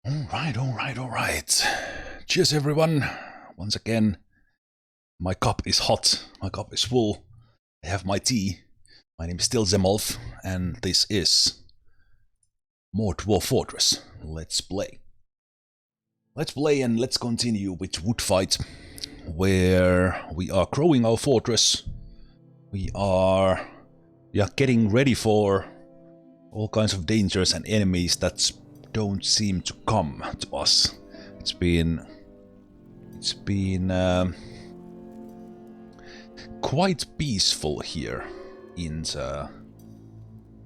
Alright. Cheers everyone. Once again, my cup is hot, my cup is full. I have my tea. My name is still Zemalf, and this is more Dwarf Fortress. Let's play. Let's play and let's continue with Woodfight, where we are growing our fortress. We are getting ready for all kinds of dangers and enemies that don't seem to come to us. It's been quite peaceful here in the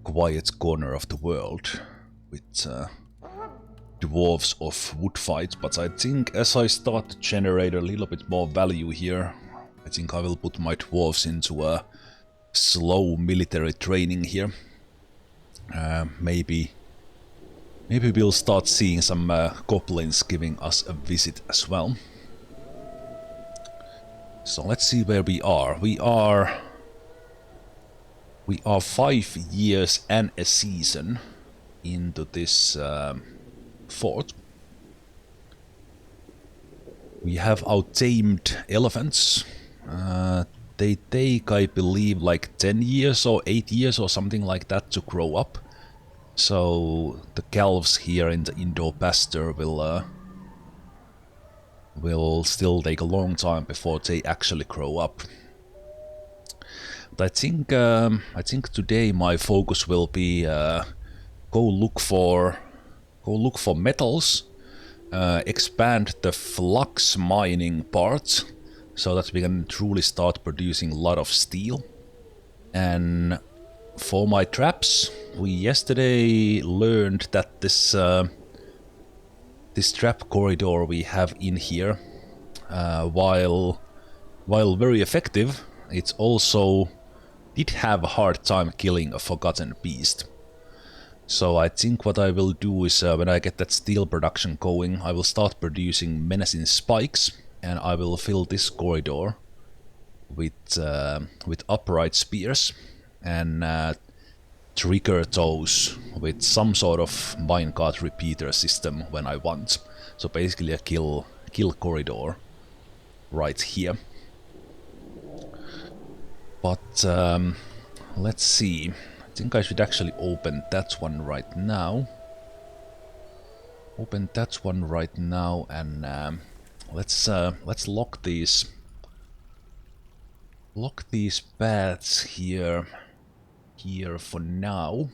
quiet corner of the world with dwarves of Woodfight, but I think as I start to generate a little bit more value here, I think I will put my dwarves into a slow military training here. Maybe we'll start seeing some goblins giving us a visit as well. So let's see where we are. We are 5 years and a season into this fort. We have our tamed elephants. They take, I believe, like 10 years or 8 years or something like that to grow up. So the calves here in the indoor pasture will still take a long time before they actually grow up. But I think today my focus will be go look for metals, expand the flux mining part so that we can truly start producing a lot of steel. And for my traps, we yesterday learned that this trap corridor we have in here, while very effective, it also did have a hard time killing a forgotten beast. So I think what I will do is when I get that steel production going, I will start producing menacing spikes, and I will fill this corridor with upright spears and trigger those with some sort of minecart repeater system when I want. So basically a kill corridor right here. But let's see. I think I should actually open that one right now. Open that one right now, and let's lock these paths here for now.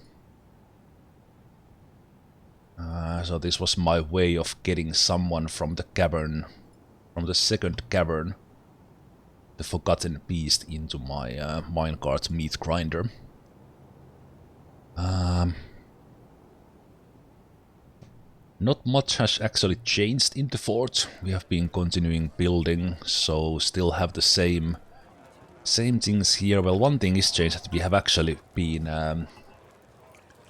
So this was my way of getting someone from the cavern, from the second cavern, the forgotten beast, into my minecart meat grinder. Not much has actually changed in the fort. We have been continuing building, so still have the same things here. Well, one thing is changed, that we have actually been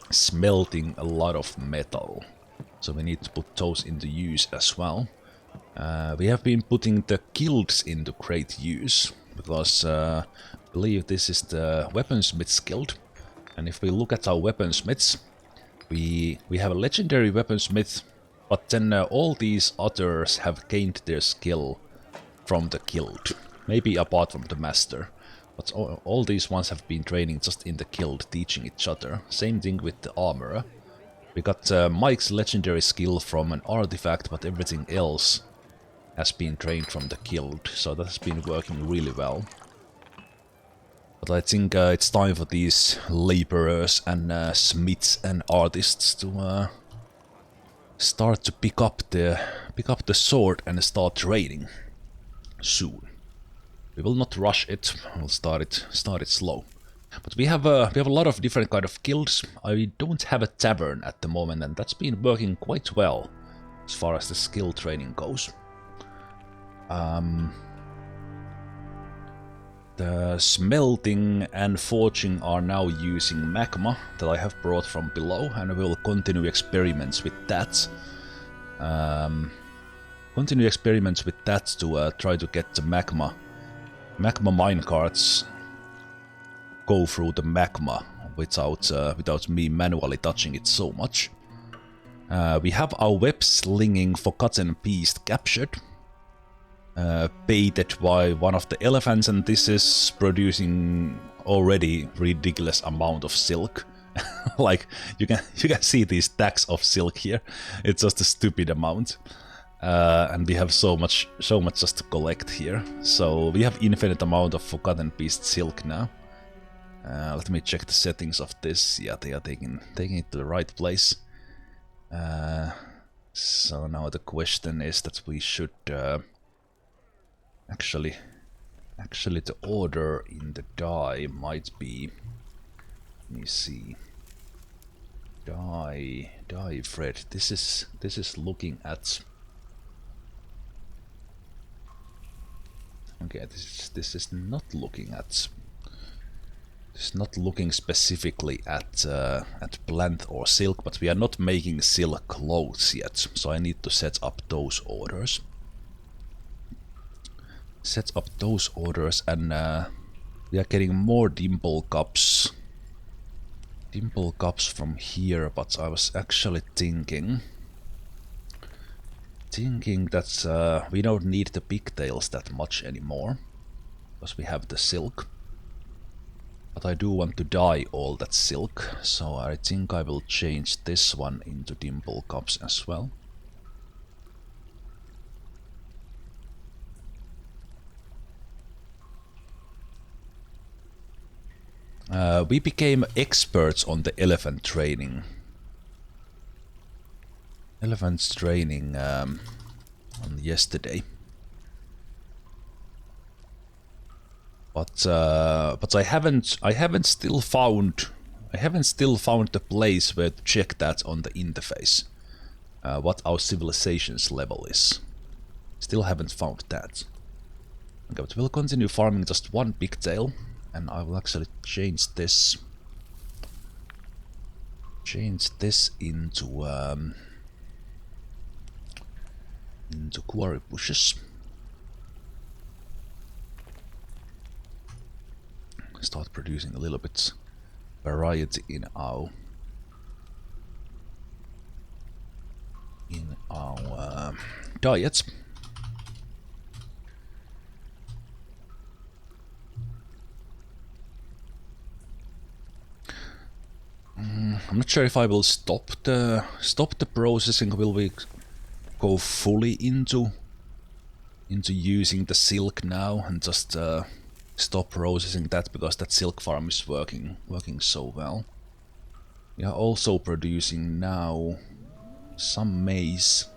smelting a lot of metal, so we need to put those into use as well. We have been putting the guilds into great use, because I believe this is the weaponsmith's guild, and if we look at our weaponsmiths, we have a legendary weaponsmith, but then all these others have gained their skill from the guild. Maybe apart from the master, but all these ones have been training just in the guild, teaching each other. Same thing with the armorer. We got Mike's legendary skill from an artifact, but everything else has been trained from the guild, so that has been working really well. But I think it's time for these laborers and smiths and artists to start to pick up the sword and start training soon. We will not rush it. We'll start it slow. But we have a lot of different kind of guilds. I don't have a tavern at the moment, and that's been working quite well as far as the skill training goes. The smelting and forging are now using magma that I have brought from below, and we will continue experiments with that. To try to get the magma minecarts go through the magma without me manually touching it so much. We have our web slinging forgotten beast captured, baited by one of the elephants, and this is producing already ridiculous amount of silk. Like you can see these stacks of silk here. It's just a stupid amount, and we have so much just to collect here. So we have infinite amount of forgotten beast silk now. Let me check the settings of this. Yeah, they are taking it to the right place. So now the question is that we should actually the order in the dye might be. Let me see. Dye thread. This is looking at. Okay, this is not looking at. It's not looking specifically at plant or silk, but we are not making silk clothes yet, so I need to set up those orders. And we are getting more dimple cups. From here, but I was actually thinking that we don't need the pigtails that much anymore, because we have the silk. But I do want to dye all that silk, so I think I will change this one into dimple cups as well. We became experts on the elephant training. Elephants training on yesterday. But I haven't still found the place where to check that on the interface. What our civilization's level is. Still haven't found that. Okay, but we'll continue farming just one pigtail, and I will actually change this. Into quarry bushes. Start producing a little bit variety in our diets. I'm not sure if I will stop the processing. Will we go fully into using the silk now and just stop processing that, because that silk farm is working so well. We are also producing now some maize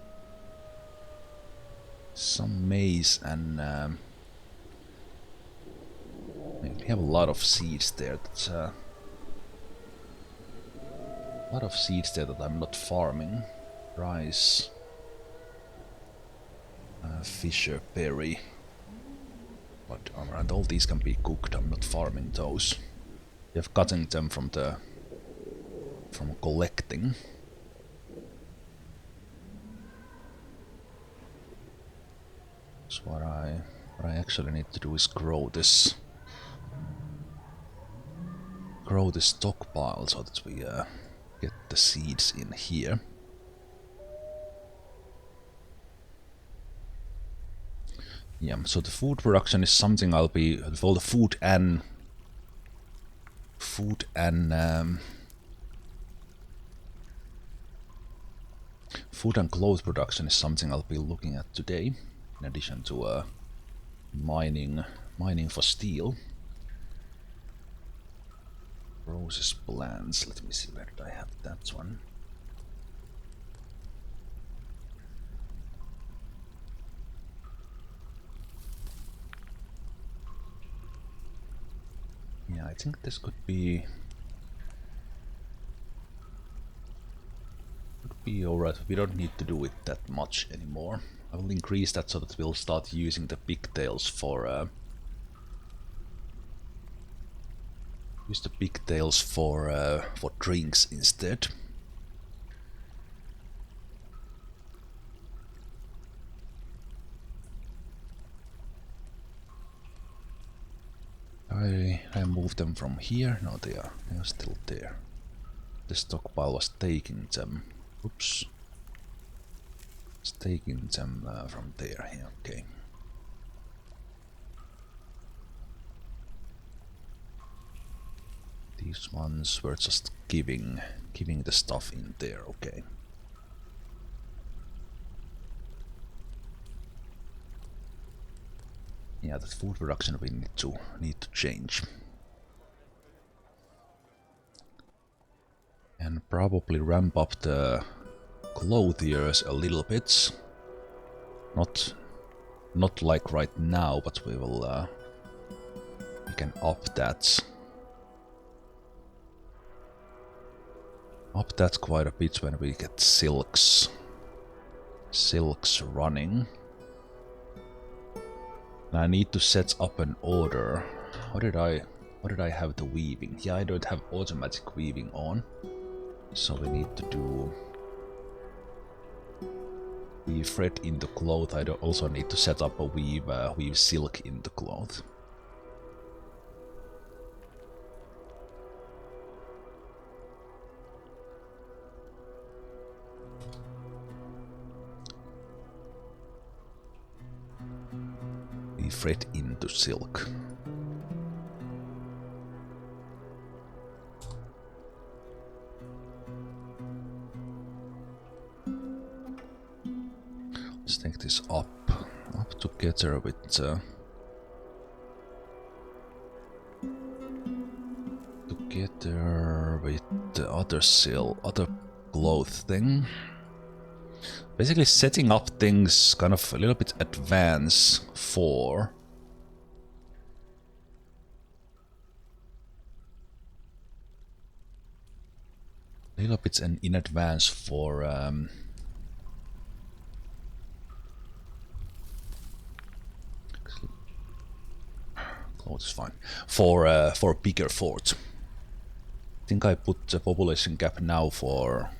and we have a lot of seeds there. That's a lot of seeds there that I'm not farming. Rice, Fisher berry. But and all these can be cooked. I'm not farming those. We have gotten them from collecting. So what I actually need to do is grow this stockpile so that we get the seeds in here. Yeah, so the food production is something I'll be for the food and clothes production is something I'll be looking at today, in addition to mining for steel. Roses plants. Let me see, where did I have that one? Yeah, I think this could be alright. We don't need to do it that much anymore. I will increase that so that we'll start using the pigtails for for drinks instead. I moved them from here. No, they are still there. The stockpile was taking them. Oops. Just taking them from there here, okay. These ones were just giving the stuff in there, okay. Yeah, that food production we need to change. And probably ramp up the clothiers a little bit. Not like right now, but we will we can up that. Up that quite a bit when we get silks running. And I need to set up an order. What did I have the weaving? Yeah, I don't have automatic weaving on. So we need to do weave thread in the cloth. I also need to set up a weave silk in the cloth. Weave thread into silk. Let's take this up together with the other cloth thing. Basically setting up things kind of a little bit advanced for in advance for clothes is fine for bigger fort. I think I put the population cap now for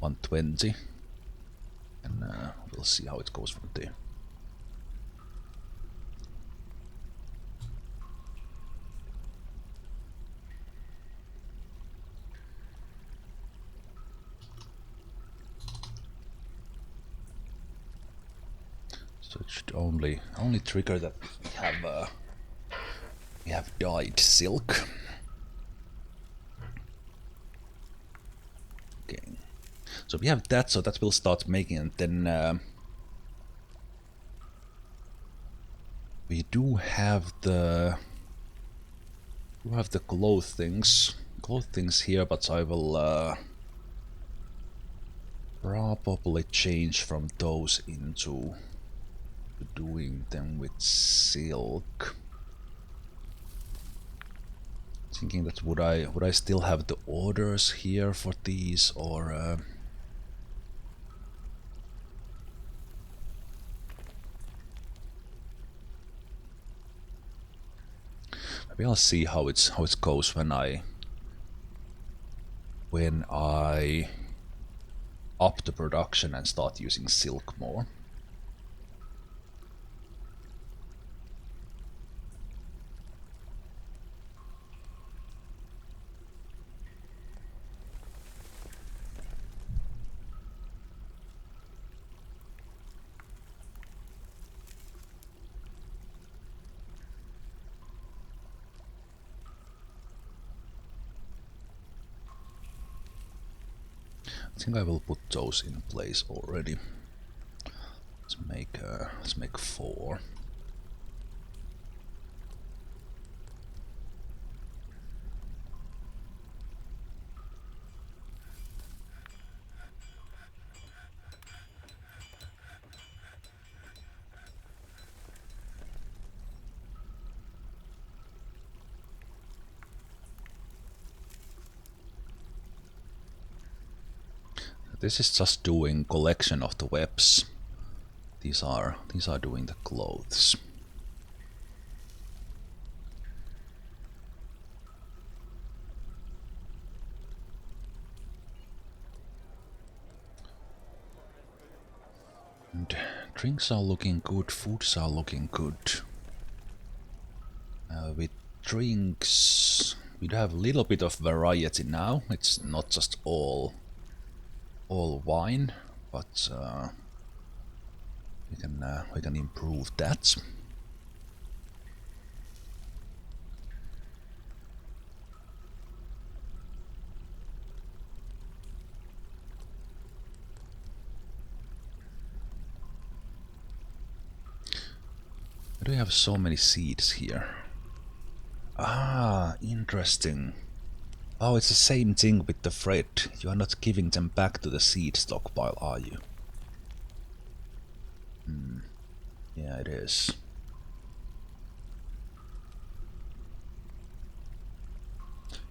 120, and we'll see how it goes from there. So it should only trigger that we have dyed silk. Okay. So we have that, so that will start making, and then we do have the cloth things here, but I will probably change from those into doing them with silk. Thinking that would I still have the orders here for these, or maybe I'll see how it goes when I up the production and start using silk more. I think I will put those in place already. Let's make 4. This is just doing collection of the webs. These are doing the clothes. And drinks are looking good, foods are looking good. With drinks, we do have a little bit of variety now. It's not just all wine. but we can improve that. Why do we have so many seeds here? Ah, interesting. Oh, it's the same thing with the thread. You are not giving them back to the seed stockpile, are you? Yeah, it is.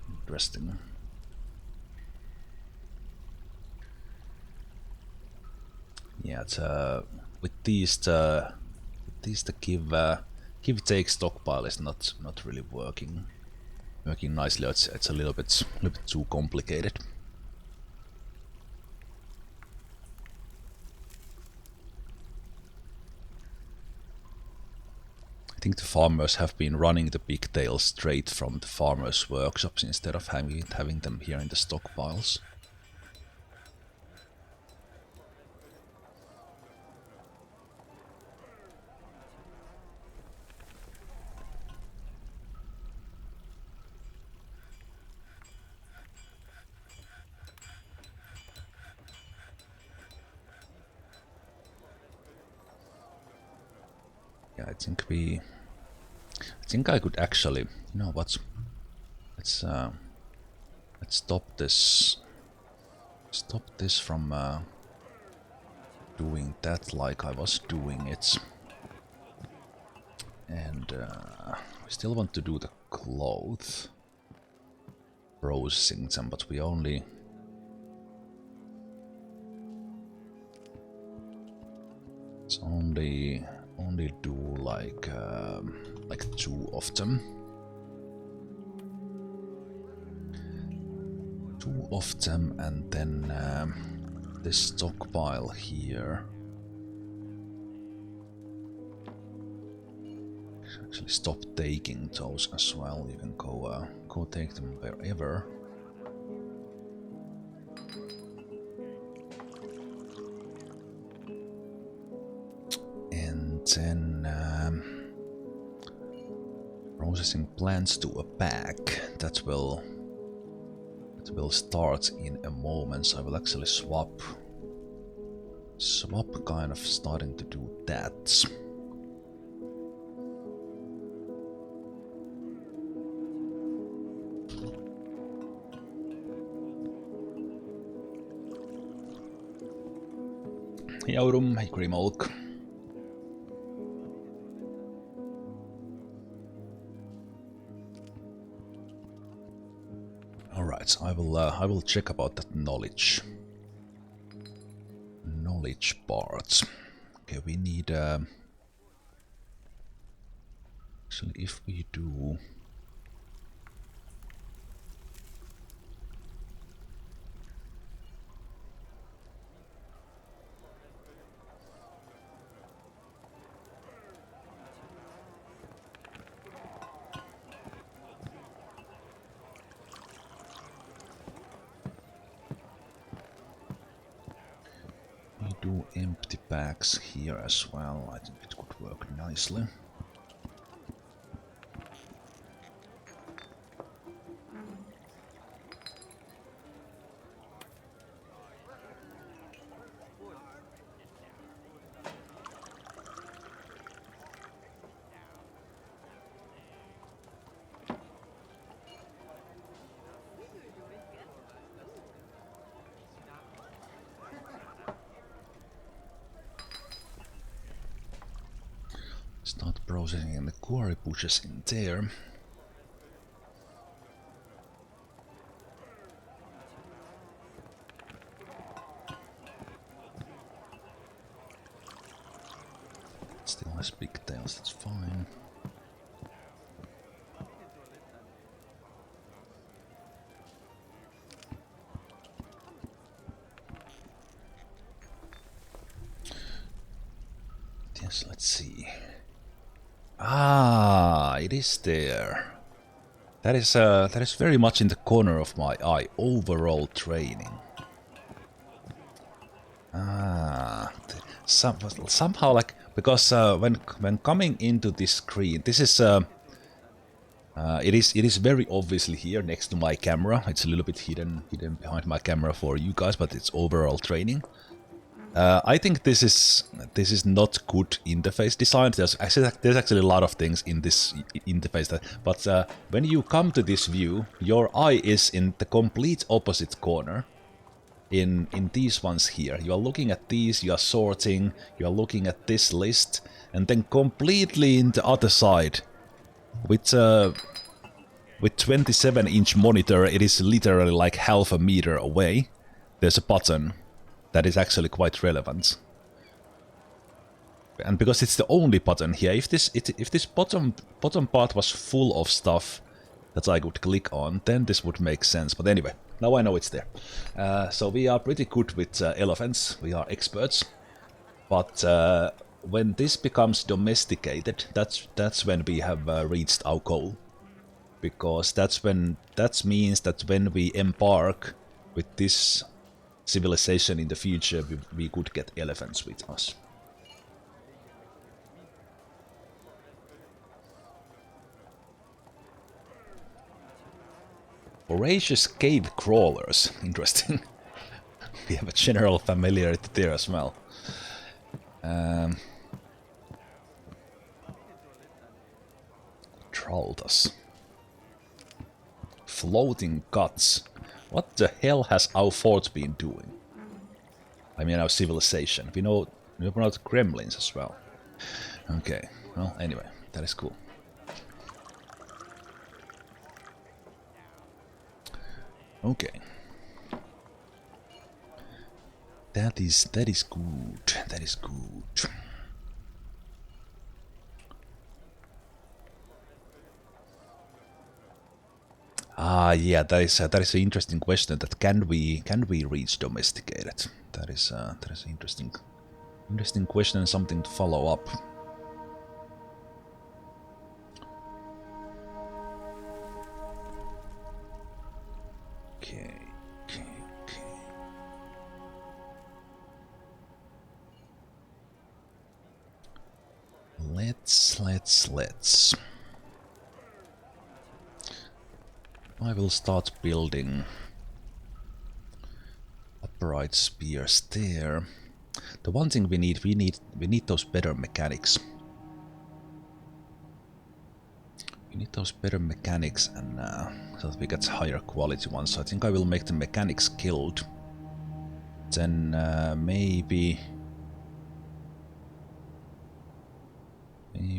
Interesting. Yeah, it's, with these the give take stockpile is not really working nicely. It's a little bit too complicated. I think the farmers have been running the pigtails straight from the farmers' workshops instead of having them here in the stockpiles. Yeah, I think I could actually, you know what? Let's stop this from doing that like I was doing it. And we still want to do the clothes, processing them, but we only do like 2 of them. 2 of them, and then this stockpile here. Actually, stop taking those as well. You can go take them wherever. And then processing plants to a bag. That will start in a moment. So I will actually swap kind of starting to do that. Jourum, hey Grimolk. Alright, I will check about that knowledge part. Okay, we need actually if we do empty bags here as well, I think it could work nicely. Start processing the quarry bushes in there. It still has pigtails, that's fine. Yes, let's see. Ah, it is there. That is very much in the corner of my eye. Overall training. Ah, somehow like, because when coming into this screen, this is it is very obviously here next to my camera. It's a little bit hidden behind my camera for you guys, but it's overall training. I think this is not good interface design. There's actually a lot of things in this interface but when you come to this view, your eye is in the complete opposite corner. In these ones here, you are looking at these, you are sorting, you are looking at this list, and then completely in the other side, with 27-inch monitor, it is literally like half a meter away. There's a button that is actually quite relevant, and because it's the only button here, if this bottom part was full of stuff that I could click on, then this would make sense. But anyway, now I know it's there. So we are pretty good with elephants, we are experts. But when this becomes domesticated, that's when we have reached our goal. Because that means that when we embark with this civilization in the future, we could get elephants with us. Voracious cave crawlers. Interesting. We have a general familiarity there as well. Troldas. Floating guts. What the hell has our fort been doing? I mean, our civilization. We know about gremlins as well. Okay. Well, anyway, that is cool. Okay. That is good. That is good. Ah, yeah, that is an interesting question. That can we reach domesticated? That is an interesting question and something to follow up. Okay. Let's. I will start building upright spears there. The one thing we need those better mechanics. We need those better mechanics, and so that we get higher quality ones. So I think I will make the mechanics guild. Then maybe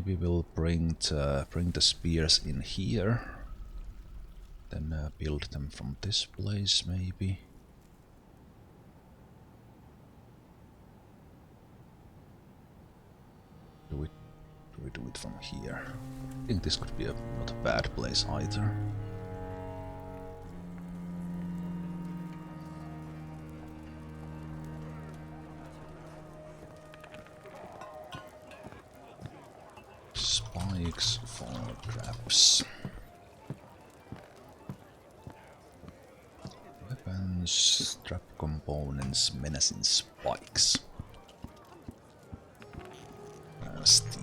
we'll bring the spears in here. Then build them from this place, maybe. Do we do it from here? I think this could be not a bad place either. Spikes for traps. Weapons, trap components, menacing spikes. Steel.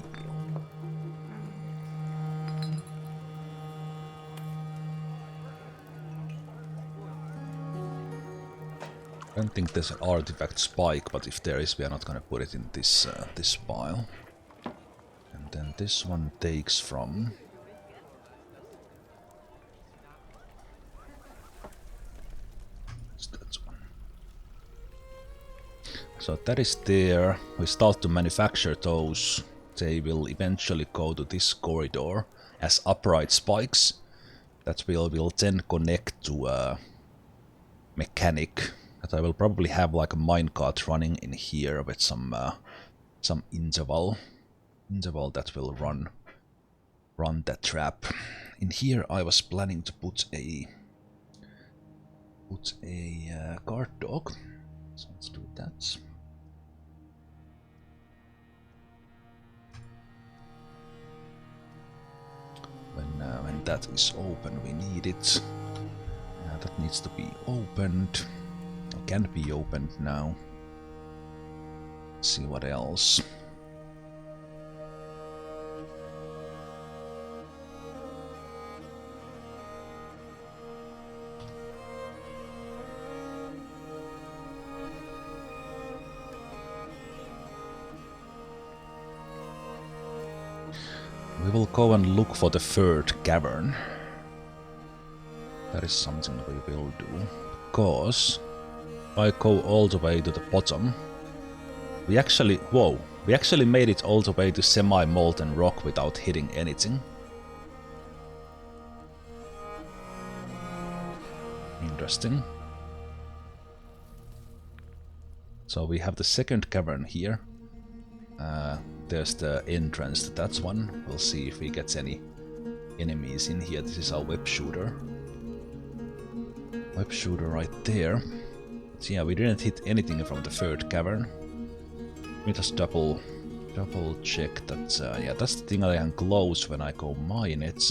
I don't think there's an artifact spike, but if there is, we are not gonna put it in this this pile. And then this one takes from. So that is there. We start to manufacture those. They will eventually go to this corridor as upright spikes. That will then connect to a mechanic. That I will probably have like a minecart running in here with some interval that will run that trap. In here I was planning to put a guard dog. So let's do that. When that is open, we need it. That needs to be opened. Or can be opened now. See what else. We will go and look for the third cavern. That is something we will do. Because if I go all the way to the bottom, we actually... Whoa! We actually made it all the way to semi-molten rock without hitting anything. Interesting. So we have the second cavern here. There's the entrance to that one. We'll see if we get any enemies in here. This is our web shooter. Web shooter right there. So yeah, we didn't hit anything from the third cavern. Let me just double check that. Yeah, that's the thing that I can close when I go mine it.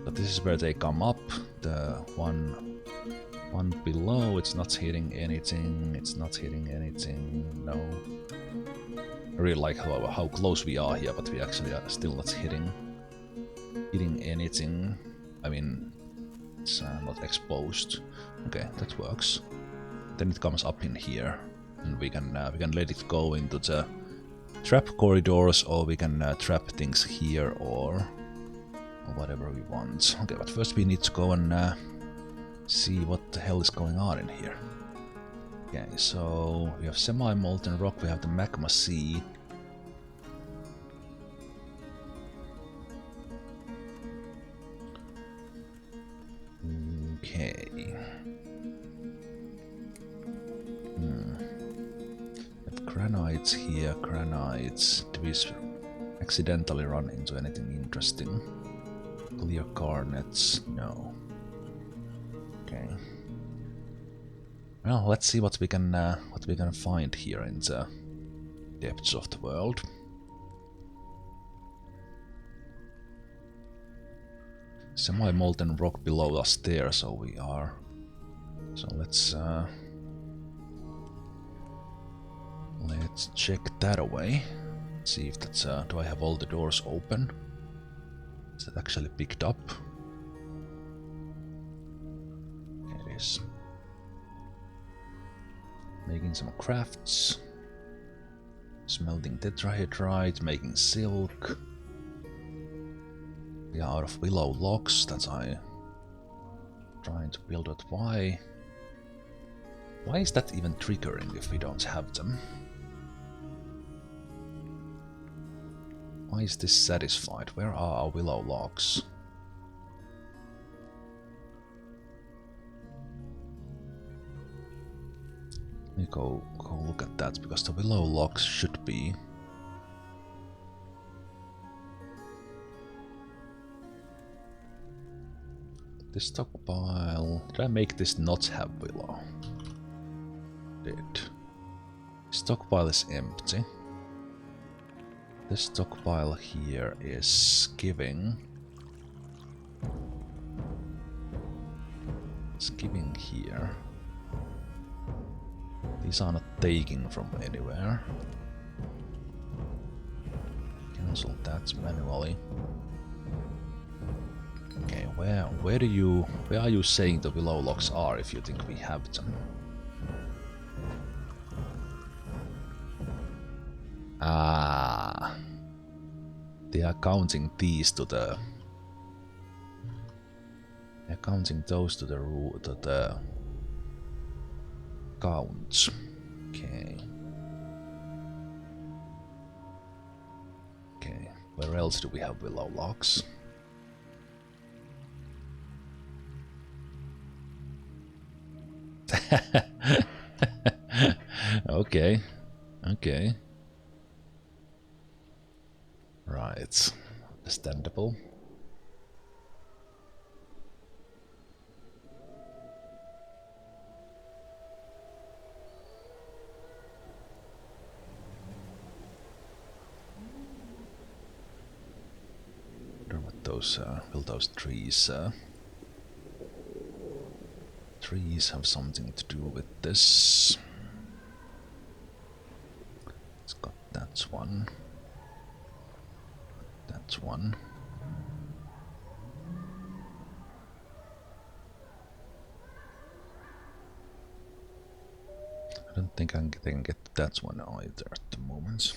But this is where they come up. The one below, it's not hitting anything. It's not hitting anything. No. I really like how close we are here, but we actually are still not hitting anything. I mean, it's not exposed. Okay, that works. Then it comes up in here, and we can let it go into the trap corridors, or we can trap things here, or whatever we want. Okay, but first we need to go and see what the hell is going on in here. Okay, so we have semi-molten rock, we have the magma sea. Okay. We have granites here, granites. Did we accidentally run into anything interesting? Clear garnets, no. Okay. Well, let's see what we can find here in the depths of the world. Semi-molten rock below us there, so we are. So let's check that away. See if that's. Do I have all the doors open? Is that actually picked up? It is. Making some crafts. Smelting tetrahedrite, making silk. We are out of willow logs, that's I trying to build it. Why is that even triggering if we don't have them? Why is this satisfied? Where are our willow logs? Let me go look at that, because the willow logs should be. The stockpile. Did I make this not have willow? Did. Stockpile is empty. This stockpile here is giving. It's giving here. These are not taking from anywhere. Cancel that manually. Okay, where are you saying the willow logs are if you think we have them? Ah, they are counting these to the. They're counting those to the counts. Okay. Okay. Where else do we have willow logs? Okay. Okay. Right. Understandable. Wonder what those will those trees trees have something to do with this. It's got that one. That one. I don't think I can get that one either at the moment.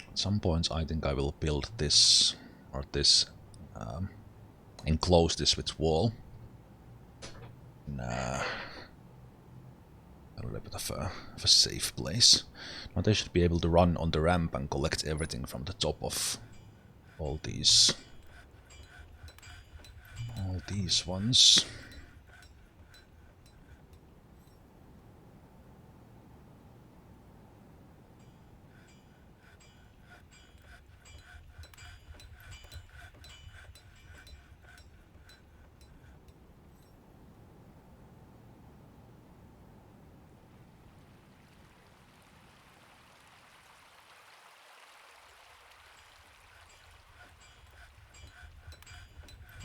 At some point I think I will build this, or this, enclose this with wall. Nah. A little bit of a safe place. Now they should be able to run on the ramp and collect everything from the top of all these ones.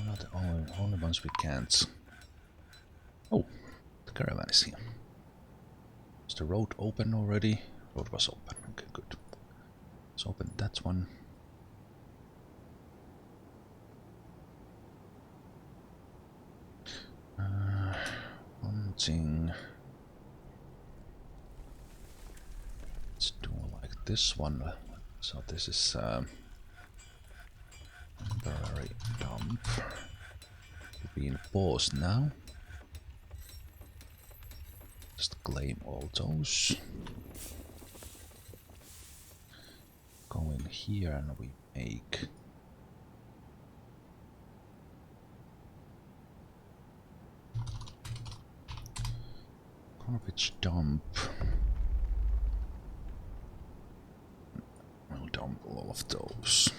Not the only ones we can't. Oh, the caravan is here. Is the road open already? Road was open. Okay, good. Let's open that one. One thing. Let's do like this one. So this is temporary dump. Being paused now. Just claim all those. Go in here and we make garbage dump. We'll dump all of those.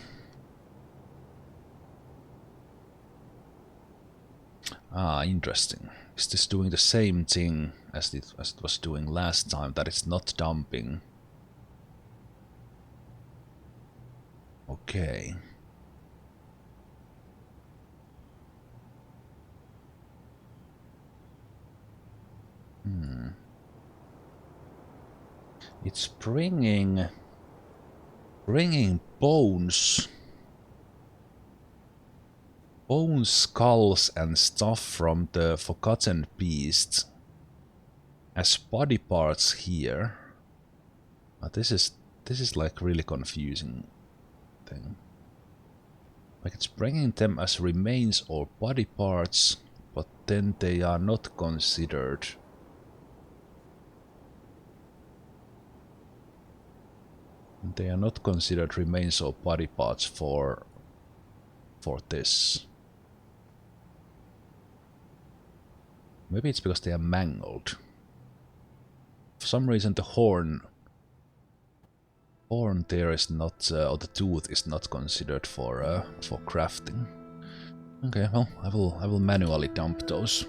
Ah, interesting. Is this doing the same thing as it was doing last time, that it's not dumping? Okay. It's bringing bones. Bone skulls and stuff from the Forgotten Beast as body parts here. But this is like really confusing thing. Like it's bringing them as remains or body parts, but then they are not considered. They are not considered remains or body parts for this. Maybe it's because they are mangled. For some reason the horn there is not, or the tooth is not considered for crafting. Okay, well, I will manually dump those.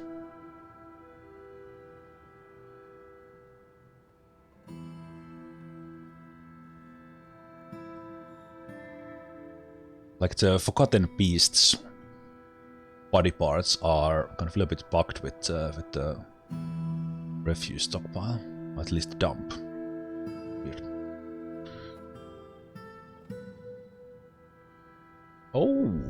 Like the Forgotten Beasts body parts are kind of a little bit bugged with the refuse stockpile, or at least the dump. Weird. Oh,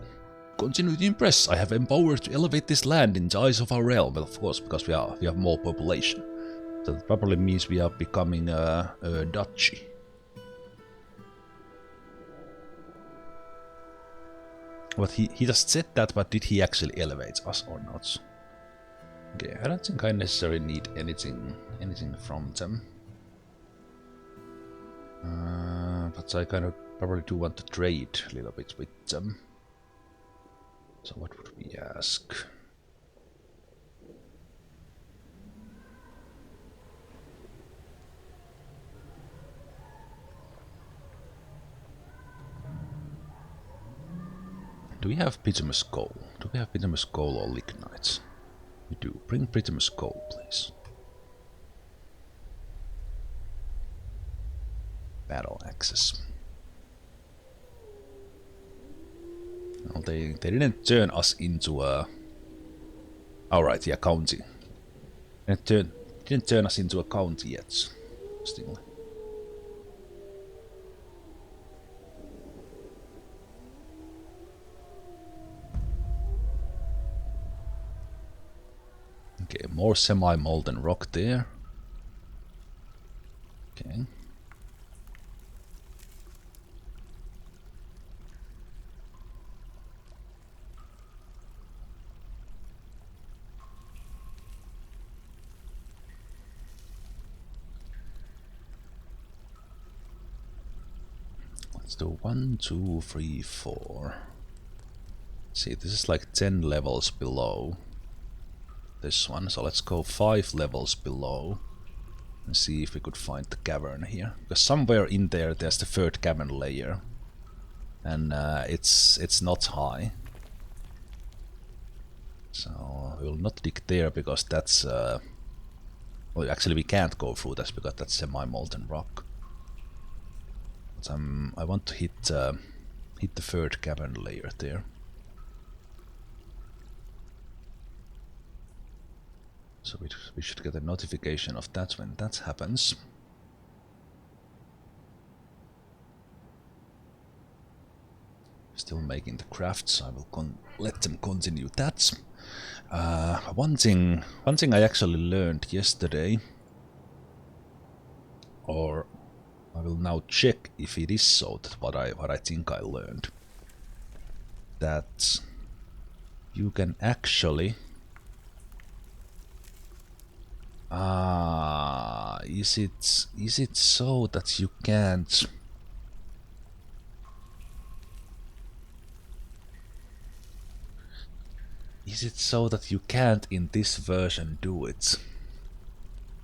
continue to impress. I have empowered to elevate this land in the eyes of our realm. Well, of course, because we have more population. So that probably means we are becoming a duchy. But he just said that, but did he actually elevate us or not? Okay, I don't think I necessarily need anything from them. But I kind of probably do want to trade a little bit with them. So what would we ask? Do we have bituminous coal? Do we have bituminous coal or lignite? We do. bring pretty much coal, please. Battle axes. Well, they didn't turn us into a... Alright, yeah, county. Didn't turn us into a county yet. Still. Okay, more semi-molten rock there. Okay. Let's do 1, 2, 3, 4. See, this is like 10 levels below this one, so let's go 5 levels below and see if we could find the cavern here. Because somewhere in there, there's the third cavern layer, and it's not high. So we'll not dig there because that's well, actually we can't go through this because that's semi-molten rock. But I want to hit the third cavern layer there. So we should get a notification of that when that happens. Still making the crafts. I will let them continue that. One thing I actually learned yesterday, or I will now check if it is so, that what I think I learned, that you can actually is it so that you can't? Is it so that you can't in this version do it?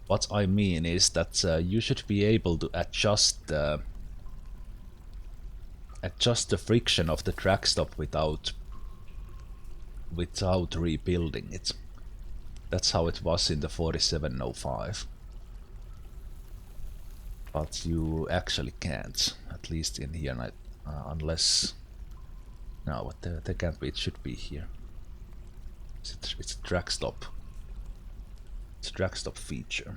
What I mean is that you should be able to adjust the friction of the track stop without rebuilding it. That's how it was in the 4705. But you actually can't, at least in here, unless... No, but there can't be, it should be here. It's a drag stop. It's a drag stop feature.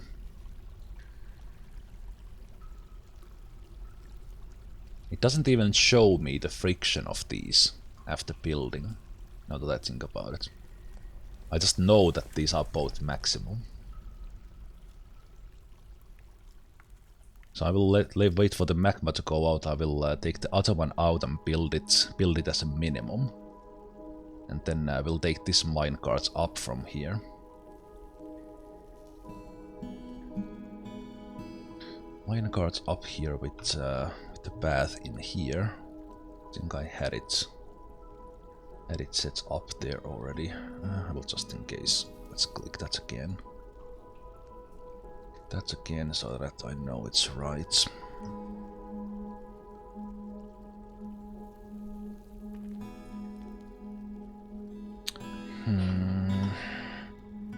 It doesn't even show me the friction of these after building, now that I think about it. I just know that these are both maximum. So I will wait for the magma to go out. I will take the other one out and build it as a minimum. And then we'll take this minecart up from here. Minecart up here with the path in here. I think I had it set up there already. Well, just in case, let's click that again. That again, so that I know it's right.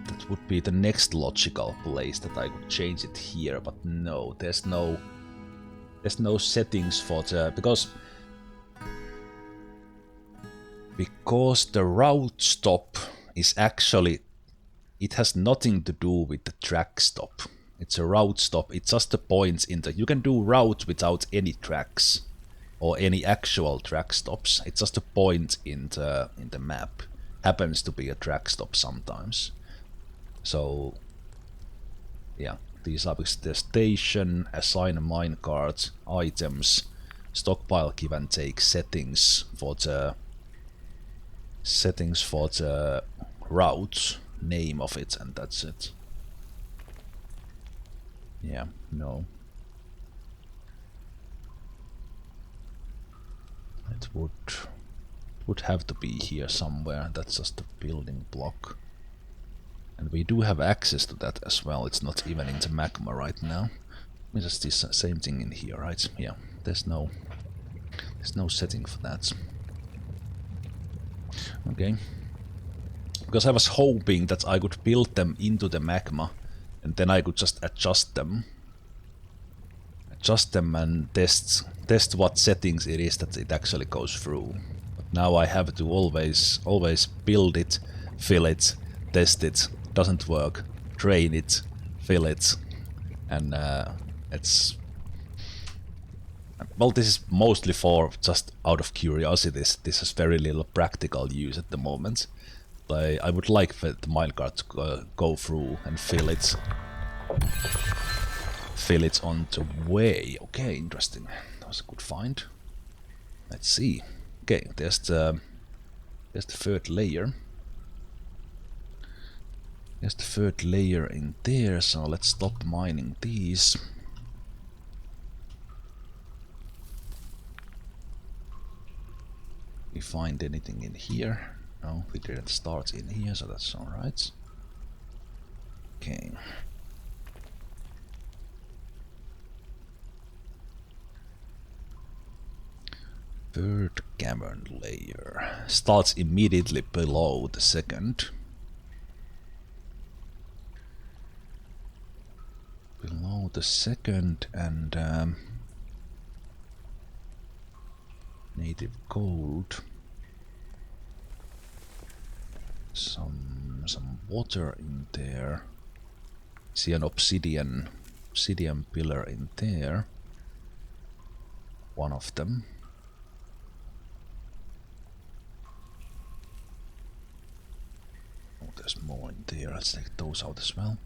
That would be the next logical place that I could change it here, but no, there's no settings for the because the route stop is actually, it has nothing to do with the track stop. It's a route stop. It's just the points in the... You can do route without any tracks or any actual track stops. It's just a point in the map. Happens to be a track stop sometimes. So yeah, these are the station, assign a minecart, items, stockpile give and take, settings for the route, name of it, and that's it. Yeah, no. It would have to be here somewhere. That's just a building block. And we do have access to that as well. It's not even in the magma right now. It's just this same thing in here, right? Yeah, there's no setting for that. Okay. because I was hoping that I could build them into the magma, and then I could just adjust them and test what settings it is that it actually goes through. But now I have to always build it, fill it, test it, doesn't work, drain it, fill it, and it's... Well, this is mostly for just out of curiosity. This has very little practical use at the moment. I would like the minecart to go through and fill it on the way. Okay, interesting. That was a good find. Let's see. Okay, there's the third layer. There's the third layer in there, so let's stop mining these. We find anything in here? No, we didn't start in here, so that's alright. Okay. Third cavern layer starts immediately below the second. Below the second, and native gold. Some water in there. See an obsidian pillar in there. One of them. Oh, there's more in there. Let's take those out as well.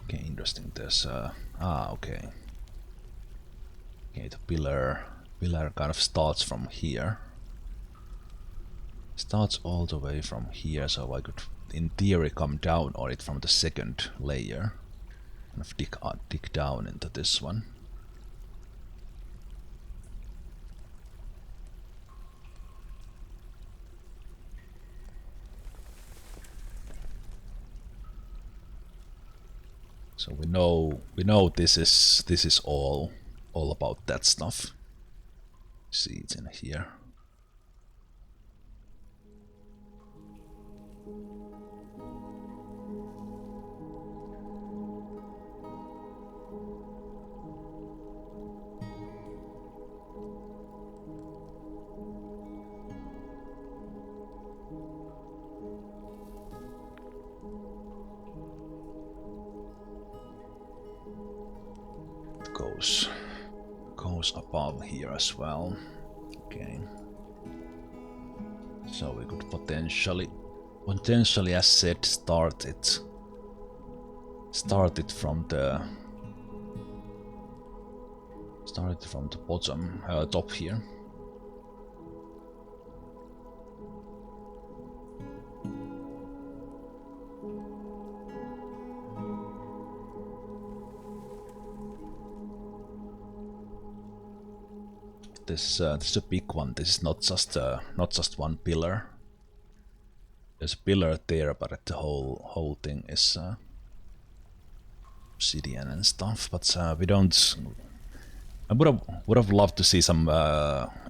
Okay, interesting. There's okay. Okay, the pillar kind of starts from here. Starts all the way from here, so I could, in theory, come down on it from the second layer. Kind of dig down into this one. So we know this is all about that stuff. See, it's in here. Goes above here as well. Okay. So we could potentially, as said, start it from the bottom, top here. This is a big one. This is not just one pillar. There's a pillar there, but the whole thing is obsidian and stuff. But we don't. I would have loved to see some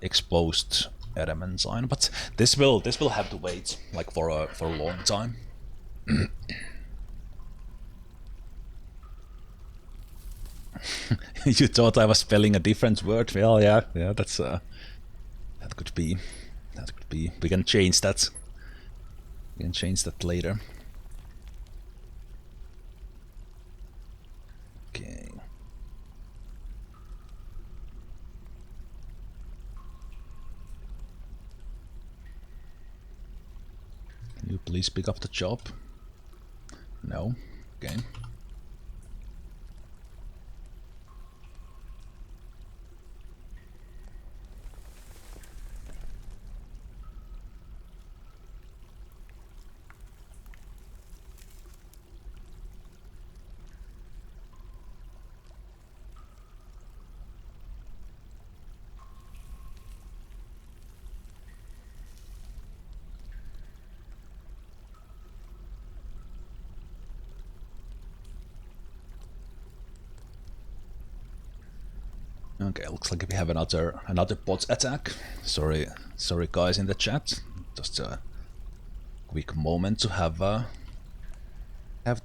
exposed elements on, but this will have to wait like for a long time. You thought I was spelling a different word? Well, yeah, that's that could be. We can change that. We can change that later. Okay. Can you please pick up the job? No. Okay. Okay, looks like we have another bot attack. Sorry guys in the chat. Just a quick moment to have the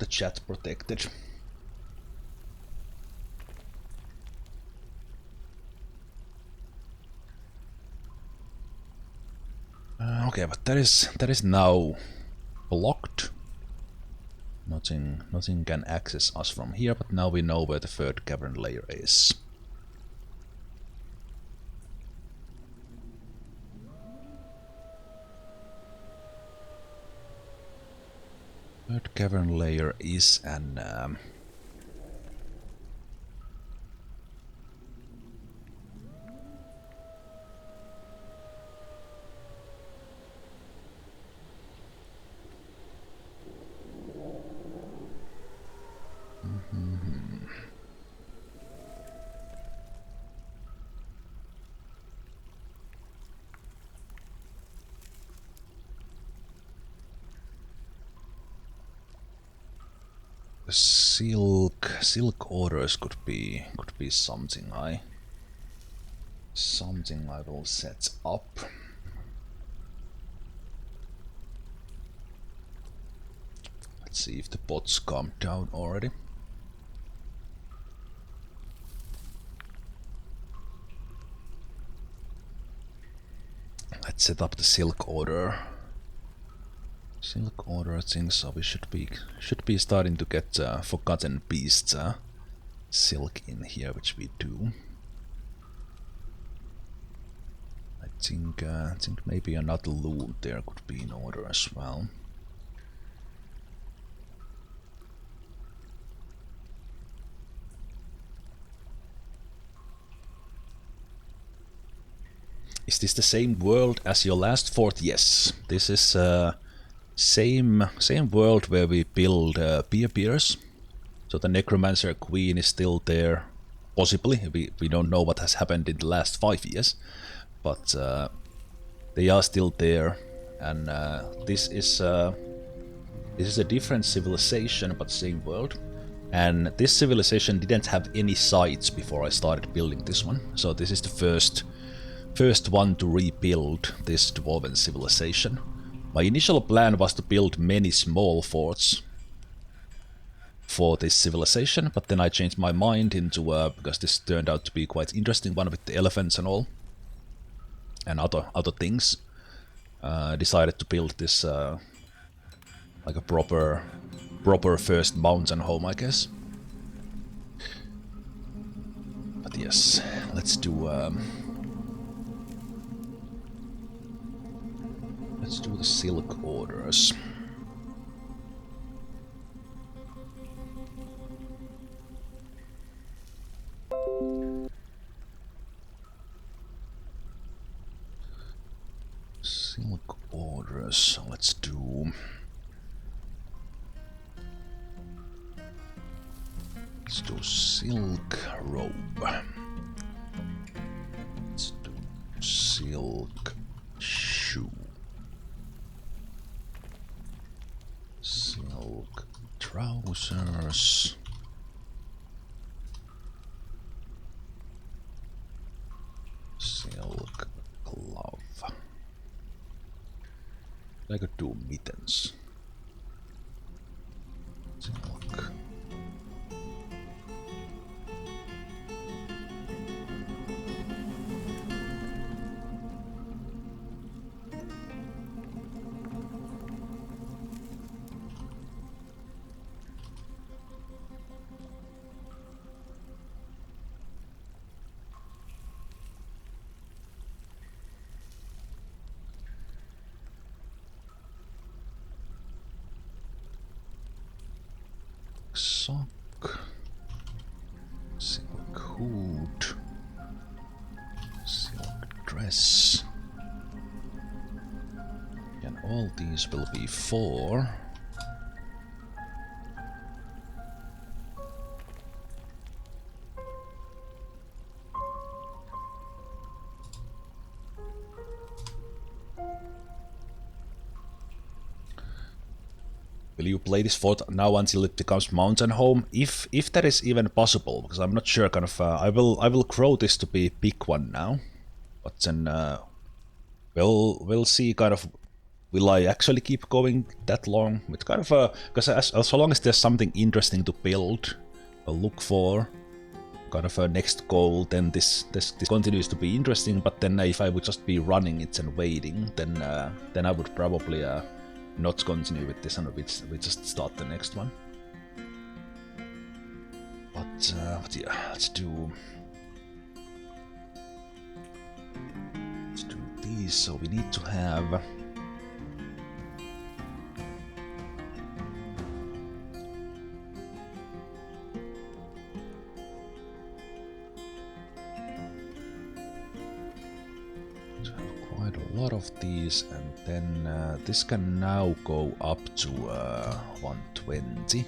chat protected. Okay, but that is now blocked. Nothing can access us from here, but now we know where the third cavern layer is. Third cavern layer is an silk orders could be something I will set up. Let's see if the bots calm down already. Let's set up the silk order. Silk order thing, so we should be starting to get forgotten beasts silk in here, which we do. I think maybe another loot there could be in order as well. Is this the same world as your last fort? Yes, this is same world where we build beers. So the Necromancer Queen is still there. Possibly, we don't know what has happened in the last 5 years, but they are still there. And this is a different civilization, but same world. And this civilization didn't have any sites before I started building this one. So this is the first one to rebuild this dwarven civilization. My initial plan was to build many small forts for this civilization, but then I changed my mind into because this turned out to be quite interesting one with the elephants and all, and other things. Decided to build this like a proper first mountain home, I guess. But yes, let's do the silk orders. Silk orders, let's do silk robe. Let's do silk shoe. Silk trousers. Silk glove. I could do mittens. Silk. Sock, silk hood, silk dress, and all these will be for Will you play this fort now until it becomes mountain home? If that is even possible, because I'm not sure. Kind of, I will grow this to be a big one now, but then we'll see. Kind of, will I actually keep going that long? With kind of because as long as there's something interesting to build, I'll look for kind of a next goal. Then this continues to be interesting. But then if I would just be running it and waiting, then I would probably not continue with this, and we just start the next one. But yeah, let's do these. So we need to have quite a lot of these, and then this can now go up to 120.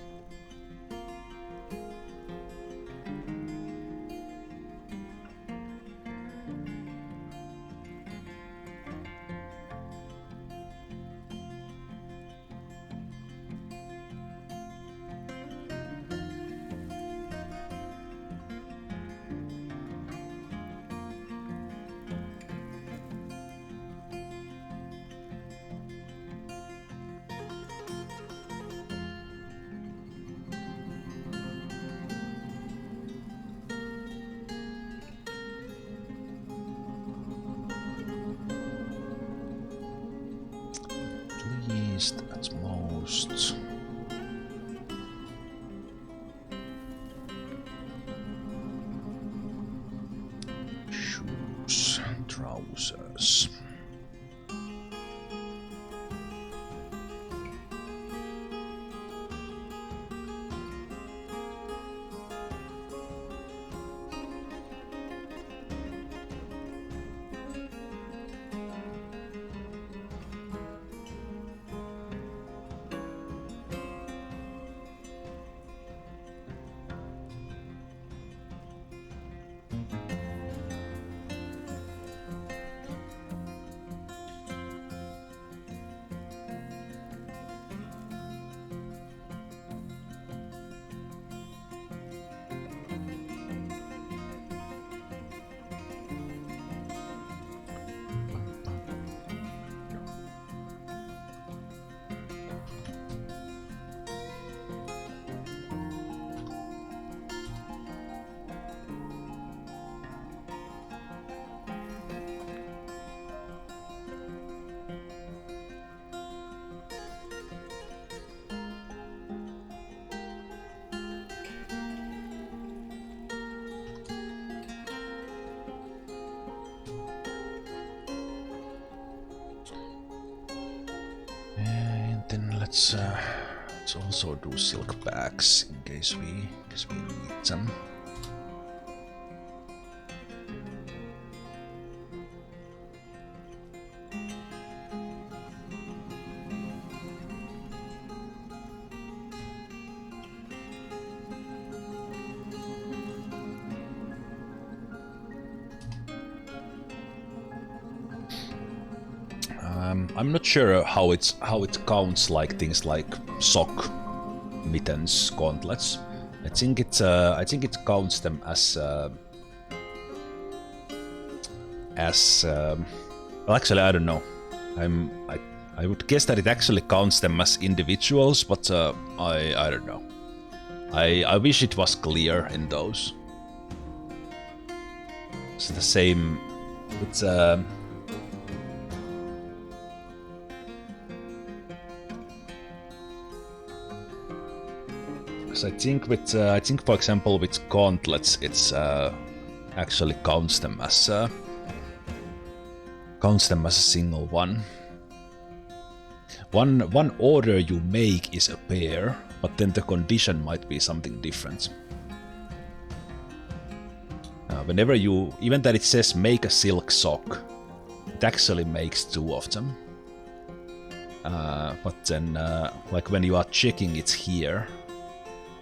At most. Shoes, trousers. Then let's also do silk bags in case we need them. I'm not sure how it counts like things like sock, mittens, gauntlets. I think it counts them as well, actually I don't know. I would guess that it actually counts them as individuals, but I don't know. I wish it was clear in those. It's the same. It's I think for example with gauntlets it's actually counts them as a single one. One order you make is a pair, but then the condition might be something different. Whenever you, even that it says make a silk sock, it actually makes two of them. But then like when you are checking it here,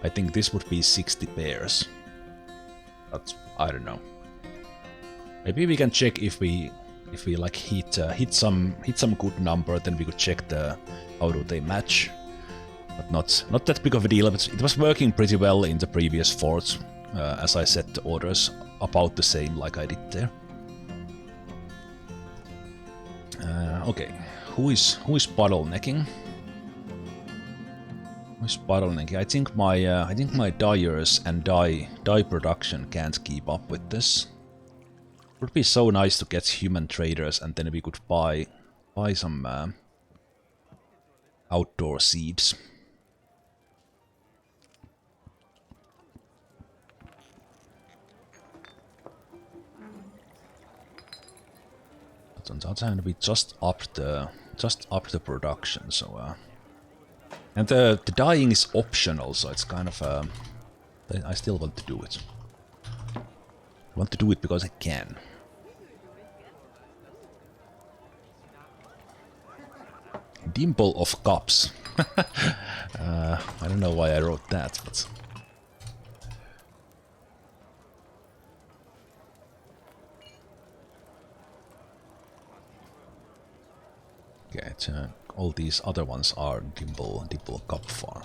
I think this would be 60 pairs. But I don't know. Maybe we can check if we like hit some good number, then we could check how do they match. but not that big of a deal. But it was working pretty well in the previous forts, as I set the orders about the same like I did there. Okay, who is bottlenecking? Who's bottlenecking? I think my dyers and dye production can't keep up with this. It would be so nice to get human traders, and then we could buy some outdoor seeds. But on the other hand, we just upped the production, so and the dyeing is optional, so it's kind of I still want to do it. I want to do it because I can. Dimple of cups. I don't know why I wrote that, but okay, all these other ones are dimple cup farm.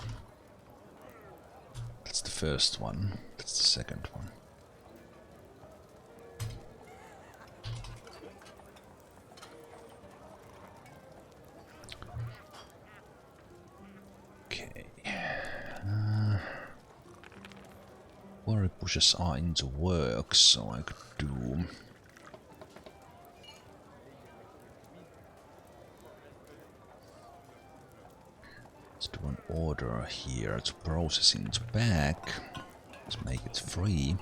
That's the first one. That's the second one. Quarry bushes are into work, so I could do... Let's do an order here to process into bag. Let's make it free.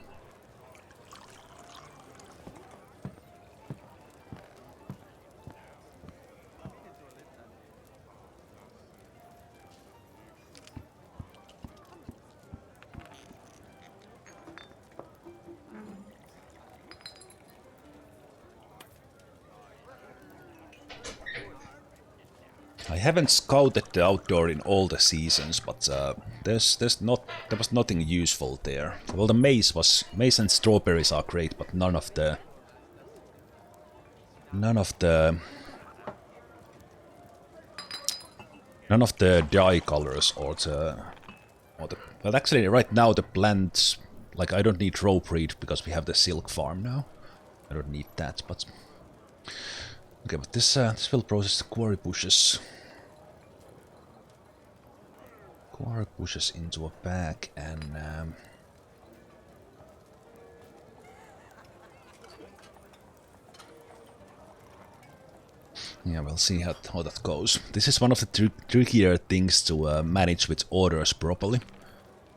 I haven't scouted the outdoor in all the seasons, but there was nothing useful there. Well, the maize and strawberries are great, but none of the dye colors or the well, actually right now the plants, like I don't need rope breed because we have the silk farm now. I don't need that, but okay, but this will process the quarry bushes. Quarry bushes into a bag and yeah, we'll see how that goes. This is one of the trickier things to manage with orders properly,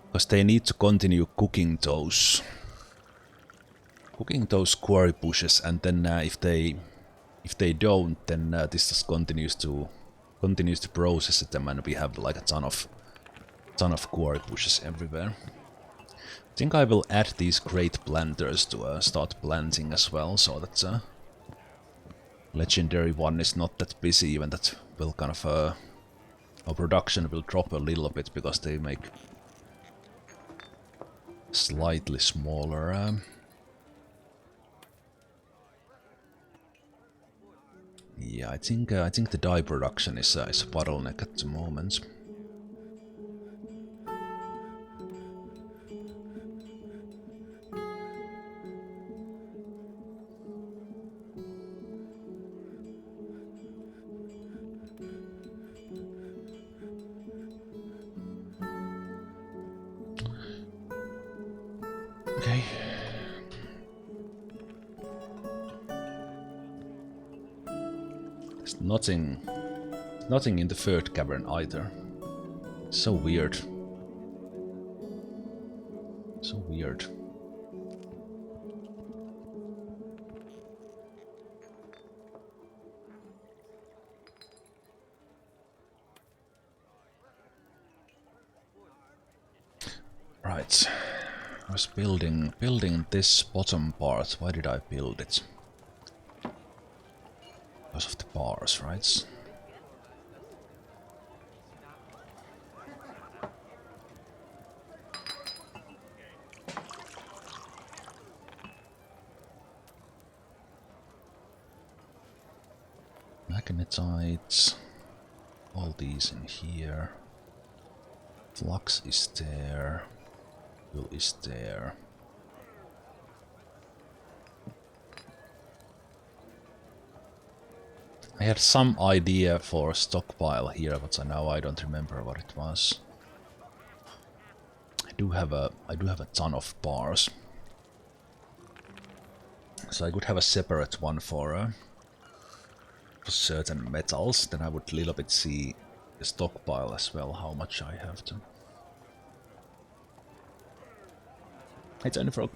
because they need to continue cooking those quarry bushes, and then if they don't, then this just continues to process them, and we have like a ton of quarry bushes everywhere. I think I will add these great planters to start planting as well, so that legendary one is not that busy, even that will kind of our production will drop a little bit because they make slightly smaller yeah, I think the dye production is a bottleneck at the moment. Okay. There's nothing in the third cavern either. So weird. So weird. Right. I was building this bottom part. Why did I build it? Because of the bars, right? Magnetites. All these in here. Flux is there. Fuel is there. I had some idea for a stockpile here, but now I don't remember what it was. I do have a ton of bars, so I could have a separate one for certain metals. Then I would a little bit see the stockpile as well, how much I have to. Hey, Tiny Frog.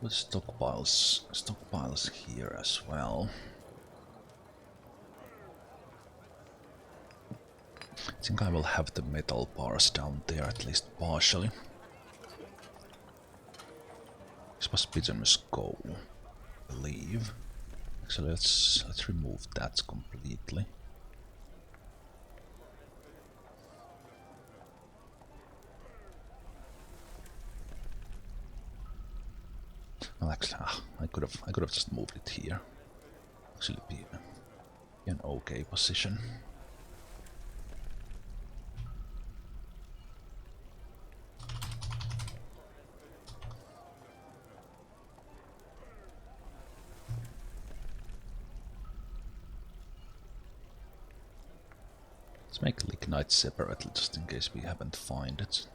With stockpiles here as well. I think I will have the metal bars down there at least partially. This was Bitterness Go, I believe. Actually, let's remove that completely. Well, actually, I could have just moved it here. Actually, be an okay position. Let's make lignite separately, just in case we haven't found it.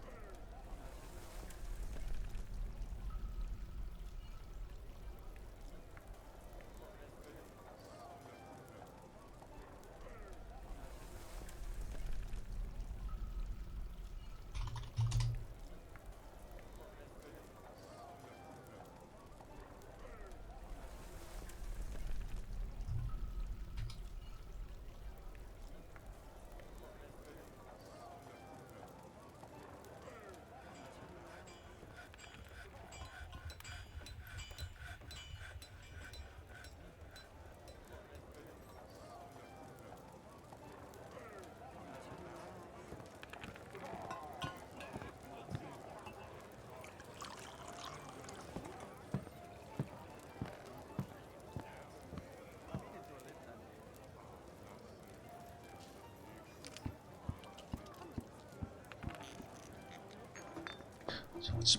So let's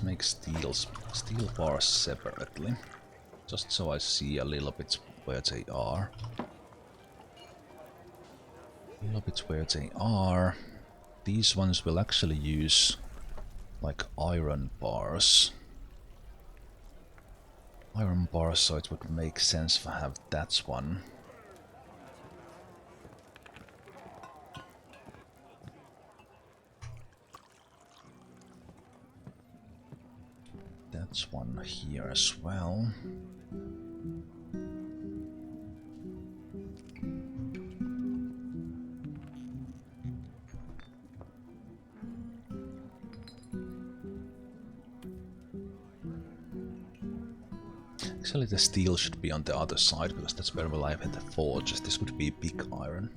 make steel bars separately, just so I see a little bit where they are. These ones will actually use like iron bars. So it would make sense to have that one. That's one here as well. Actually, the steel should be on the other side, because that's where we'll have the forge. This would be big iron.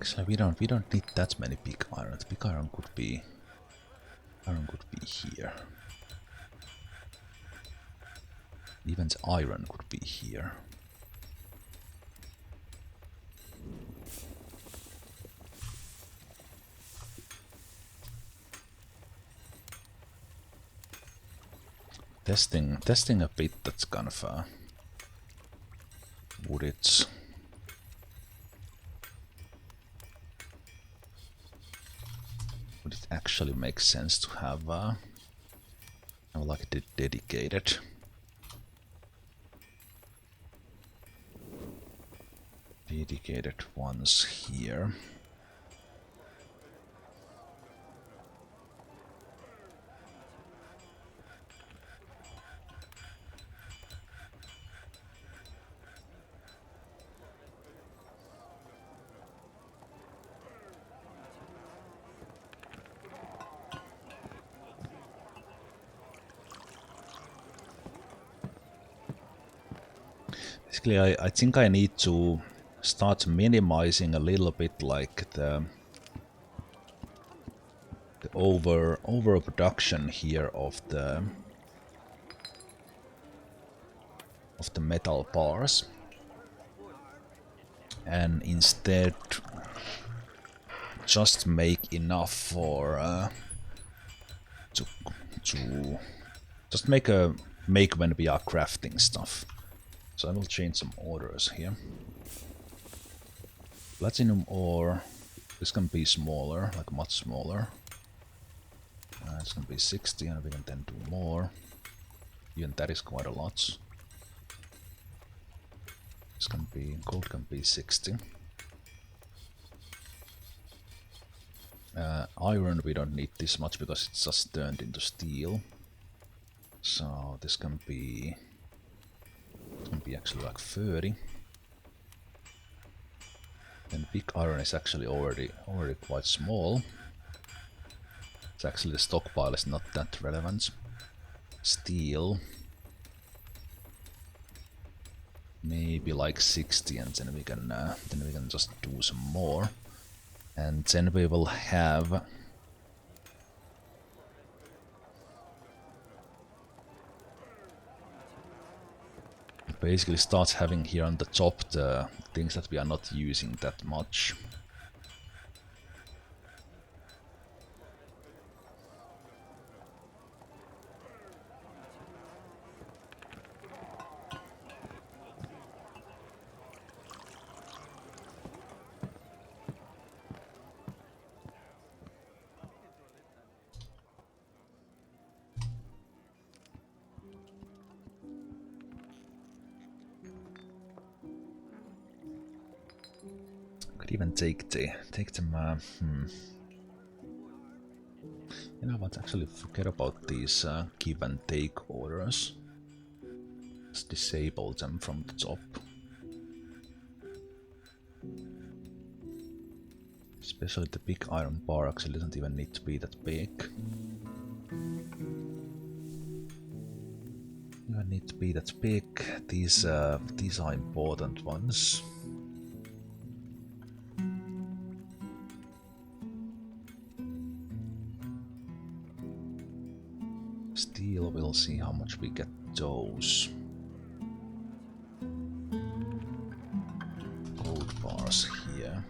Actually, we don't need that many big iron. The big iron could be here. Even the iron could be here. Testing a bit that's kind of would it actually make sense to have like a dedicated ones here. Basically, I think I need to start minimizing a little bit like the overproduction here of the metal bars, and instead just make enough for to just make when we are crafting stuff. So I will change some orders here. Platinum ore, this can be smaller, like much smaller. It's gonna be 60 and we can then do more. Even that is quite a lot. This can be, gold can be 60. Iron we don't need this much because it's just turned into steel. So this can be actually like 30. Then big iron is actually already quite small. It's actually the stockpile is not that relevant. Steel, maybe like 60, and then we can just do some more, and then we will have basically start having here on the top the things that we are not using that much. Could even take them. You know what? Actually, forget about these give and take orders. Just disable them from the top. Especially the big iron bar actually doesn't even need to be that big. Doesn't need to be that big. These are important ones. Steel, we'll see how much we get those. Gold bars here.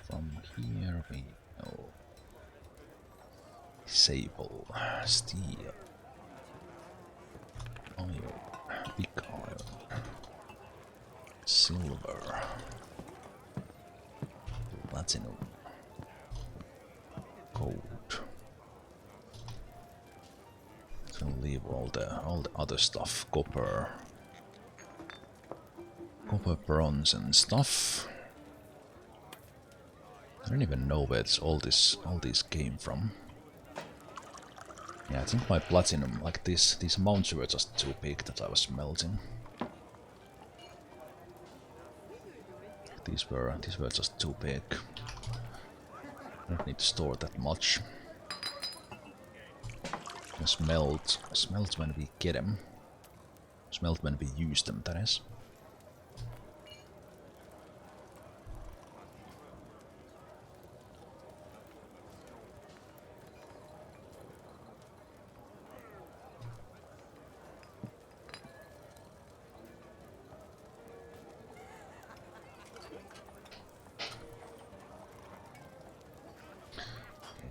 From here we go. Disable steel, iron, big iron, silver, platinum, gold. So leave all the other stuff, copper, bronze, and stuff. I don't even know where all these came from. Yeah, I think my platinum, like these mounts were just too big that I was melting. These were just too big. I don't need to store that much. Smelt when we get them. Smelt when we use them, that is.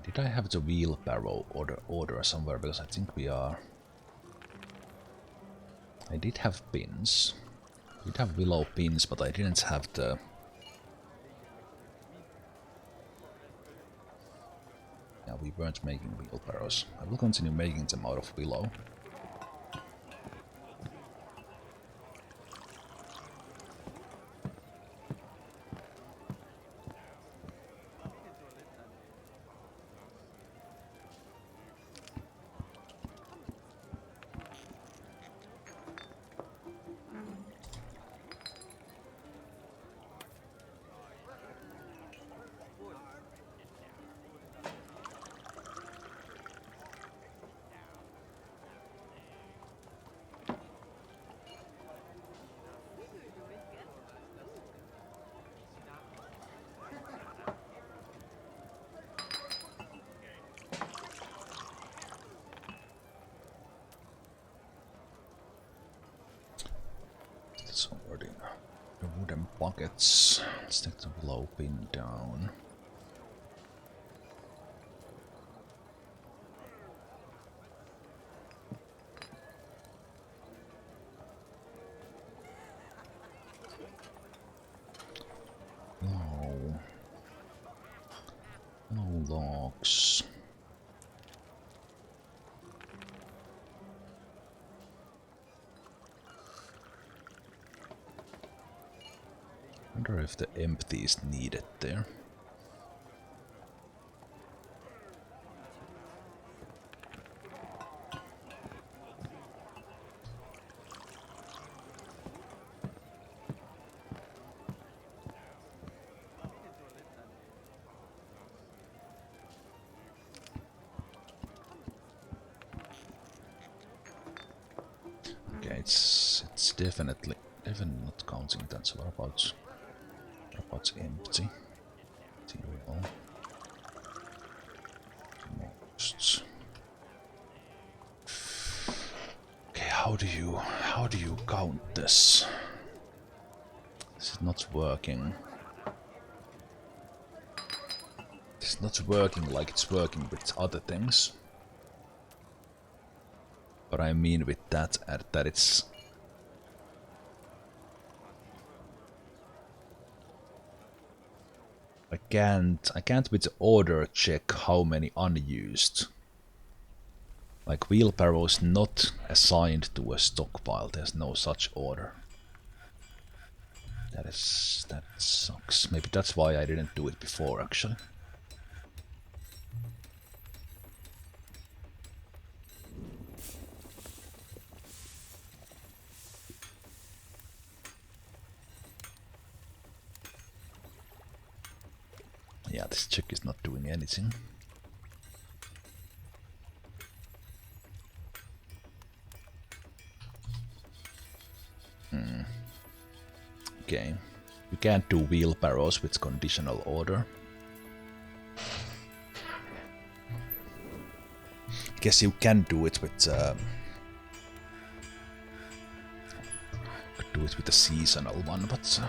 Did I have the wheelbarrow order somewhere? Because I think we are... I did have pins. I did have willow pins, but I didn't have the... Yeah, we weren't making wheelbarrows. I will continue making them out of willow. Sorting the wooden buckets. Let's take the willow pin down. No logs. I wonder if the empty is needed there. Okay, it's definitely not counting that. So what about empty? Material. Most. Okay, how do you count this? This is not working. It's not working like it's working with other things. But I mean with that it's... I can't with the order check how many unused. Like wheelbarrows not assigned to a stockpile, there's no such order. That sucks. Maybe that's why I didn't do it before actually. Yeah, this check is not doing anything. Okay. You can't do wheelbarrows with conditional order. Guess you can do it with could do it with a seasonal one, but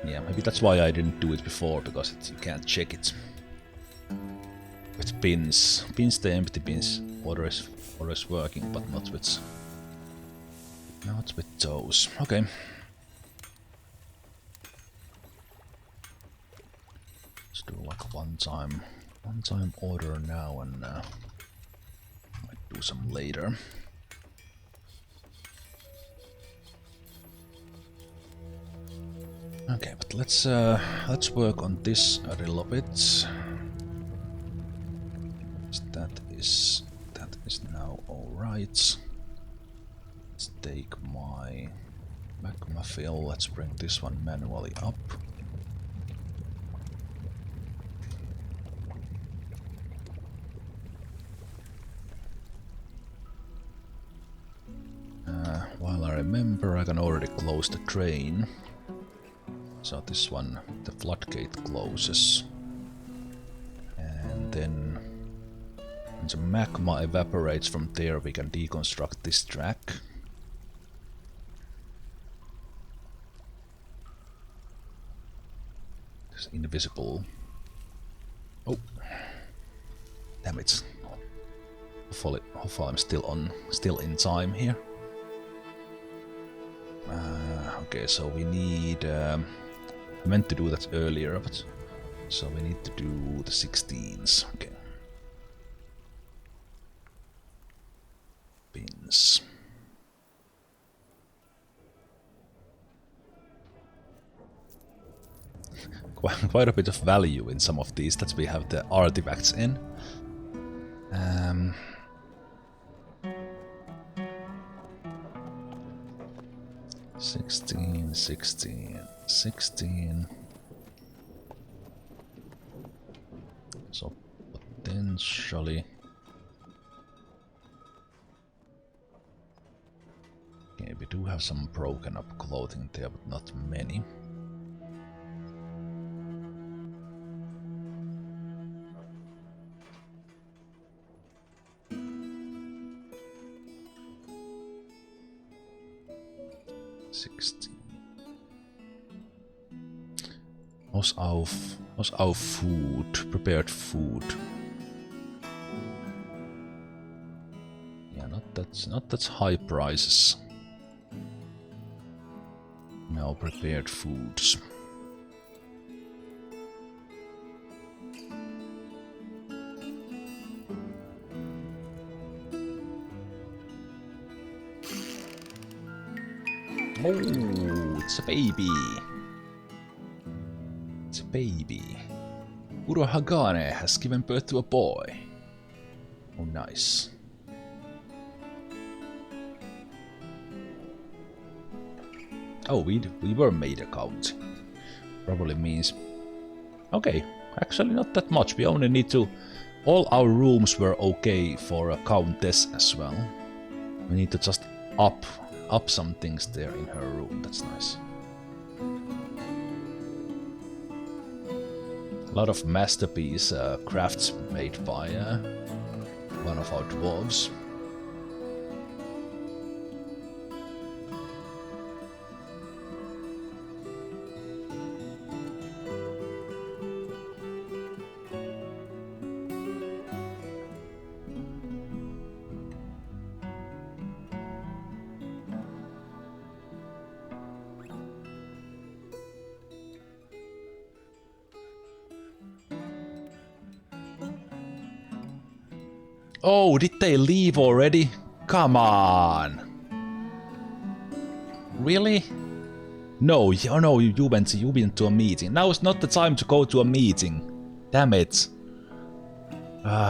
yeah, maybe that's why I didn't do it before, because you can't check it. With pins, the empty pins order is working, but not with those. Okay. Let's do like one time order now, and might do some later. let's work on this a little bit. That is now all right. Let's take my magma fill. Let's bring this one manually up. While I remember, I can already close the drain. So this one, the floodgate closes. And then when the magma evaporates from there, we can deconstruct this track. It's invisible. Oh, damn it! Hopefully I'm still in time here. Okay, so we need. I meant to do that earlier, but so we need to do the 16s. Okay. Pins. Quite a bit of value in some of these that we have the artifacts in. 16, 16, 16. So potentially. Okay, we do have some broken up clothing there, but not many. How's our food? Prepared food. Yeah, not that high prices. No prepared foods. Oh, it's a baby. It's a baby. Uro Hagane has given birth to a boy. Oh, nice. Oh, we were made a count. Probably means... Okay, actually not that much. We only need to... All our rooms were okay for a countess as well. We need to just up some things there in her room. That's nice. A lot of masterpiece crafts made by one of our dwarves. Oh, did they leave already? Come on! Really? No, oh no, you went to a meeting. Now is not the time to go to a meeting. Damn it.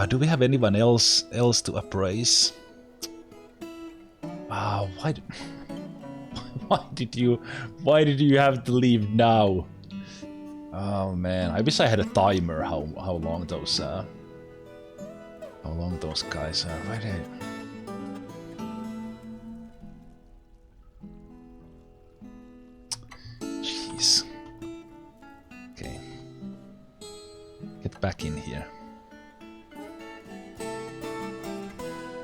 Do we have anyone else to appraise? Why did you have to leave now? Oh man, I wish I had a timer how long those guys are. Right here. Jeez. Okay. Get back in here.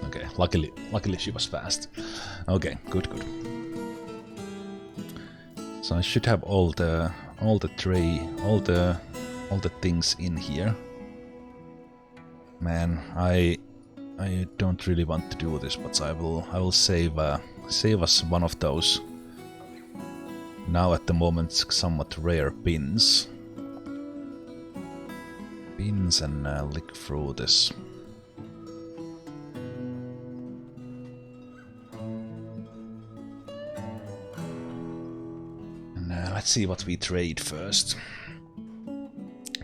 Okay, luckily she was fast. Okay, good. So I should have all the things in here. Man, I don't really want to do this, but I will save us one of those. Now at the moment somewhat rare pins. Pins and lick through this. And Let's see what we trade first.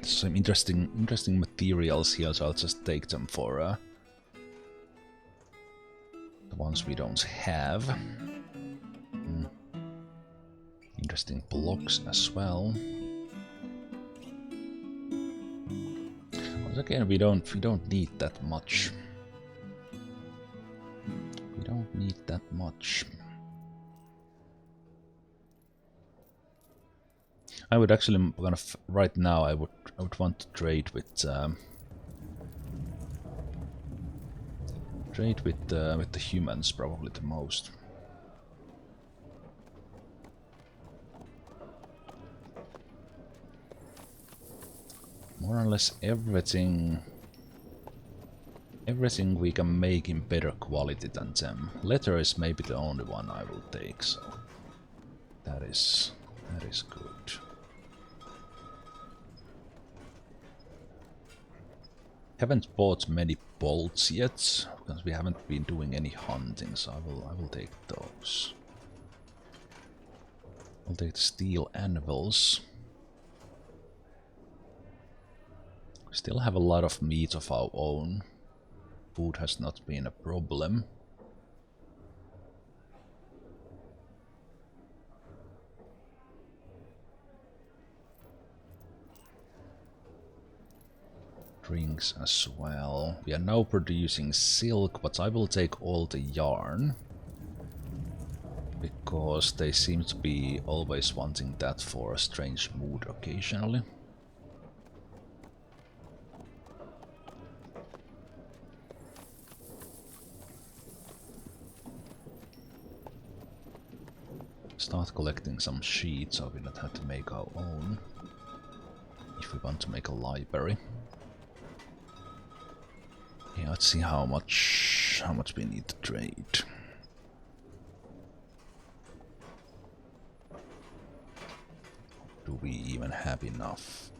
Some interesting materials here, so I'll just take them for the ones we don't have. Interesting blocks as well. Once again, we don't need that much. We don't need that much. I would actually kind of right now. I would want to trade with the humans probably the most. More or less everything we can make in better quality than them. Leather is maybe the only one I will take, so that is good. Haven't bought many bolts yet because we haven't been doing any hunting, so I will take those. I'll take the steel anvils. Still have a lot of meat of our own. Food has not been a problem. Drinks as well. We are now producing silk, but I will take all the yarn. Because they seem to be always wanting that for a strange mood occasionally. Start collecting some sheets so we don't have to make our own. If we want to make a library. Yeah, let's see how much we need to trade. Do we even have enough?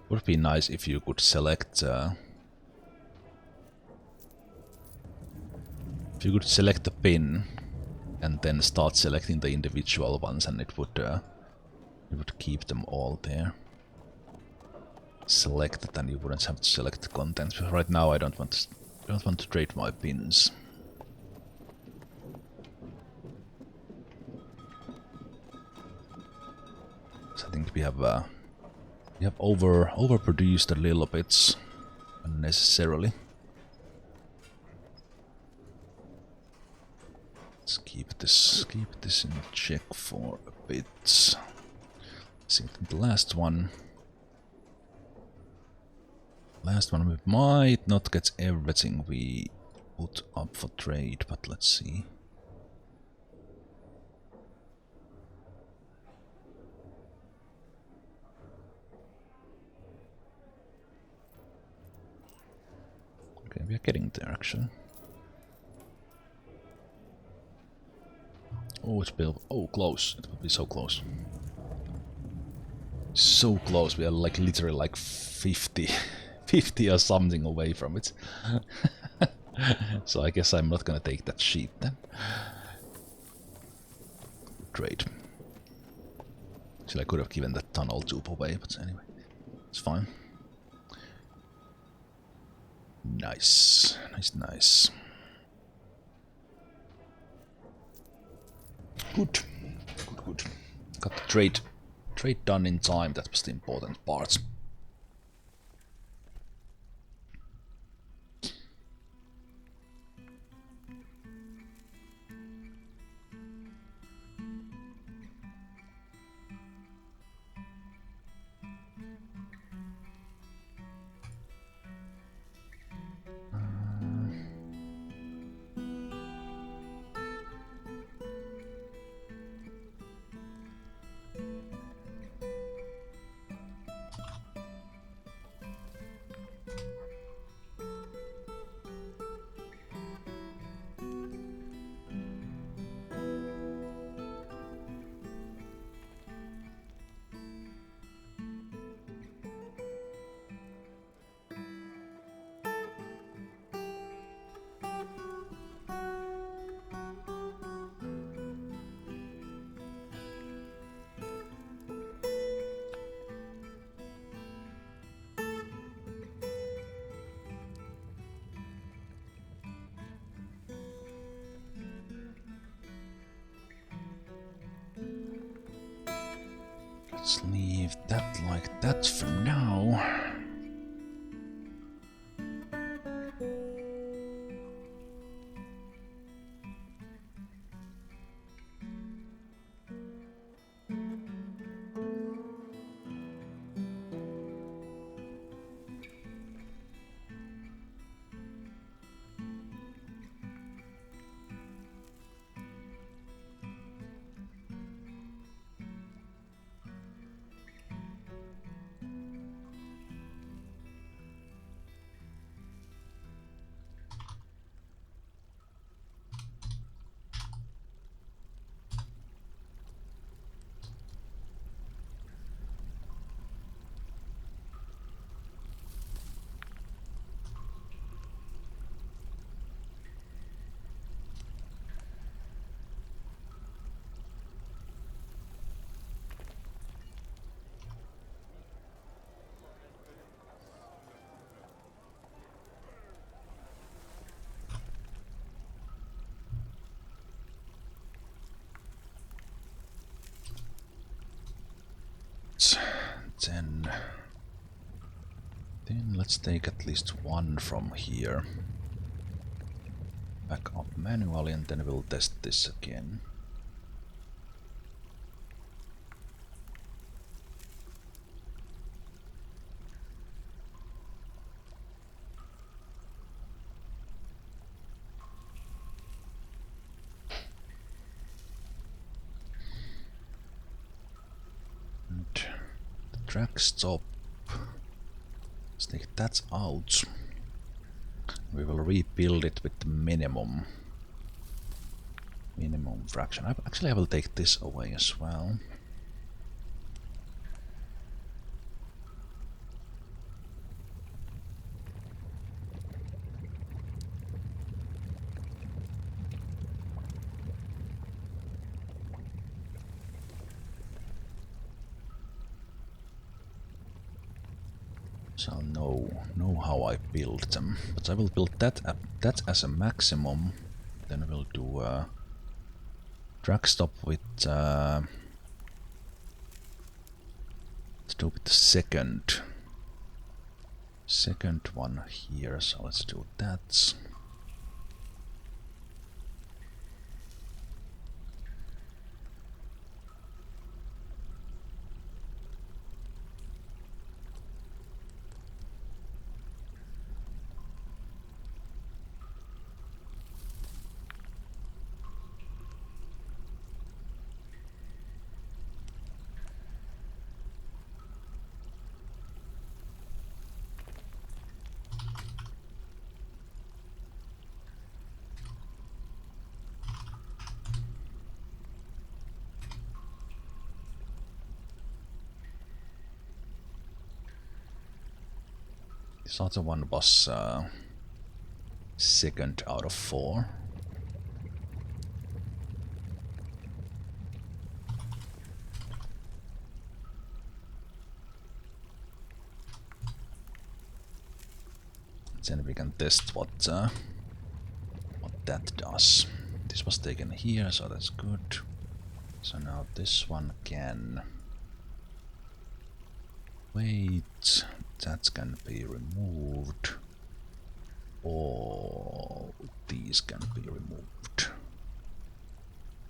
Would be nice if you could select if you could select the pin and then start selecting the individual ones, and it would keep them all there selected, and you wouldn't have to select the contents. Because right now I don't want to trade my pins. So I think we have overproduced a little bit unnecessarily. Let's keep this in check for a bit. See the last one we might not get everything we put up for trade, but let's see. Okay, we are getting there actually. Oh, it's built. Oh, close. It would be so close. So close. We are like literally like 50 or something away from it. So I guess I'm not gonna take that sheet then. Trade. Actually, I could have given that tunnel tube away, but anyway, it's fine. Nice, nice. Good. Got the trade done in time. That was the important part. Let's leave that like that for now. Then let's take at least one from here. Back up manually and then we'll test this again. And the track stop. Let's take that out. We will rebuild it with the minimum fraction. Actually, I will take this away as well. So I'll know how I build them, but I will build that as a maximum. Then we'll do a drag stop with let's do with the second one here. So let's do that. This other one was second out of 4. Then we can test what that does. This was taken here, so that's good. So now this one can wait. That can be removed. All these can be removed.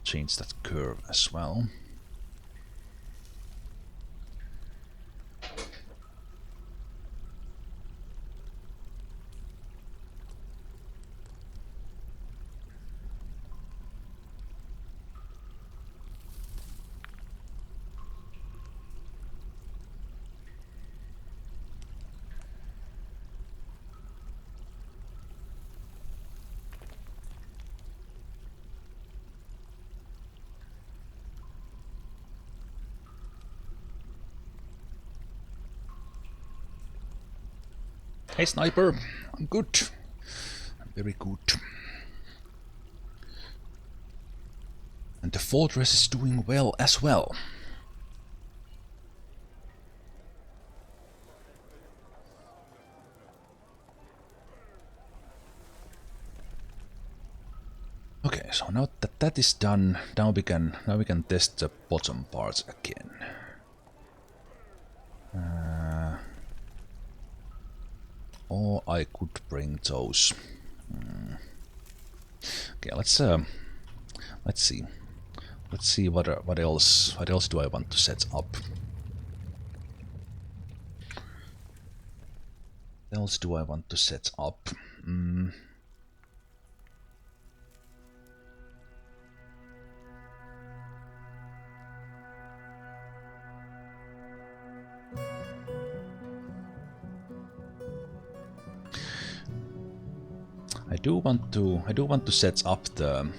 Change that curve as well. Hey sniper, I'm good. I'm very good. And the fortress is doing well as well. Okay, so now that that is done, now we can test the bottom parts again. Or I could bring those. Okay, let's see. Let's see what else do I want to set up. What else do I want to set up? I do want to set up the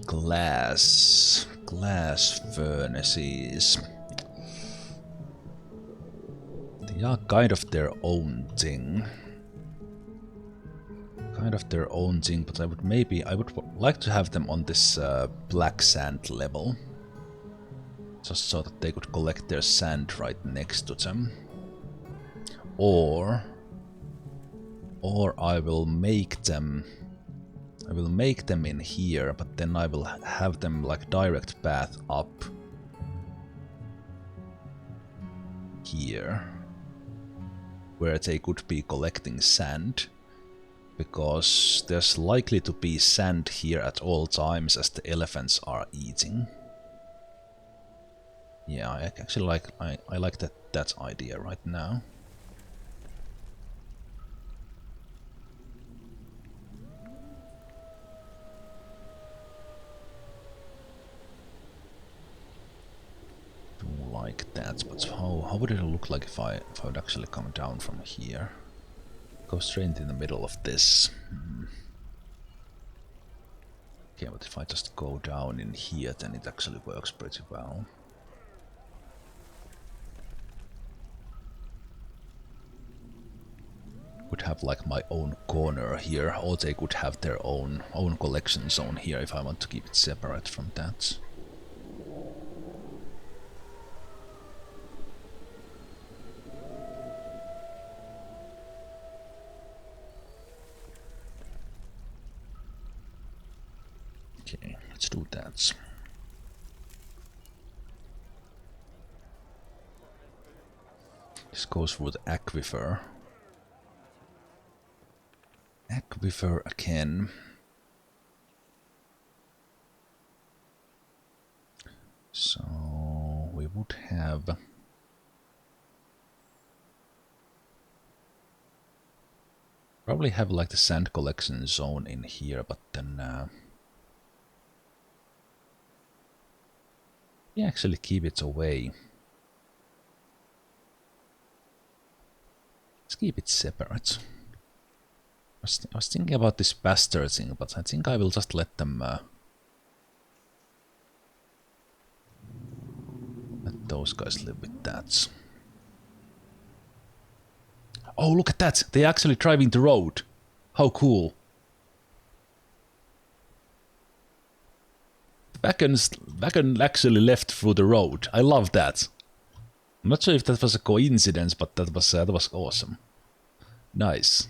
glass furnaces. They are kind of their own thing. But I would like to have them on this black sand level. Just so that they could collect their sand right next to them. Or I will make them in here, but then I will have them like direct path up here, where they could be collecting sand, because there's likely to be sand here at all times as the elephants are eating. Yeah, I actually like that idea right now. Like that, but how would it look like if I would actually come down from here? Go straight in the middle of this. Okay, but if I just go down in here, then it actually works pretty well. Would have like my own corner here, or they could have their own collection zone here if I want to keep it separate from that. Okay, let's do that. This goes for the aquifer. Aquifer again. So we would have probably have like the sand collection zone in here, but then we actually keep it away. Let's keep it separate. I was thinking about this bastard thing, but I think I will just let them let those guys live with that. Oh, look at that! They're actually driving the road. How cool! Wagon actually left through the road. I love that. I'm not sure if that was a coincidence, but that was awesome. Nice.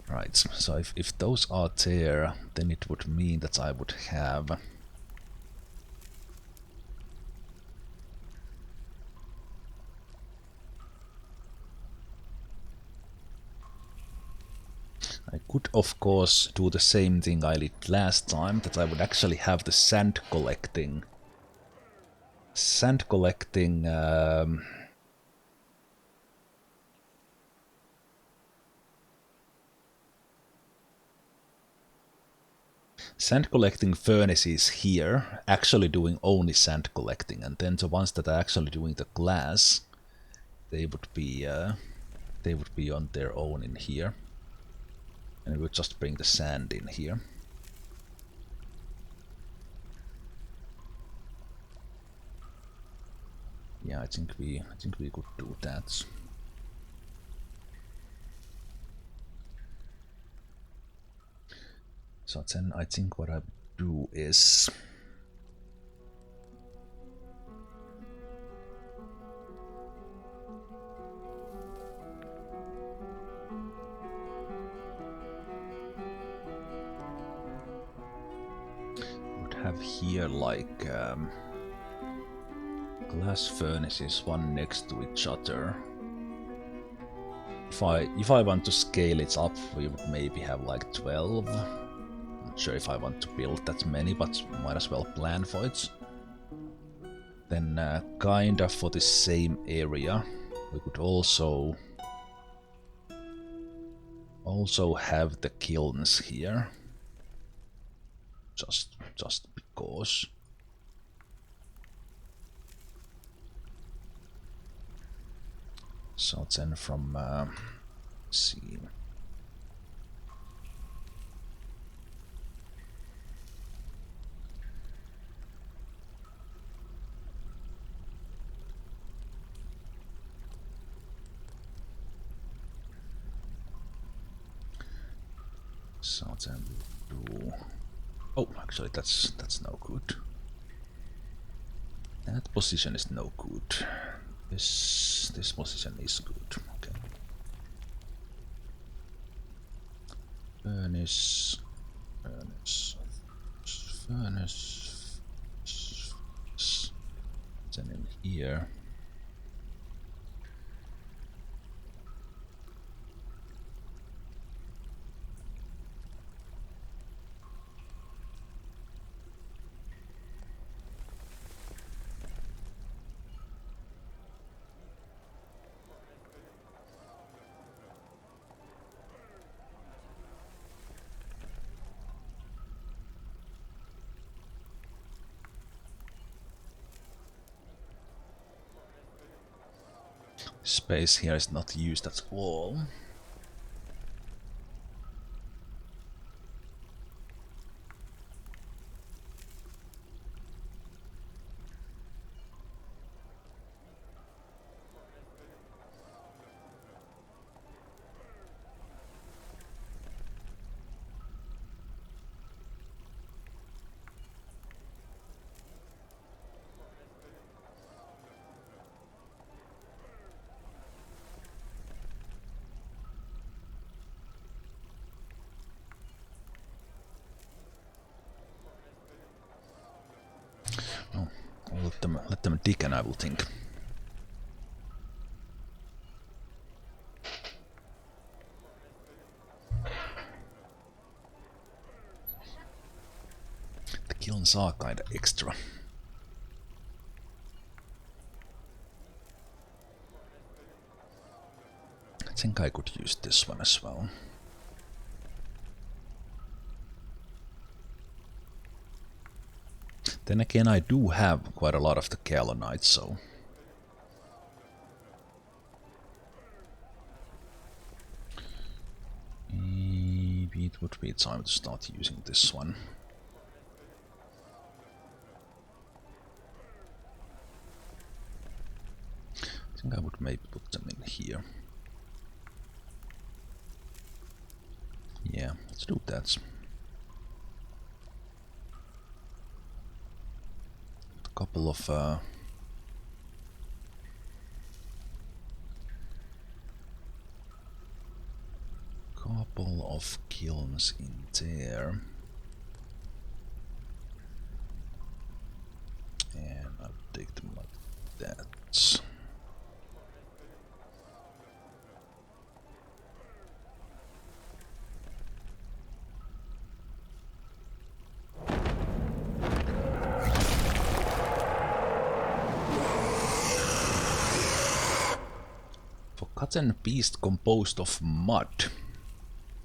Right, so if those are there, then it would mean that I would have I could of course do the same thing I did last time, that I would actually have the sand collecting sand collecting furnaces here, actually doing only sand collecting, and then the ones that are actually doing the glass, they would be on their own in here, and we would just bring the sand in here. Yeah, I think we could do that. So then I think what I would do is have here like glass furnaces, one next to each other. If I want to scale it up, we would maybe have like 12. Not sure if I want to build that many, but might as well plan for it. Then kinda for the same area, we could also have the kilns here. Just because. So then from let's see. So then we'll do. Oh, actually, that's no good. That position is no good. This position is good. Okay. Furnace. Then in here. Space here is not used at all. Oh, I'll let them dig, and I will think. The kilns are kinda extra. I think I could use this one as well. Then again, I do have quite a lot of the Kalonite, so... maybe it would be time to start using this one. I think I would maybe put them in here. Yeah, let's do that. Couple of kilns in there, and I'll take them like that. Forgotten beast composed of mud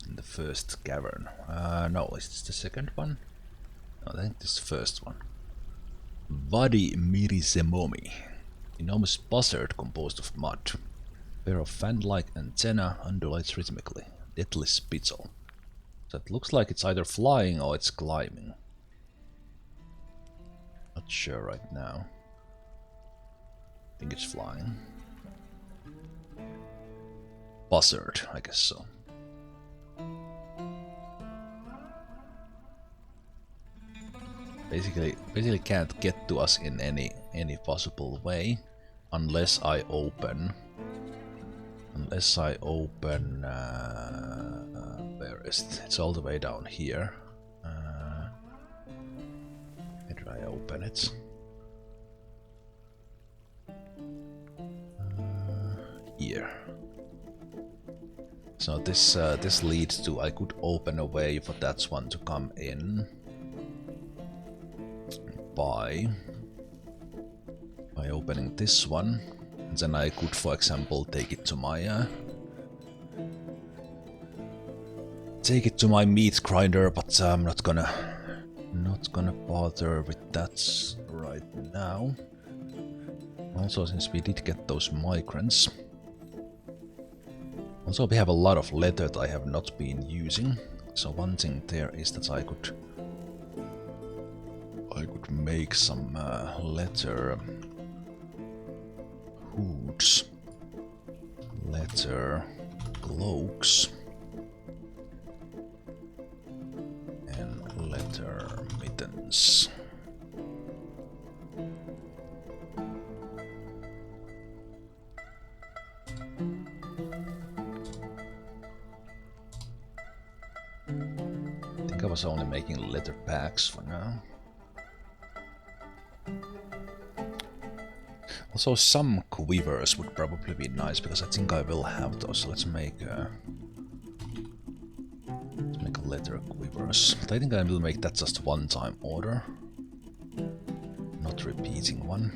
in the first cavern. No, is this the second one? No, I think this is the first one. Vadi Mirisemomi. Enormous buzzard composed of mud. Pair of fan-like antenna undulates rhythmically. Deadly spittle. So it looks like it's either flying or it's climbing. Not sure right now. I think it's flying. Buzzard, I guess so. Basically can't get to us in any possible way unless I open where is it? It's all the way down here. open it. Here. So this leads to, I could open a way for that one to come in by opening this one, and then I could, for example, take it to my meat grinder, but I'm not gonna bother with that right now. Also, since we did get those migrants. Also, we have a lot of leather that I have not been using. So one thing there is that I could make some leather hoods, leather cloaks, and leather mittens. I think I was only making leather packs for now. Also, some quivers would probably be nice, because I think I will have those. So let's make leather quivers. But I think I will make that just one-time order, not repeating one.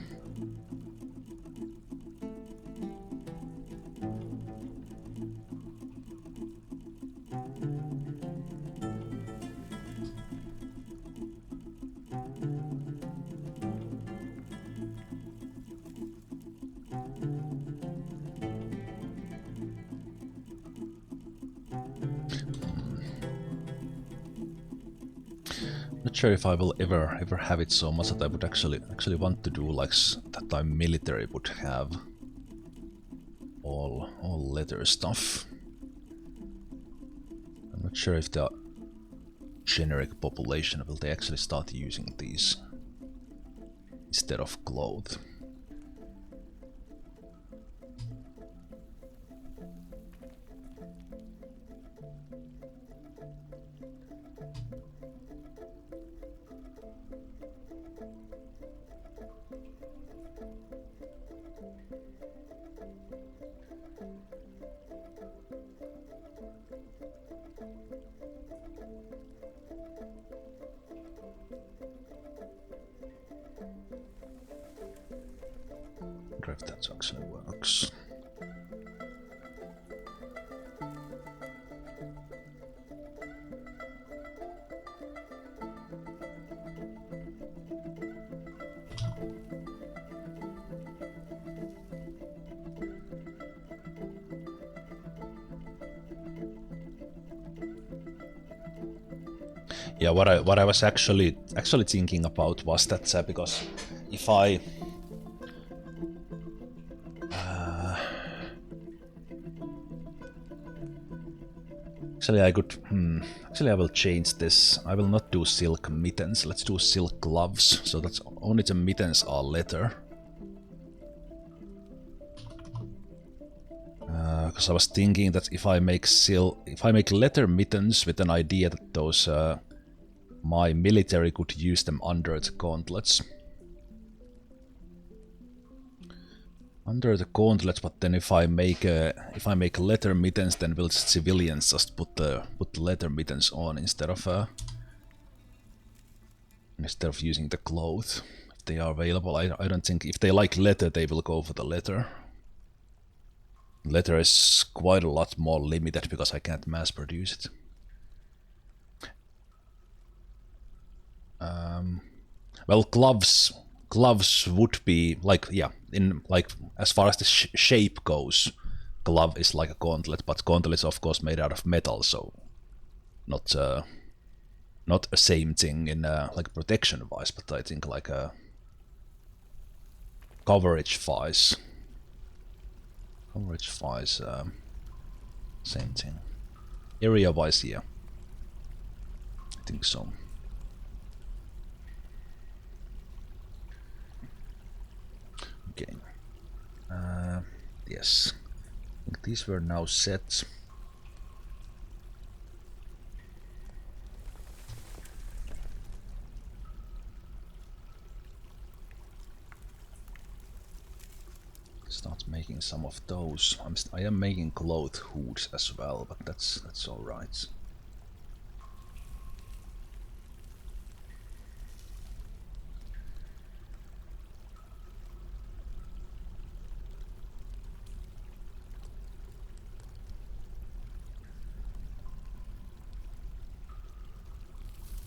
Not sure if I will ever have it so much that I would actually want to do like that. I'm military would have all leather stuff. I'm not sure if the generic population will they actually start using these instead of clothes. I wonder if that actually works. Yeah, what I was actually thinking about was that because if I actually I could actually I will change this. I will not do silk mittens. Let's do silk gloves. So that's only the mittens are leather. Because I was thinking that if I make leather mittens with an idea that those my military could use them under the gauntlets. But then if I make leather mittens, then will civilians just put the leather mittens on instead of using the cloth if they are available. I don't think if they like leather, they will go for the leather. Leather is quite a lot more limited because I can't mass produce it. Well, gloves would be like, yeah, in like as far as the shape goes, glove is like a gauntlet, but gauntlet is of course made out of metal, so not a same thing in like protection wise, but I think like a coverage wise, same thing. Area wise, yeah, I think so. Okay. Yes. I think these were now set. Start making some of those. I am making cloth hoods as well, but that's all right.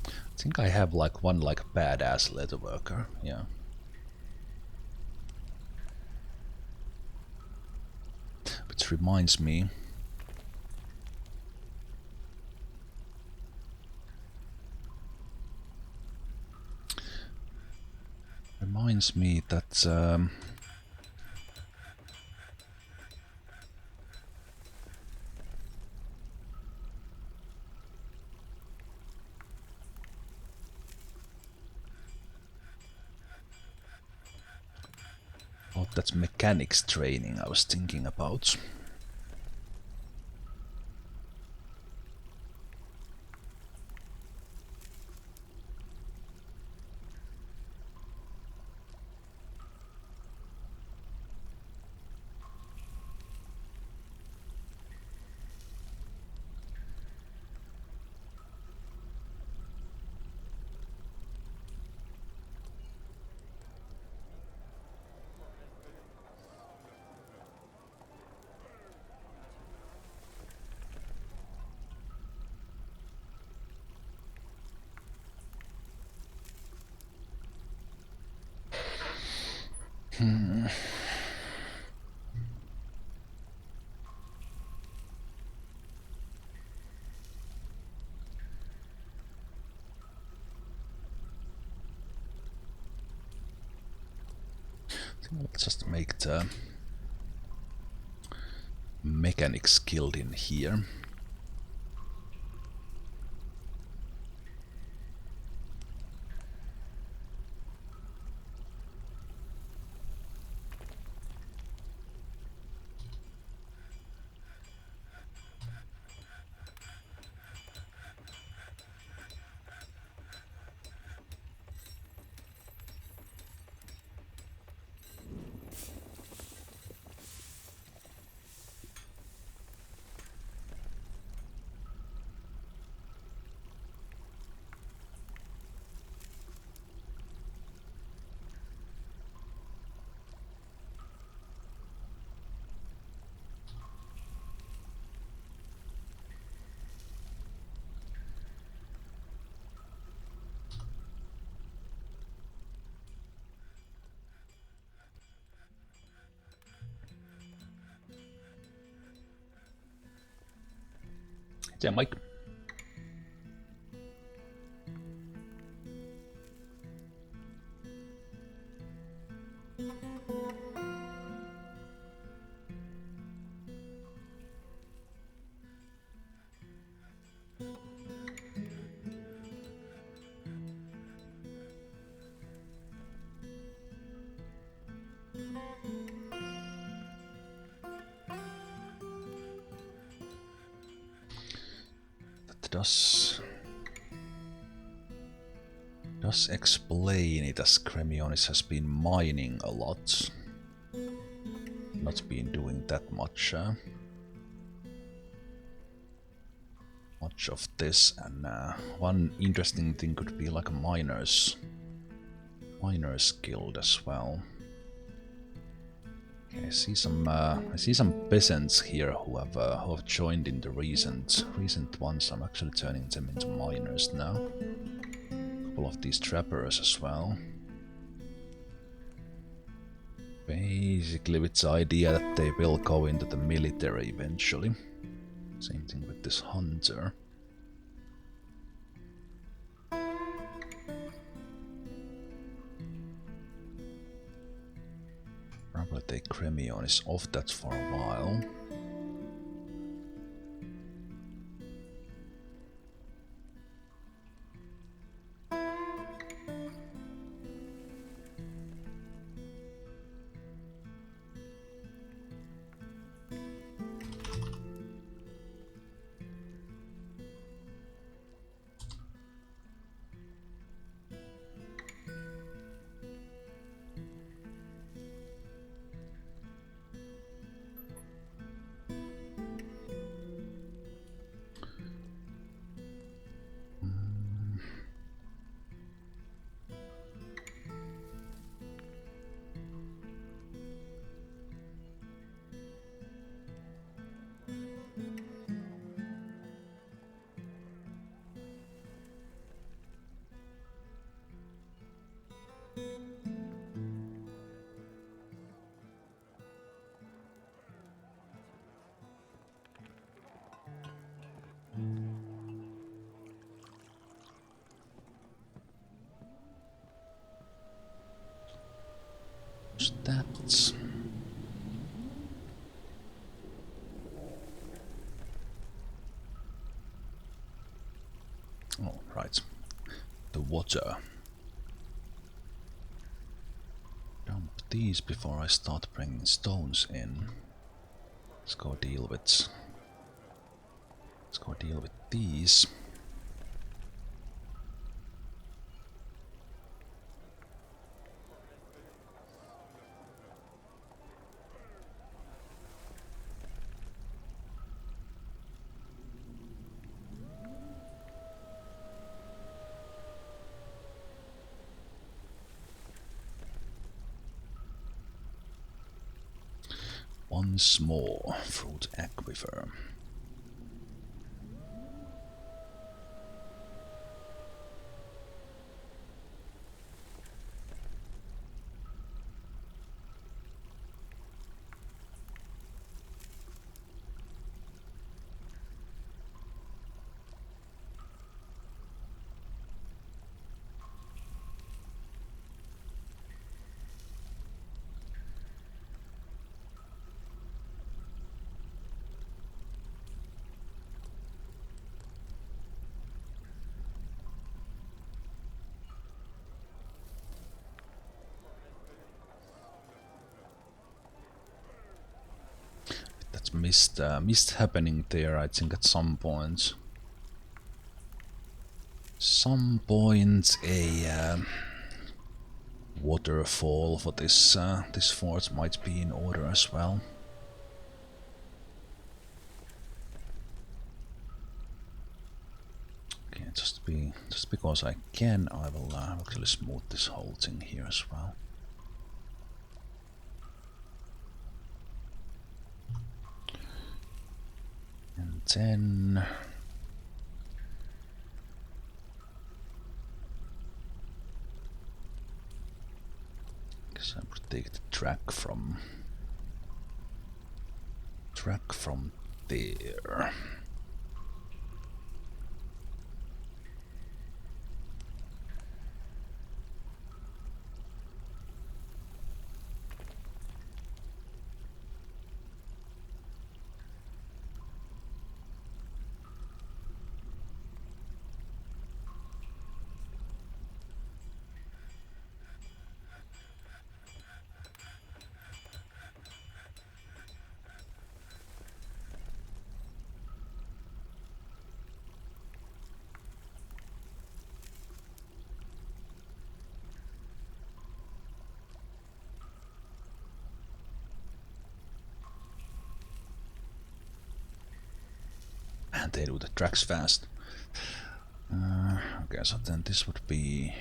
I think I have like one like badass leatherworker, yeah. Which reminds me. That oh, that's mechanics training I was thinking about. Let's just make the mechanics guild in here. Yeah, Mike. That does explain it, as Cremionis has been mining a lot. Not been doing that much of this, and one interesting thing could be like a miners guild as well. Okay, I see some peasants here who have joined in the recent ones. I'm actually turning them into miners now. A couple of these trappers as well. Basically with the idea that they will go into the military eventually. Same thing with this hunter. Probably take Cremionis off that for a while. What's that? Oh, right. The water. Dump these before I start bringing stones in. Let's go deal with these. Once more, fruit aquifer. That's mist happening there, I think, at some point. A waterfall for this fort might be in order as well. Okay, just because I can, I will actually smooth this whole thing here as well. And then I would take the track from there. And they do the tracks fast. Okay, so then this would be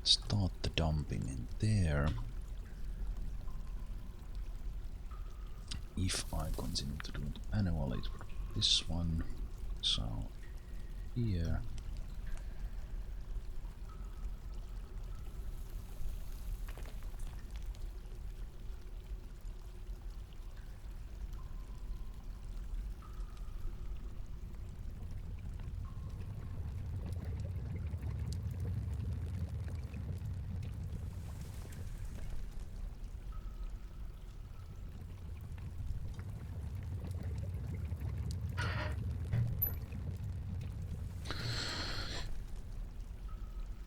start the dumping in there. If I continue to do it manually, it would be this one. So here.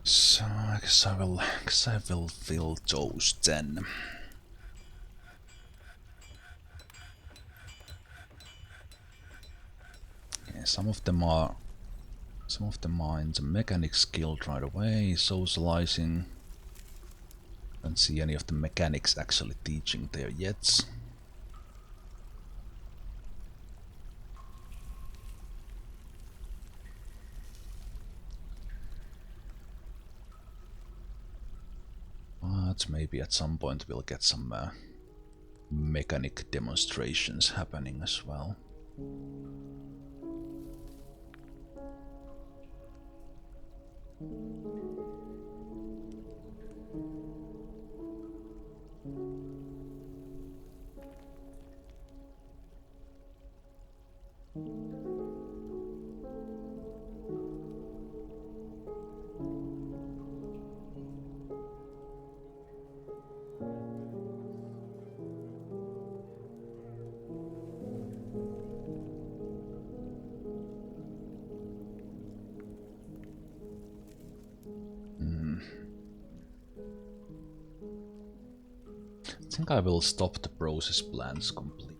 So I guess I will fill those then. Yeah, some of them are in the mechanics guild right away, socializing. Don't see any of the mechanics actually teaching there yet. But maybe at some point we'll get some mechanic demonstrations happening as well. think I will stop the process plants completely.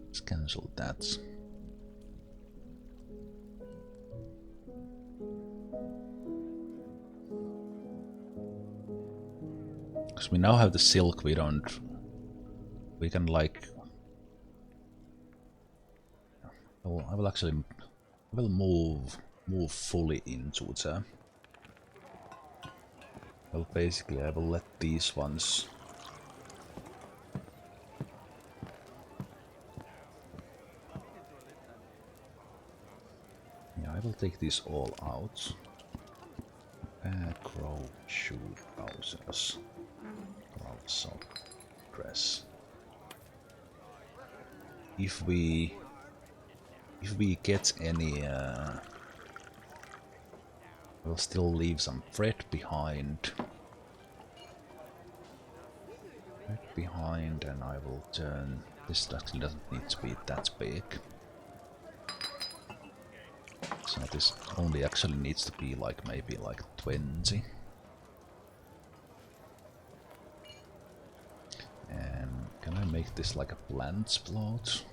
Let's cancel that. Because we now have the silk, we can like... I will actually move fully into the... Well, basically I will let these ones... Yeah, I will take these all out. Grow, shoot, houses. Also, dress. If we get any, we'll still leave some thread behind. And I will turn. This actually doesn't need to be that big. So this only actually needs to be like maybe like 20. And can I make this like a plant plot?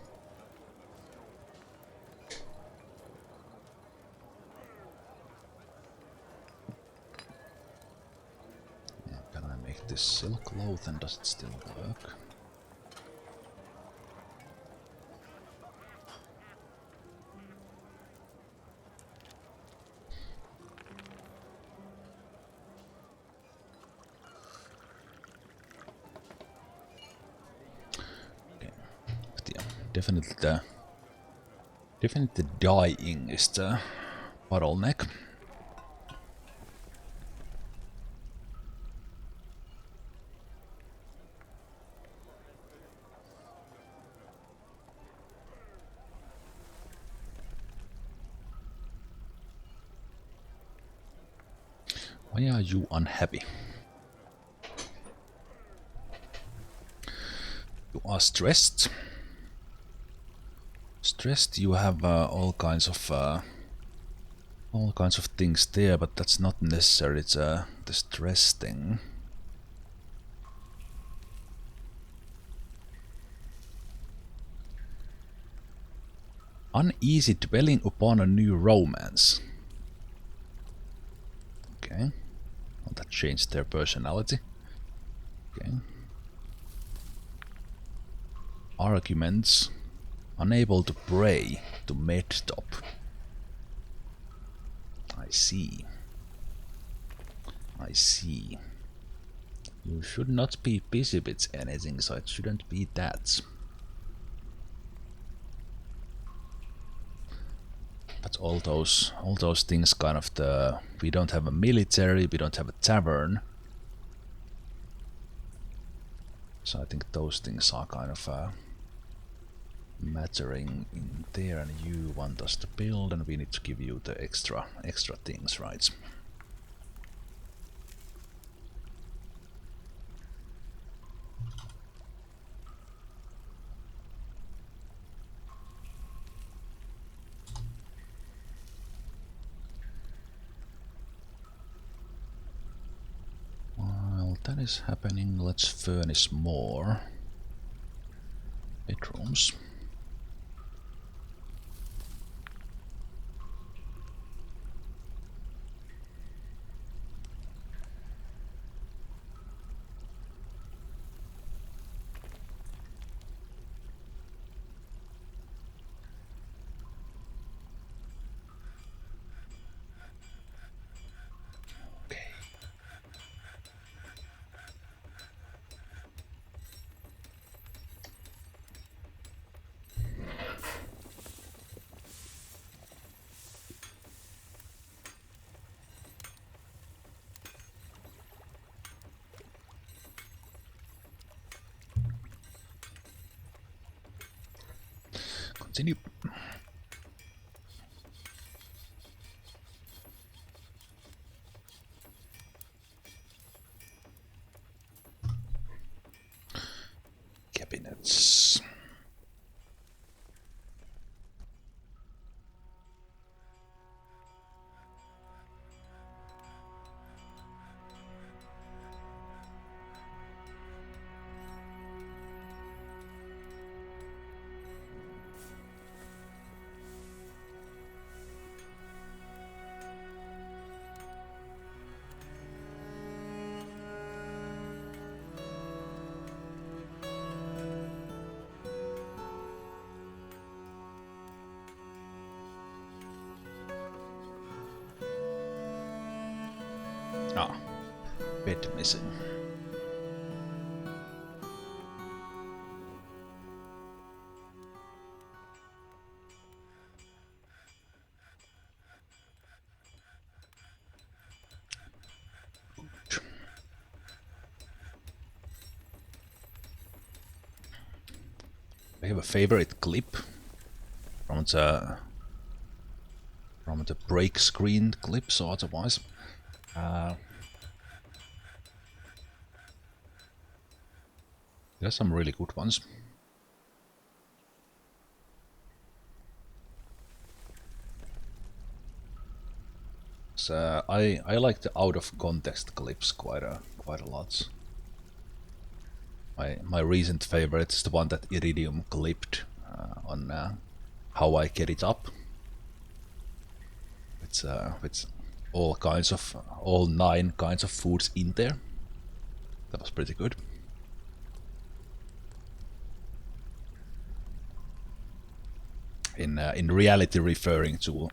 Yeah, can I make this silk cloth and does it still work? Definitely the dyeing is the bottleneck. Why are you unhappy? You are stressed. You have all kinds of things there, but that's not necessarily the stress thing. Uneasy dwelling upon a new romance. Okay, well, that changed their personality. Okay. Arguments. Unable to pray to medtop. I see. You should not be busy with anything, so it shouldn't be that. But all those things kind of we don't have a military, we don't have a tavern. So I think those things are kind of mattering in there, and you want us to build, and we need to give you the extra things, right? While that is happening, let's furnish more bedrooms. Continue. Cabinets. Ah, bed missing. I have a favorite clip from the break screen clips or otherwise. There's some really good ones. So I like the out of context clips quite a lot. My recent favorite is the one that Iridium clipped on how I get it up. It's with all 9 kinds of foods in there. That was pretty good. In reality, referring to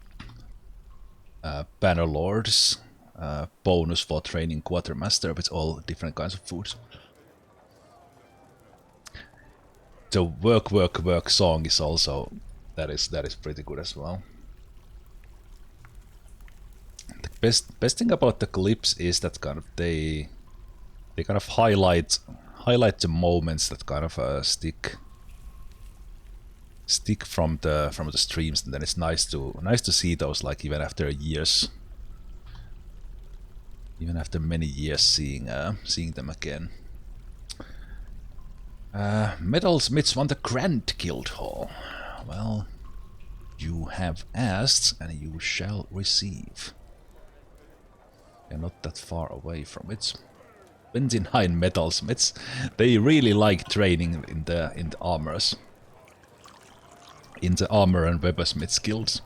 Bannerlord's bonus for training Quartermaster with all different kinds of foods. The work song is also that is pretty good as well. The best thing about the clips is that kind of they kind of highlight the moments that kind of stick from the streams, and then it's nice to see those, like even after years, even after many years, seeing them again. Metalsmiths won the Grand Guild Hall. Well, you have asked and you shall receive. You're not that far away from it. 29 metalsmiths. They really like training in the armors. In the armor and weaponsmith guilds.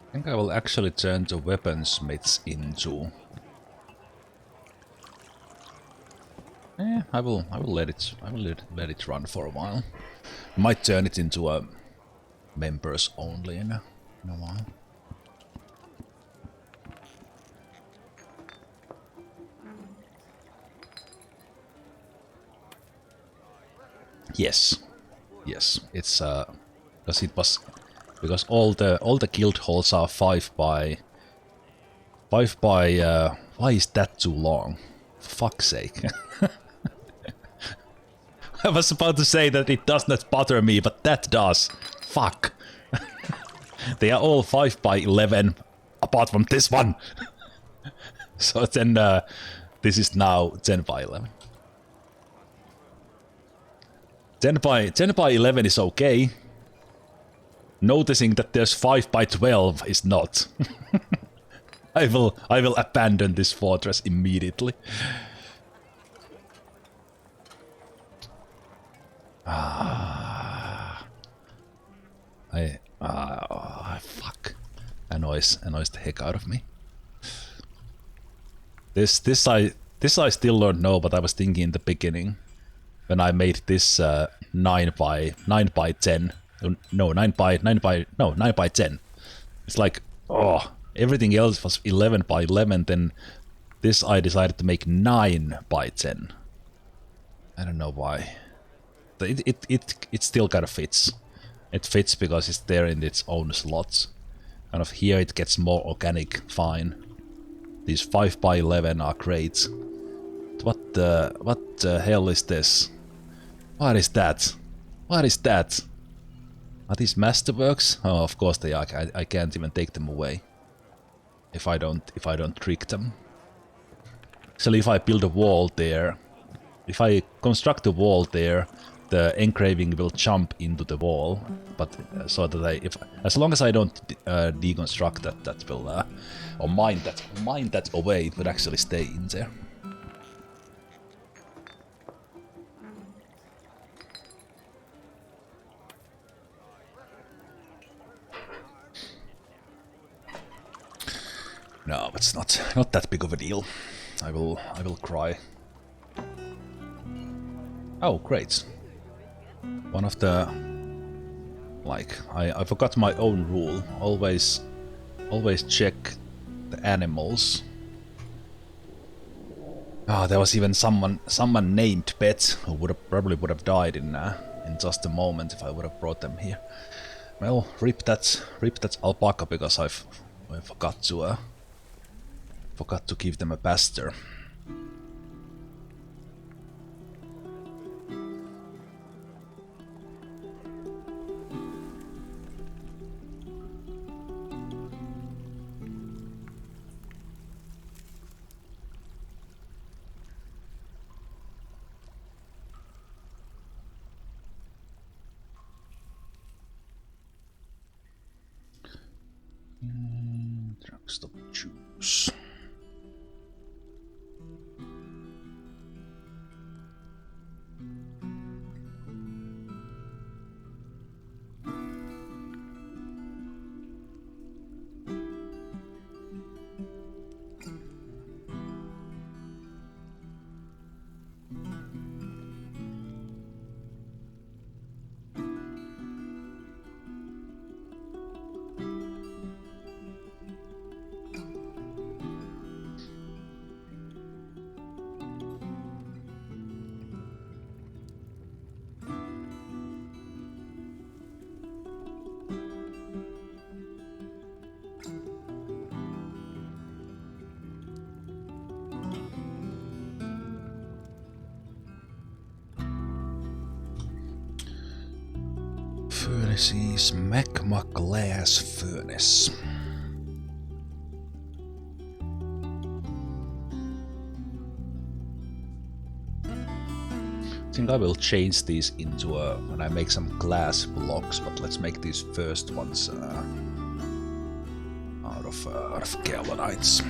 I think I will actually turn the weaponsmiths into. I will let it run for a while. Might turn it into a members only in a while. Yes, it's because all the guild halls are 5 by why is that too long? For fuck's sake. I was about to say that it does not bother me, but that does. Fuck. They are all 5 by 11 apart from this one. So then this is now 10 by 11. 10 by 11 is okay. Noticing that there's 5 by 12 is not. I will abandon this fortress immediately. Fuck. Annoys the heck out of me. This I still don't know, but I was thinking in the beginning when I made this 9 by 10. No, 9 by 10. It's like, oh, everything else was 11 by 11, then this I decided to make 9 by 10. I don't know why. it still kind of fits. It fits because it's there in its own slots. Kind of here it gets more organic, fine. These 5x11 are great. What the hell is this? What is that? What is that? Are these masterworks? Oh, of course they are. I can't even take them away if I don't trick them. Actually, if I build a wall there, if I construct a wall there, the engraving will jump into the wall. But so that as long as I don't deconstruct that will or mine that away, it would actually stay in there. No, it's not that big of a deal. I will cry. Oh, great. One of the I forgot my own rule. Always check the animals. Ah, there was even someone named Pet who probably would have died in just a moment if I would have brought them here. Well, rip that alpaca because I forgot to give them a pasture. Drugstop juice. Furnaces, magma glass furnace. I think I will change these into when I make some glass blocks, but let's make these first ones out of galvanites.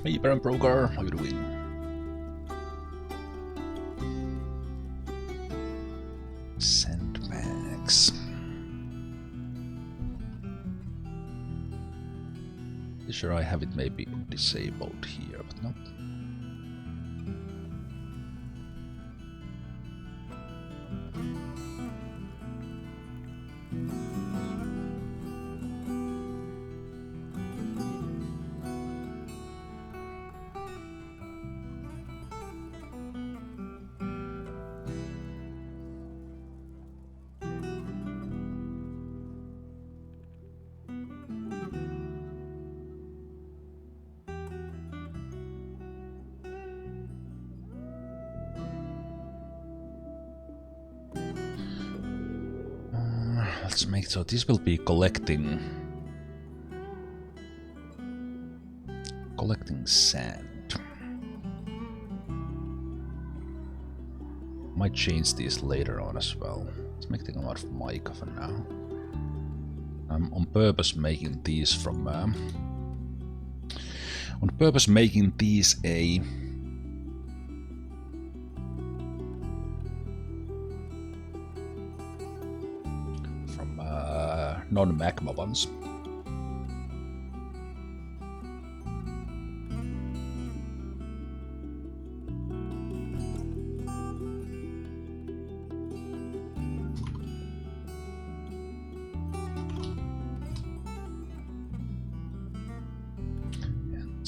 Hey, Baron Broker, how you doing? Sandbags. Sure, I have it maybe disabled here, but not. Let's make so this will be collecting sand. Might change these later on as well. Let's make them out of mica for now. I'm on purpose making these from a non-magma ones.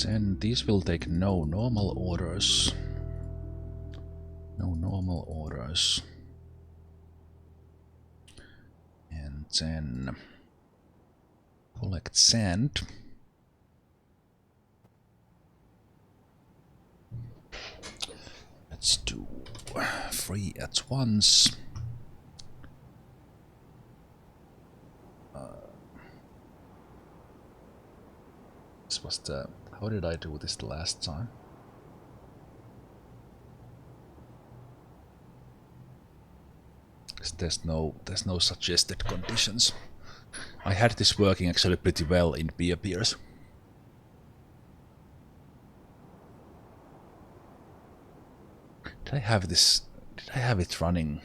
then these will take no normal orders. No normal orders. And then collect sand. Let's do 3 at once. This was the... How did I do this the last time? There's no suggested conditions. I had this working actually pretty well in beer beers. Did I have this? Did I have it running?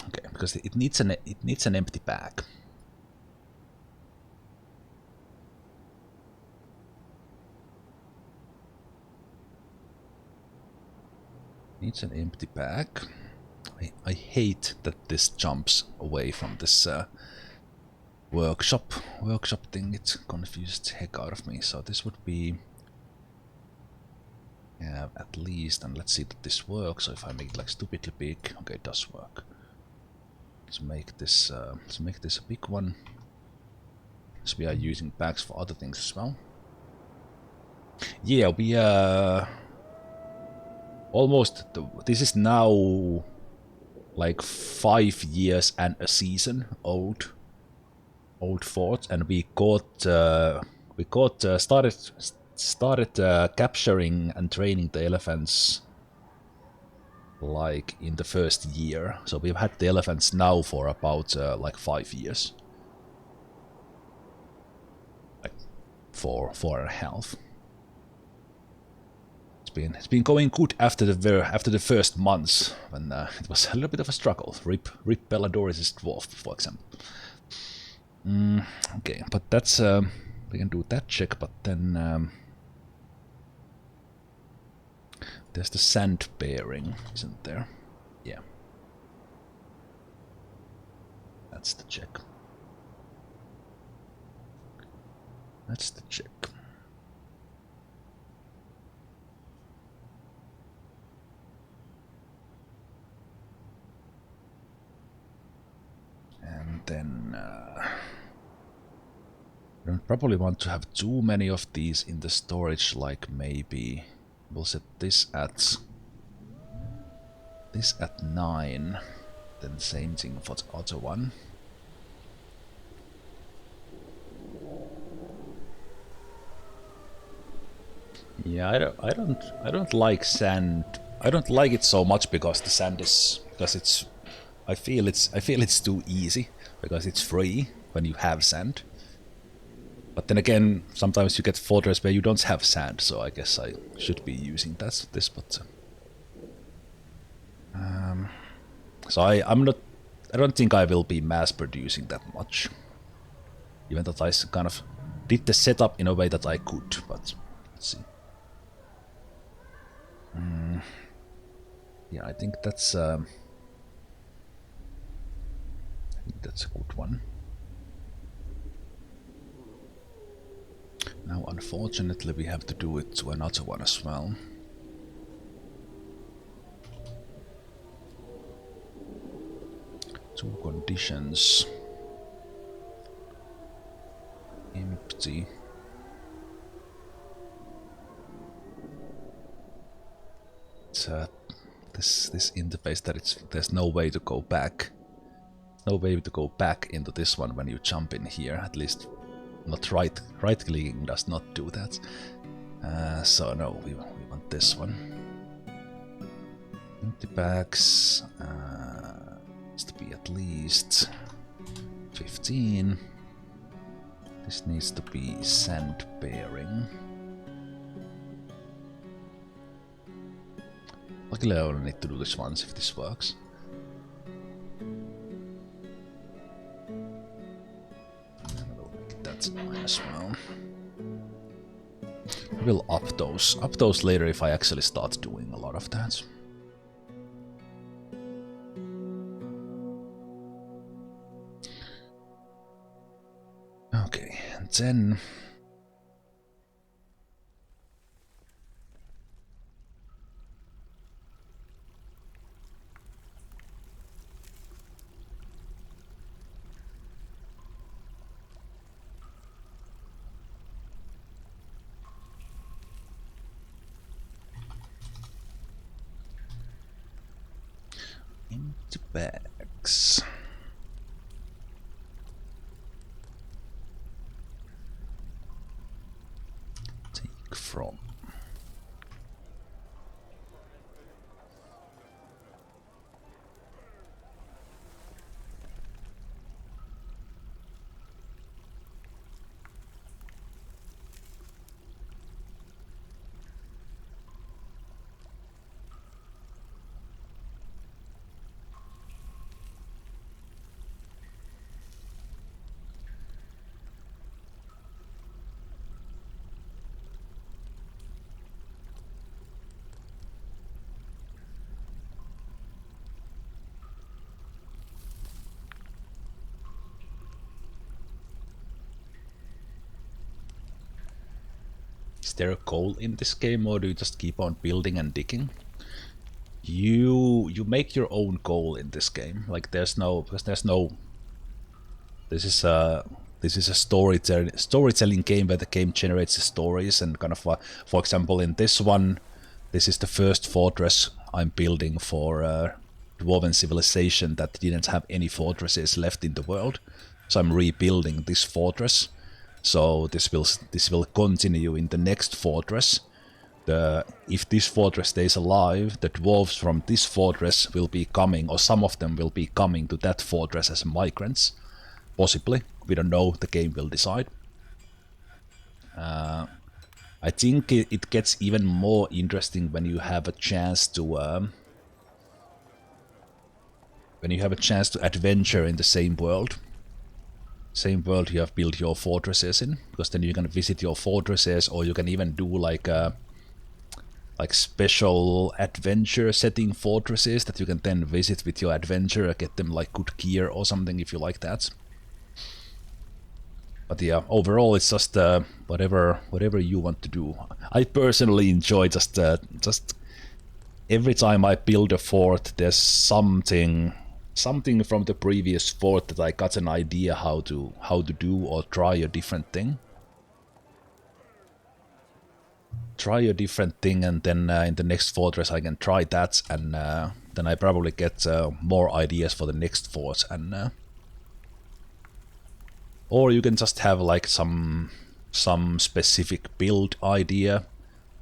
Okay, because it needs an empty bag. Needs an empty bag. I hate that this jumps away from this workshop thing. It confused the heck out of me. So this would be at least, and let's see that this works. So if I make it like stupidly big, okay, it does work. Let's make this a big one. So we are using bags for other things as well. Yeah, we almost. This is now like 5 years and a season old fort, and we started capturing and training the elephants like in the first year. So we've had the elephants now for about like 5 years, like 4.5. It's been going good after the first months when it was a little bit of a struggle. Rip Belladoris' dwarf, for example. Okay, but that's we can do that check, but then there's the sand bearing, isn't there? Yeah, that's the check. That's the check. And then I don't probably want to have too many of these in the storage, like maybe we'll set this at 9, then same thing for the other one. Yeah, I don't like sand. I don't like it so much because the sand is I feel it's too easy because it's free when you have sand. But then again, sometimes you get fortress where you don't have sand, so I guess I should be using this. But so I don't think I will be mass producing that much. Even that I kind of did the setup in a way that I could, but let's see. Yeah, I think that's a good one. Now, unfortunately, we have to do it to another one as well. Two conditions. Empty. It's this interface that there's no way to go back. No way to go back into this one when you jump in here. At least, not right clicking does not do that. So no, we want this one. Empty bags. Needs to be at least 15. This needs to be sand bearing. Luckily I only need to do this once if this works. We'll make that mine as well. We'll up those later if I actually start doing a lot of that. 10. Into bags. Take from. Is there a goal in this game, or do you just keep on building and digging? You make your own goal in this game. Like there's no this is a storytelling game where the game generates stories and kind of for example in this one, this is the first fortress I'm building for Dwarven civilization that didn't have any fortresses left in the world. So I'm rebuilding this fortress. So this will continue in the next fortress. If this fortress stays alive, the dwarves from this fortress will be coming, or some of them will be coming to that fortress as migrants. Possibly. We don't know. The game will decide. I think it gets even more interesting when you have a chance to adventure in the same world. Same world you have built your fortresses in, because then you can visit your fortresses, or you can even do like special adventure setting fortresses that you can then visit with your adventurer, get them like good gear or something if you like that. But yeah, overall it's just whatever you want to do. I personally enjoy just every time I build a fort, there's something from the previous fort that I got an idea how to do or try a different thing. And then in the next fortress I can try that, and then I probably get more ideas for the next fort, and or you can just have like some specific build idea.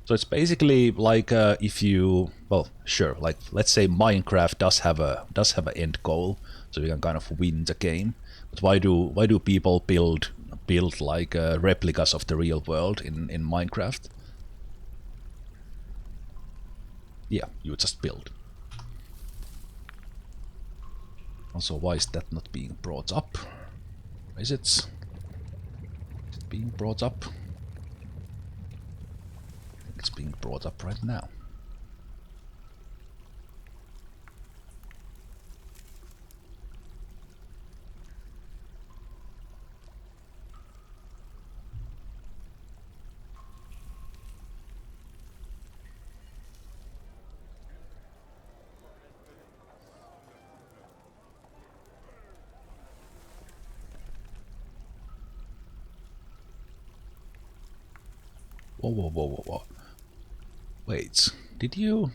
So it's basically like if you, well, sure, like let's say Minecraft does have a end goal, so you can kind of win the game. But why do people build like replicas of the real world in Minecraft? Yeah, you just build. Also, why is that not being brought up? Is it being brought up? I think it's being brought up right now. Whoa. Wait, did you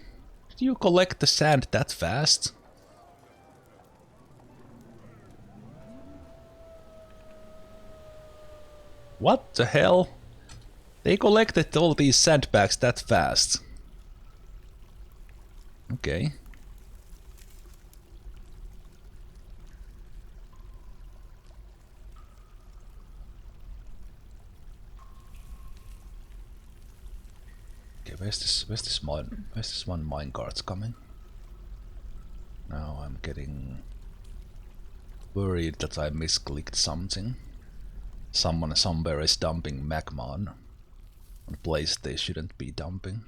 collect the sand that fast? What the hell? They collected all these sandbags that fast. Okay. Okay, where's this one minecart coming? Now I'm getting worried that I misclicked something. Someone somewhere is dumping magma on a place they shouldn't be dumping.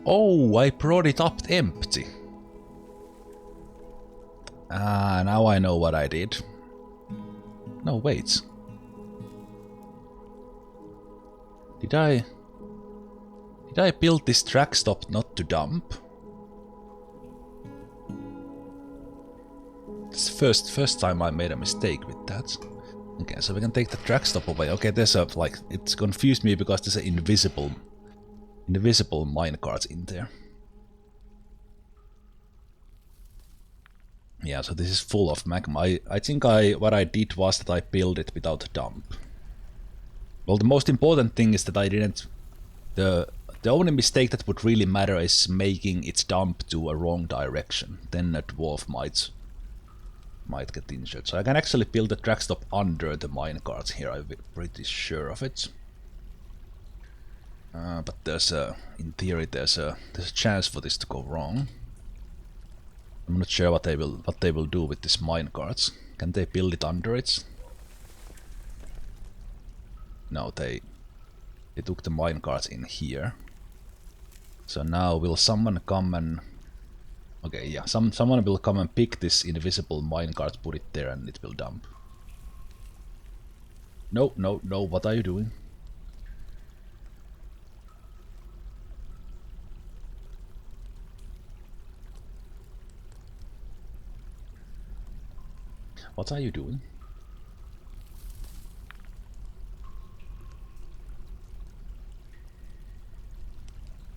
Oh, I brought it up empty. Ah, now I know what I did. No, wait. Did I build this track stop not to dump? It's the first time I made a mistake with that. Okay, so we can take the track stop away. Okay, there's a, like, it's confused me because there's an invisible minecart in there. Yeah, so this is full of magma. I think what I did was that I built it without a dump. Well, the most important thing is that I didn't... The only mistake that would really matter is making its dump to a wrong direction. Then a dwarf might get injured. So I can actually build a track stop under the minecart here, I'm pretty sure of it. But there's in theory there's a chance for this to go wrong. I'm not sure what they will do with this minecarts. Can they build it under it? No, they took the minecarts in here. So now will someone come and... Okay, yeah, someone will come and pick this invisible minecart, put it there, and it will dump. No, no, no, what are you doing? What are you doing?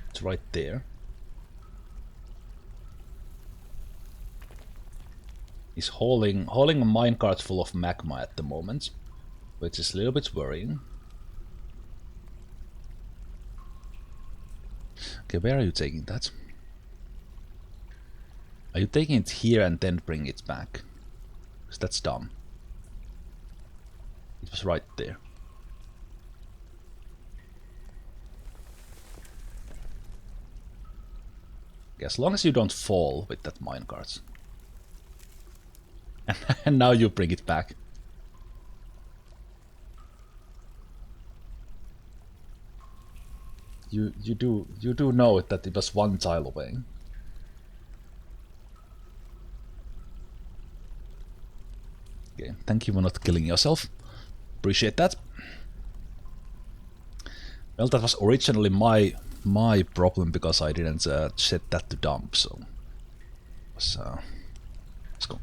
It's right there. He's hauling a minecart full of magma at the moment, which is a little bit worrying. Okay, where are you taking that? Are you taking it here and then bring it back? Because that's dumb. It was right there. Okay, as long as you don't fall with that minecart. And now you bring it back. You do know that it was one tile away. Okay, thank you for not killing yourself. Appreciate that. Well, that was originally my problem because I didn't set that to dump, so it was let's go.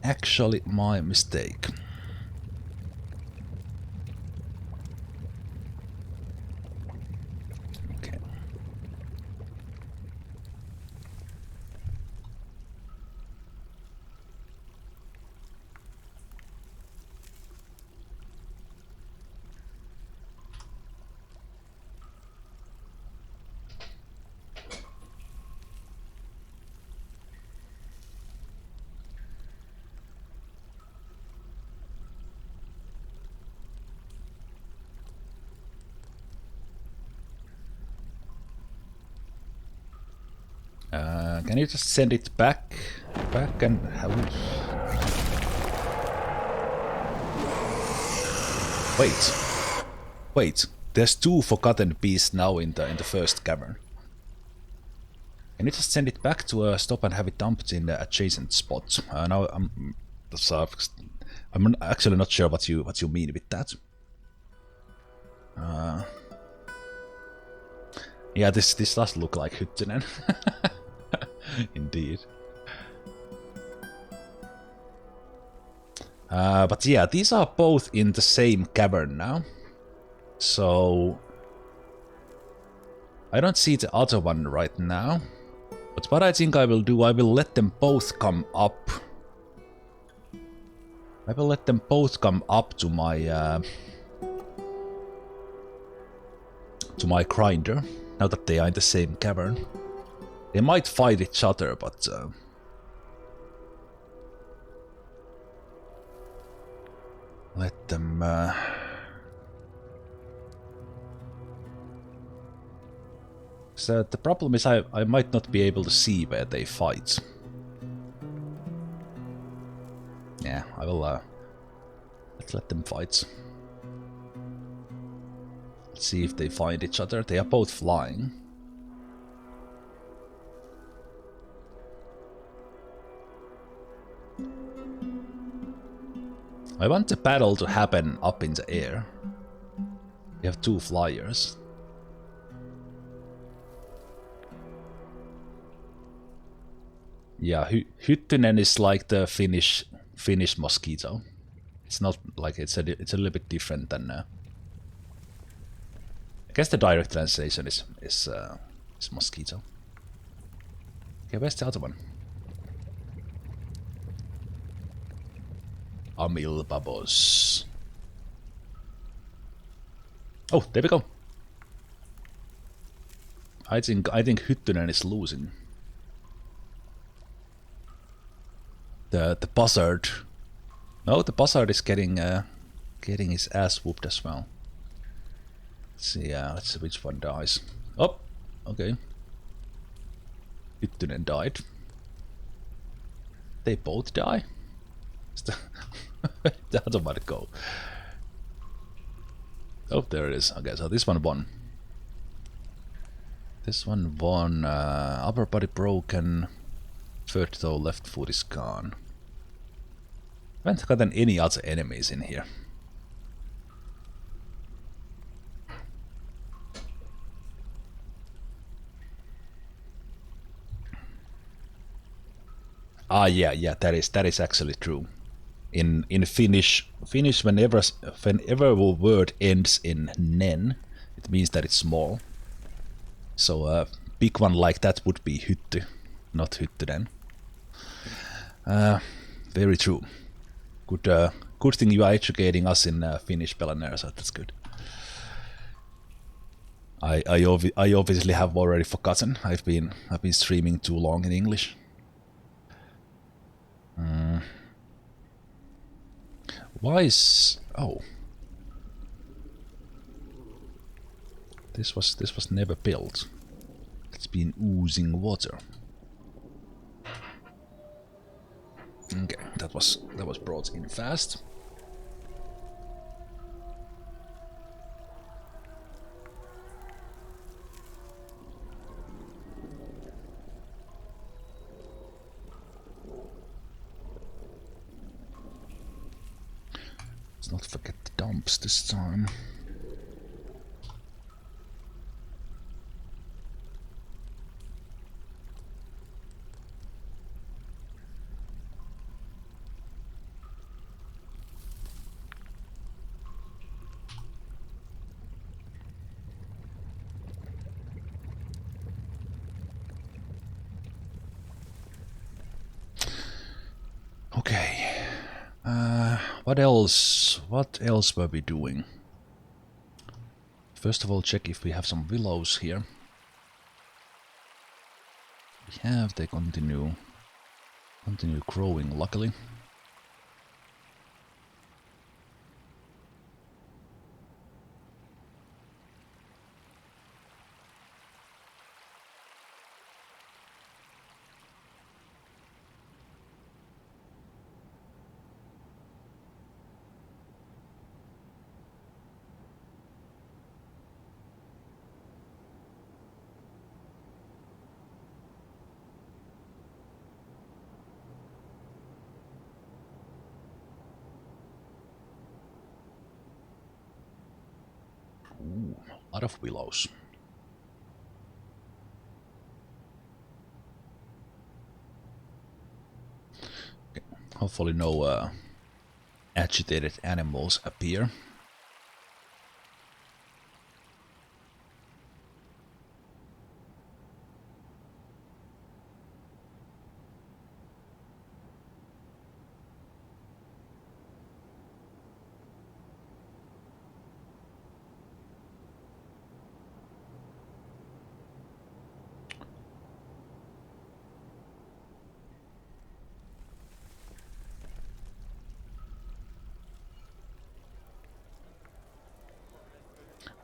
Actually, my mistake. Okay. Can you just send it back and have... Wait. There's 2 forgotten beasts now in the first cavern. Can you just send it back to stop and have it dumped in the adjacent spot? Now I'm actually not sure what you mean with that. Yeah, this does look like Hyttinen. Indeed. But yeah, these are both in the same cavern now. So I don't see the other one right now. But what I think I will do, I will let them both come up. I will let them both come up to my grinder, now that they are in the same cavern. They might fight each other, but let them so the problem is I might not be able to see where they fight. Yeah, I will let's let them fight. Let's see if they find each other. They are both flying. I want the battle to happen up in the air. We have two flyers. Yeah, Hyttynen is like the Finnish mosquito. It's not like it's a little bit different than. I guess the direct translation is mosquito. Okay, where's the other one? Amilbabos. Oh, there we go. I think Hyttynen is losing. The buzzard. No, the buzzard is getting his ass whooped as well. Let's see which one dies. Oh, okay. Hyttynen died. They both die. The other one go. Oh, there it is. Okay, so this one won. This one won. Upper body broken. Third toe, left foot is gone. I haven't gotten any other enemies in here. Ah, yeah, that is actually true. In Finnish, whenever a word ends in nen, it means that it's small. So a big one like that would be hytty, not hyttynen. Very true. Good thing you are educating us in Finnish, Pelaner, so that's good. I obviously have already forgotten. I've been streaming too long in English. Why is this was never built. It's been oozing water. Okay, that was brought in fast. Let's not forget the dumps this time. Okay. What else? What else were we doing? First of all, check if we have some willows here. We have. They continue growing, luckily. Ooh, a lot of willows. Okay. Hopefully no agitated animals appear.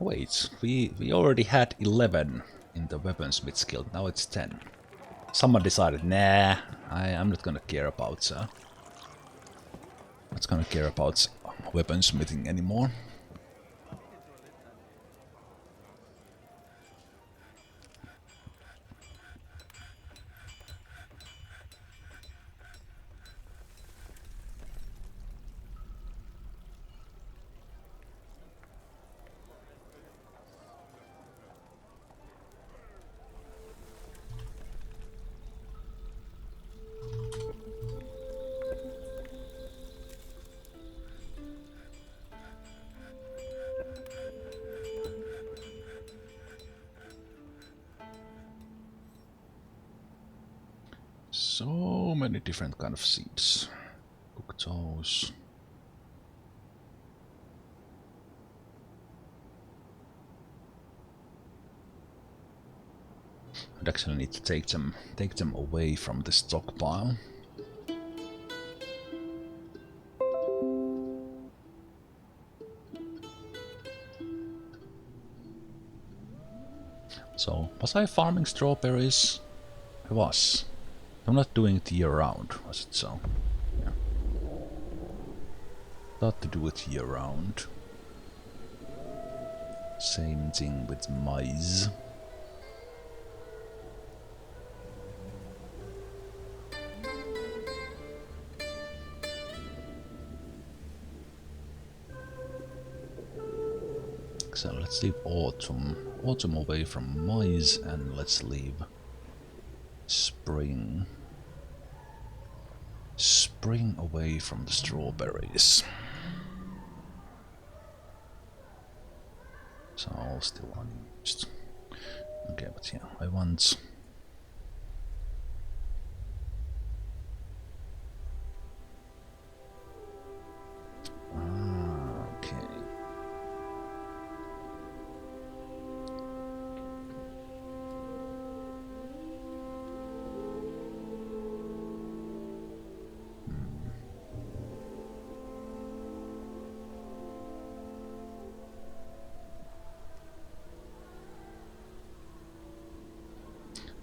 Wait, we already had 11 in the weaponsmith guild, now it's 10. Someone decided, nah, I'm not gonna care about weaponsmithing anymore. So many different kind of seeds. Cook those. I'd actually need to take them away from the stockpile. So, was I farming strawberries? I was. I'm not doing it year round, was it so? Yeah. Thought to do it year round. Same thing with maize. So let's leave autumn away from maize, and let's leave spring away from the strawberries. So all still unused. Okay, but yeah, I want okay.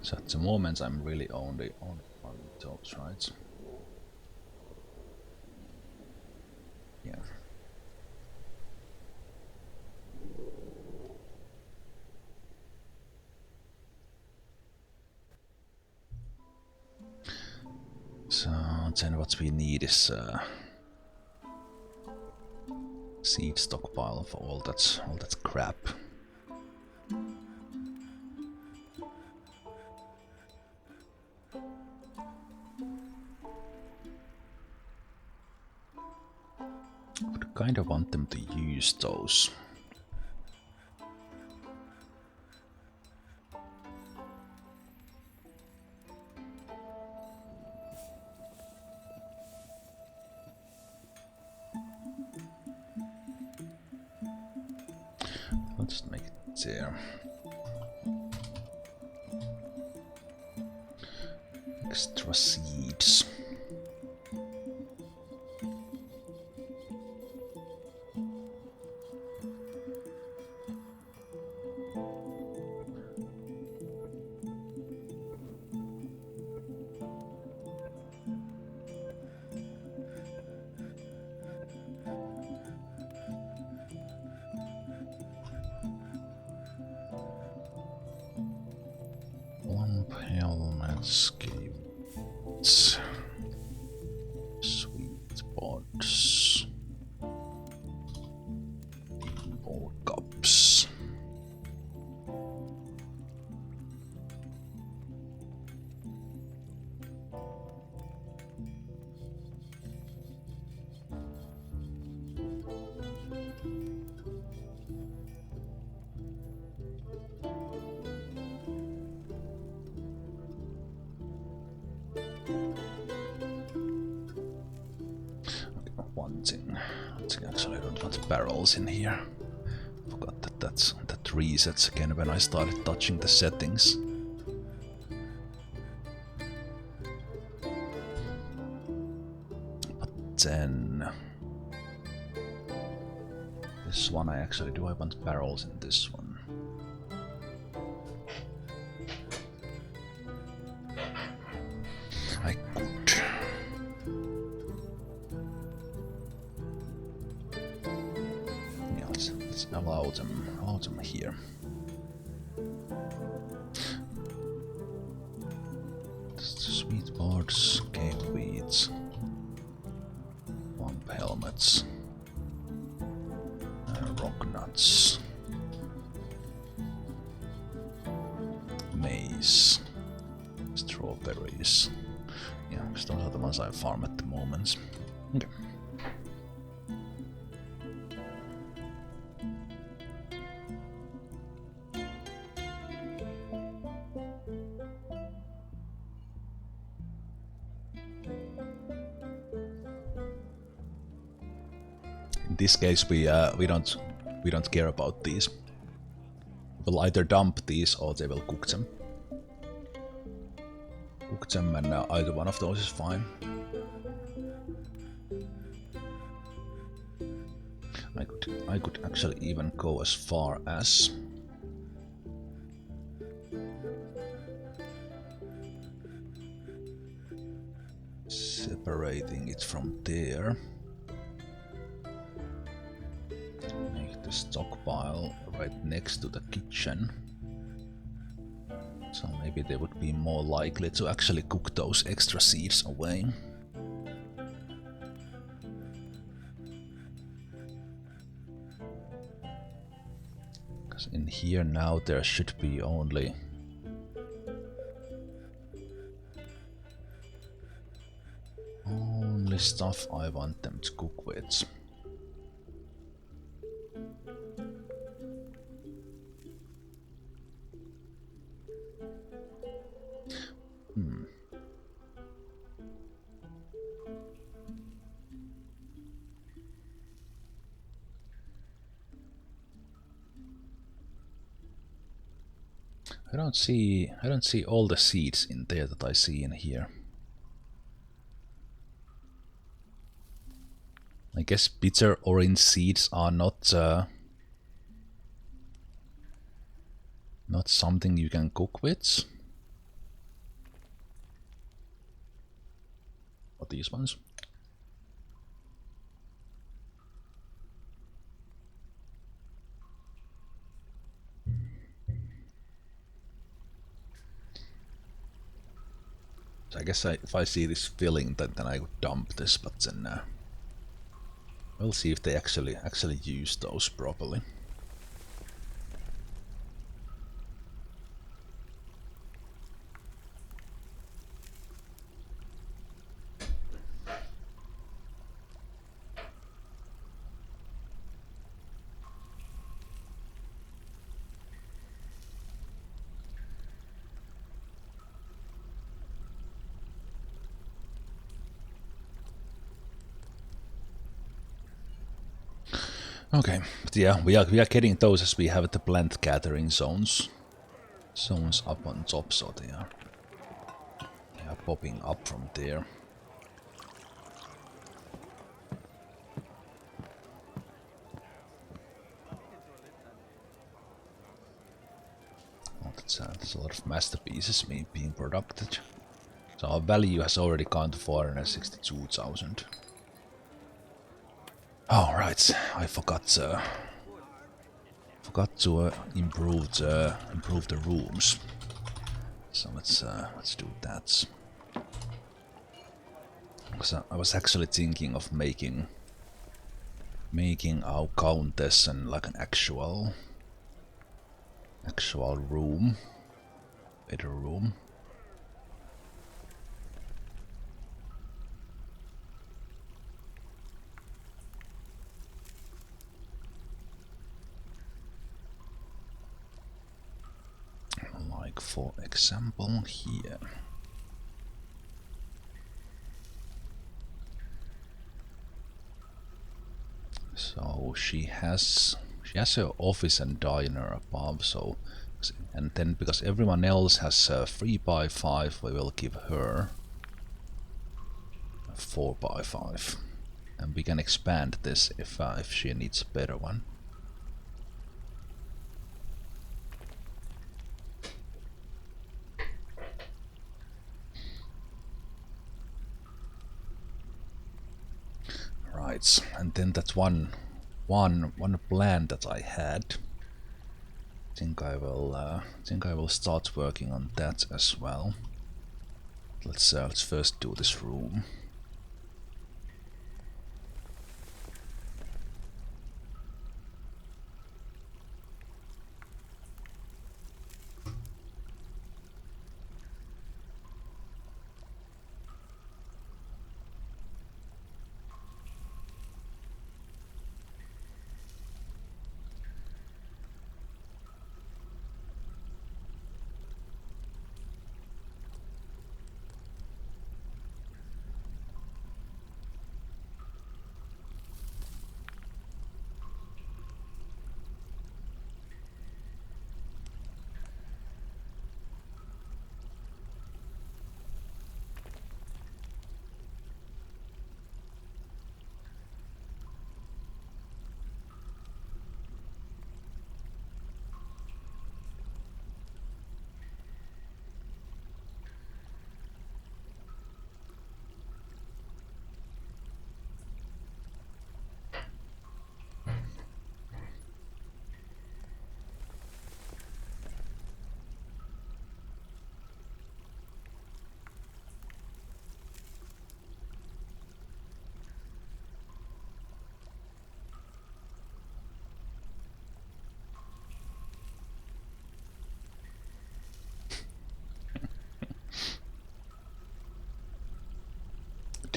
So at the moment I'm really only on those, right? Yeah. So then what we need is seed stockpile for all that crap. I would kind of want them to use those. Let's make it there. Extra seeds. Helmets, gates, sweet pods, more cups. Actually, I don't want barrels in here. Forgot that resets again when I started touching the settings. But then this one do I want barrels in this one? I could. Let's allow them here. Sweet boards, cave weeds, lump helmets, rock nuts, maize, strawberries. Yeah, those are the ones I farm at the moment. Okay. this case, we don't care about these. We'll either dump these or they will cook them. Cook them, and either one of those is fine. I could actually even go as far as separating it from there. Make the stockpile right next to the kitchen. So maybe they would be more likely to actually cook those extra seeds away. Because in here now there should be only stuff I want them to cook with. I don't see all the seeds in there that I see in here. I guess bitter orange seeds are not something you can cook with. Or these ones. So I guess if I see this filling, then I would dump this, but then we'll see if they actually use those properly. Okay, but yeah, we are getting those as we have the plant gathering zones up on top, so they are popping up from there. Oh, that's a lot of masterpieces being produced. So our value has already gone to 462,000. Oh right, I forgot to improve the rooms. So let's do that. Because I was actually thinking of making our countess and like an actual room, better room. Like for example here. So she has her office and diner above, so, and then because everyone else has 3x5, we will give her a 4x5, and we can expand this if she needs a better one. Right, and then that one plan that I had. I think I will start working on that as well. Let's first do this room.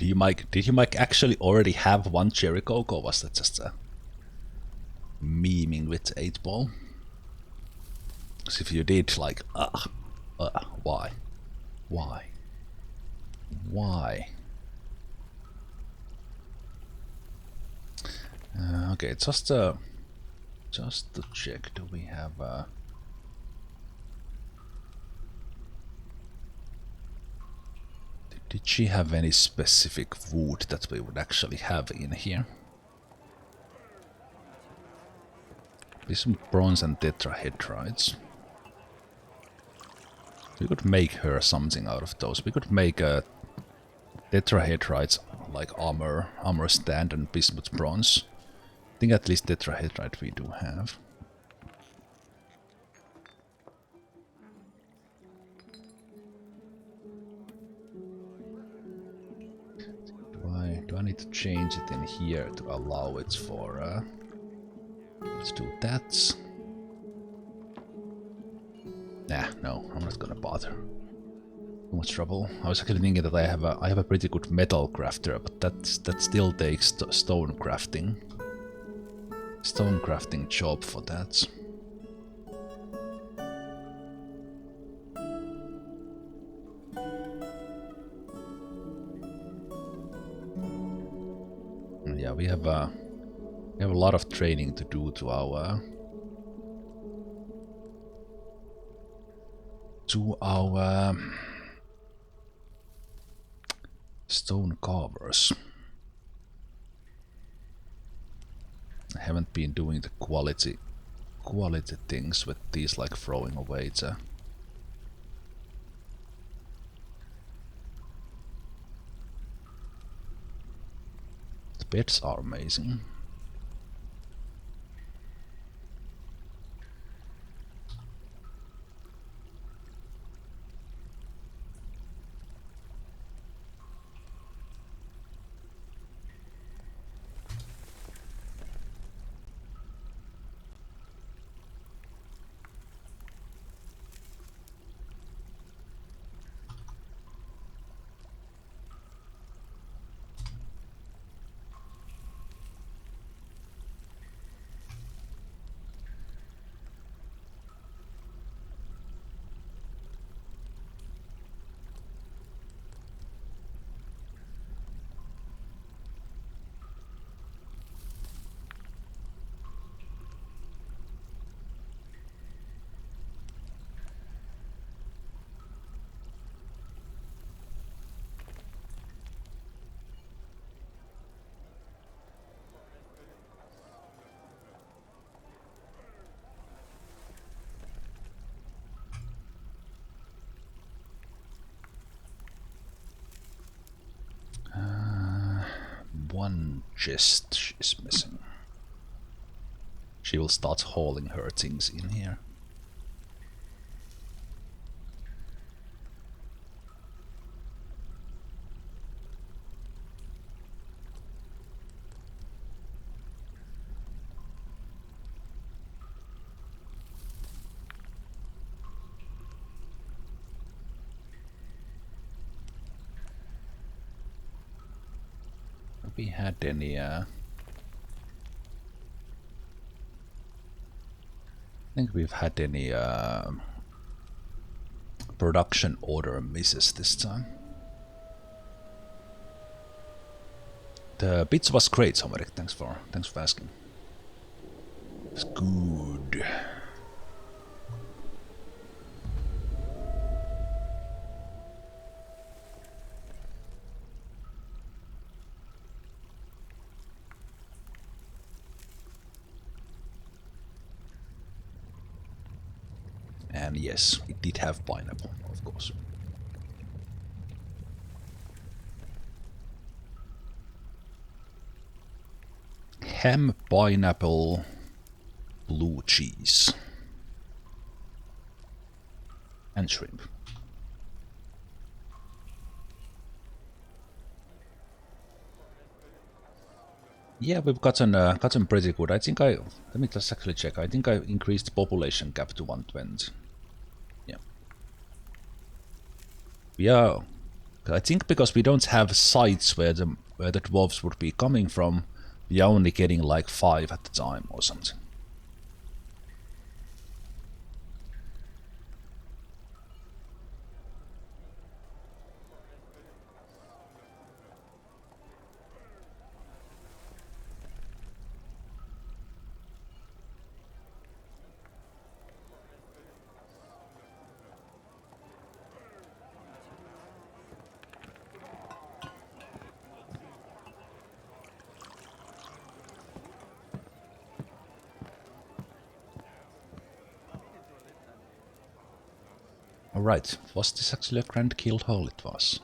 Did you Mike actually already have one cherry coke, or was that just a memeing with 8-ball? Because if you did, like, why? Why? Why? Okay, just to check, do we have did she have any specific wood that we would actually have in here? There's some bronze and tetrahedrites. We could make her something out of those. We could make a tetrahedrites like armor stand and bismuth bronze. I think at least tetrahedrite we do have. Do I need to change it in here to allow it for let's do that. Nah, no, I'm not gonna bother. Too much trouble. I was actually thinking that I have a pretty good metal crafter, but that still takes stone crafting. Stone crafting job for that. Yeah, we have a lot of training to do to our stone carvers. I haven't been doing the quality things with these, like throwing away the beds are amazing. One chest is missing. She will start hauling her things in here. Have we had any I think we've had any production order misses this time. The bits was great, Homeric. Thanks for asking. It's good. And yes, it did have pineapple, of course. Ham, pineapple, blue cheese. And shrimp. Yeah, we've gotten pretty good. I think let me just actually check. I think I increased population cap to 120. Yeah. I think because we don't have sites where the dwarves would be coming from, we are only getting like 5 at the time or something. Alright, was this actually a Grand Guild Hall? It was.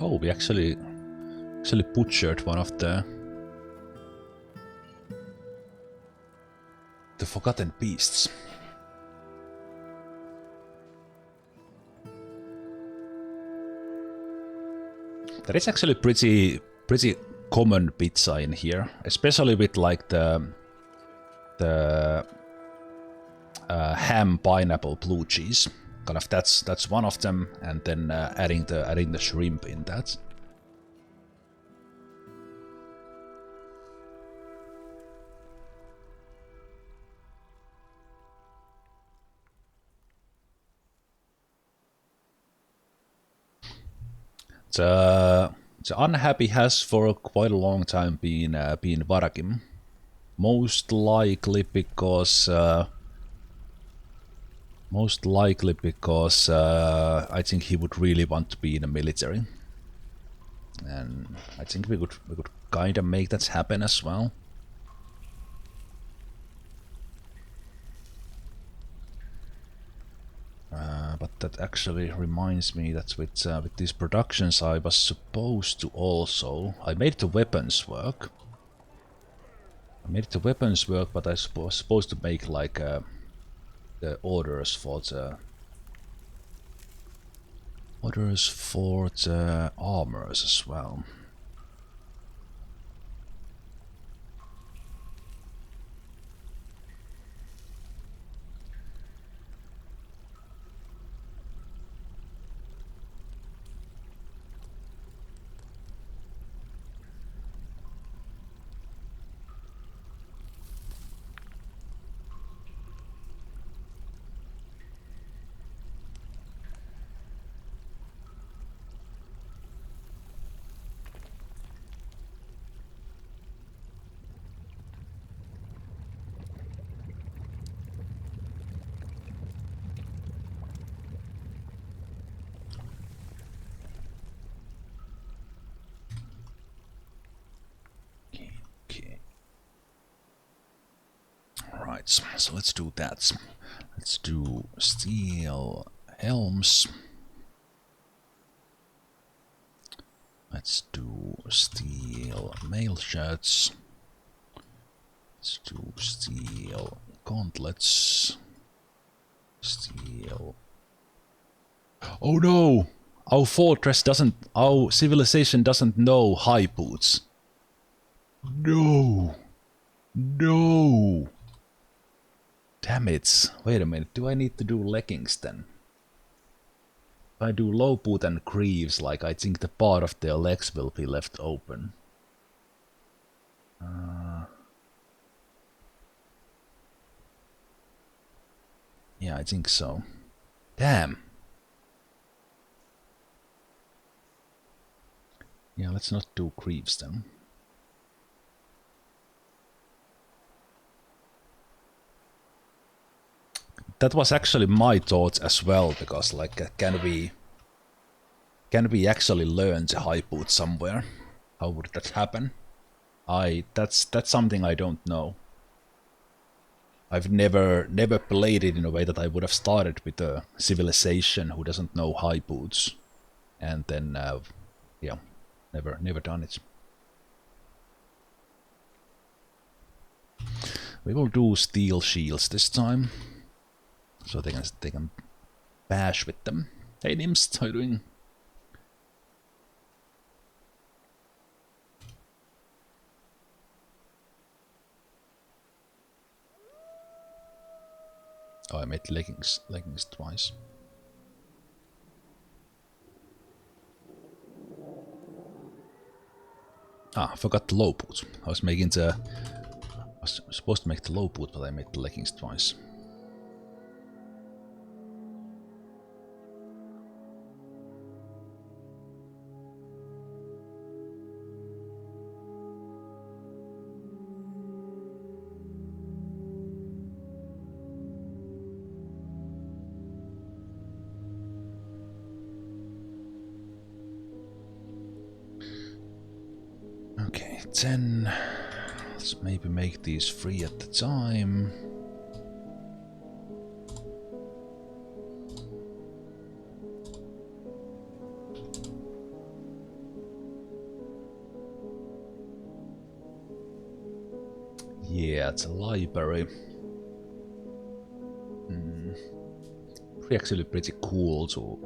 Oh, we actually butchered one of the forgotten beasts. That is actually pretty common pizza in here, especially with like the ham pineapple blue cheese. Kind of that's one of them, and then adding the shrimp in that. The unhappy has for quite a long time been Varakim, most likely because I think he would really want to be in the military, and I think we could kind of make that happen as well. But that actually reminds me that with these productions I was supposed to also... I made the weapons work. But I was supposed to make like the orders for the armors as well. So let's do that. Let's do steel helms. Let's do steel mail shirts. Let's do steel gauntlets. Steel. Oh no! Our fortress doesn't... Our civilization doesn't know high boots. No! No! Damn it. Wait a minute, do I need to do leggings then? If I do low boot and greaves, like I think the part of their legs will be left open. Yeah, I think so. Damn. Yeah, let's not do greaves then. That was actually my thoughts as well, because like can we actually learn the high boot somewhere? How would that happen? That's something I don't know. I've never played it in a way that I would have started with a civilization who doesn't know high boots, and then yeah. Never done it. We will do steel shields this time, so they can bash with them. Hey Nimst, how you doing? Oh, I made leggings twice. Ah, I forgot the low boot. I was supposed to make the low boot, but I made the leggings twice. Okay, 10. Let's maybe make these 3 at the time. Yeah, it's a library. Actually pretty cool to...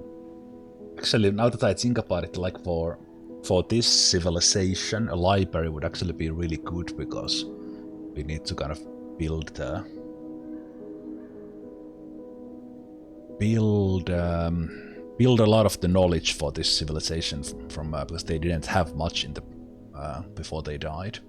Actually, now that I think about it, like for this civilization, a library would actually be really good, because we need to kind of build a lot of the knowledge for this civilization from because they didn't have much in the before they died.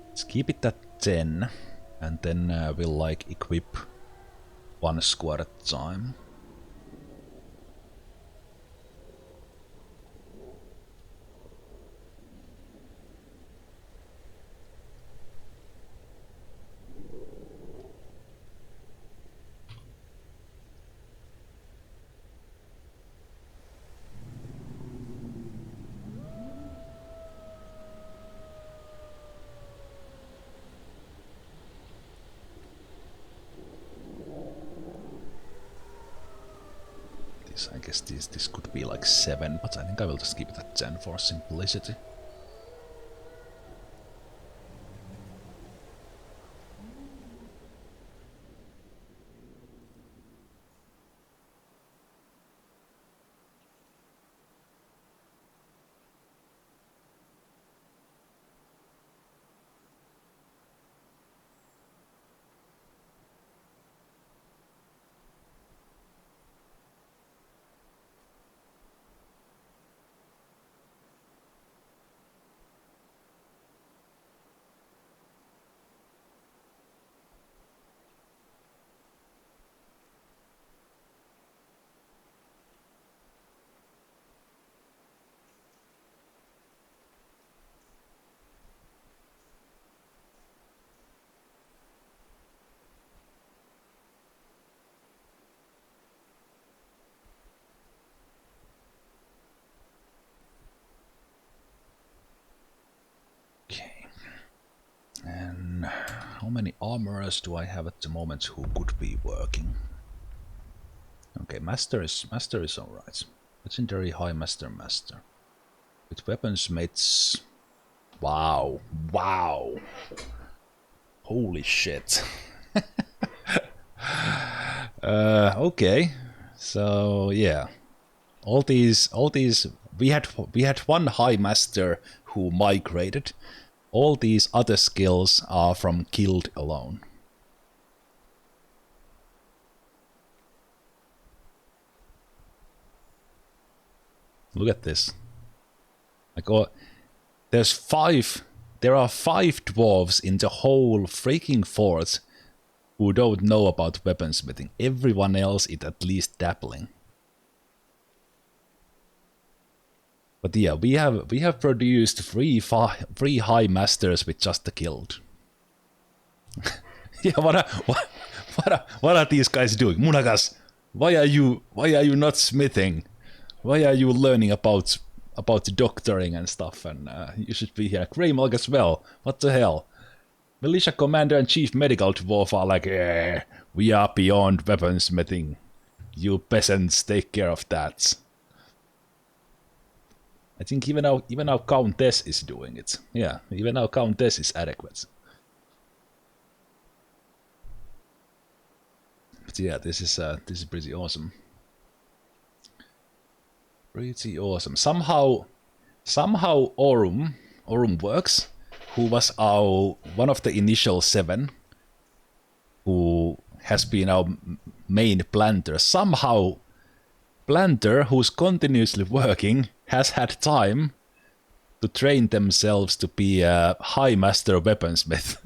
Let's keep it at 10, and then we'll like equip 1 squad at a time. I guess this could be like 7, but I think I will just keep it at 10 for simplicity. And how many armorers do I have at the moment who could be working? Okay, master is alright. Legendary high master. With weapons mates. Wow. Holy shit. Okay. So yeah. All these we had 1 high master who migrated. All these other skills are from guild alone. Look at this. Like, oh, there are 5 dwarves in the whole freaking fort who don't know about weaponsmithing. Everyone else is at least dabbling. But yeah, we have produced 3 high masters with just the guild. Yeah, what are these guys doing? Munagas, why are you not smithing? Why are you learning about about the doctoring and stuff, and you should be here. Greymalk as well. What the hell? Militia commander and chief medical dwarf are like, we are beyond weaponsmithing. You peasants take care of that. I think even our countess is doing it. Yeah, even our countess is adequate. But yeah, this is pretty awesome. Pretty awesome. Somehow Aurum works, who was one of the initial 7, who has been our main planter. Somehow planter, who's continuously working, has had time to train themselves to be a high master weaponsmith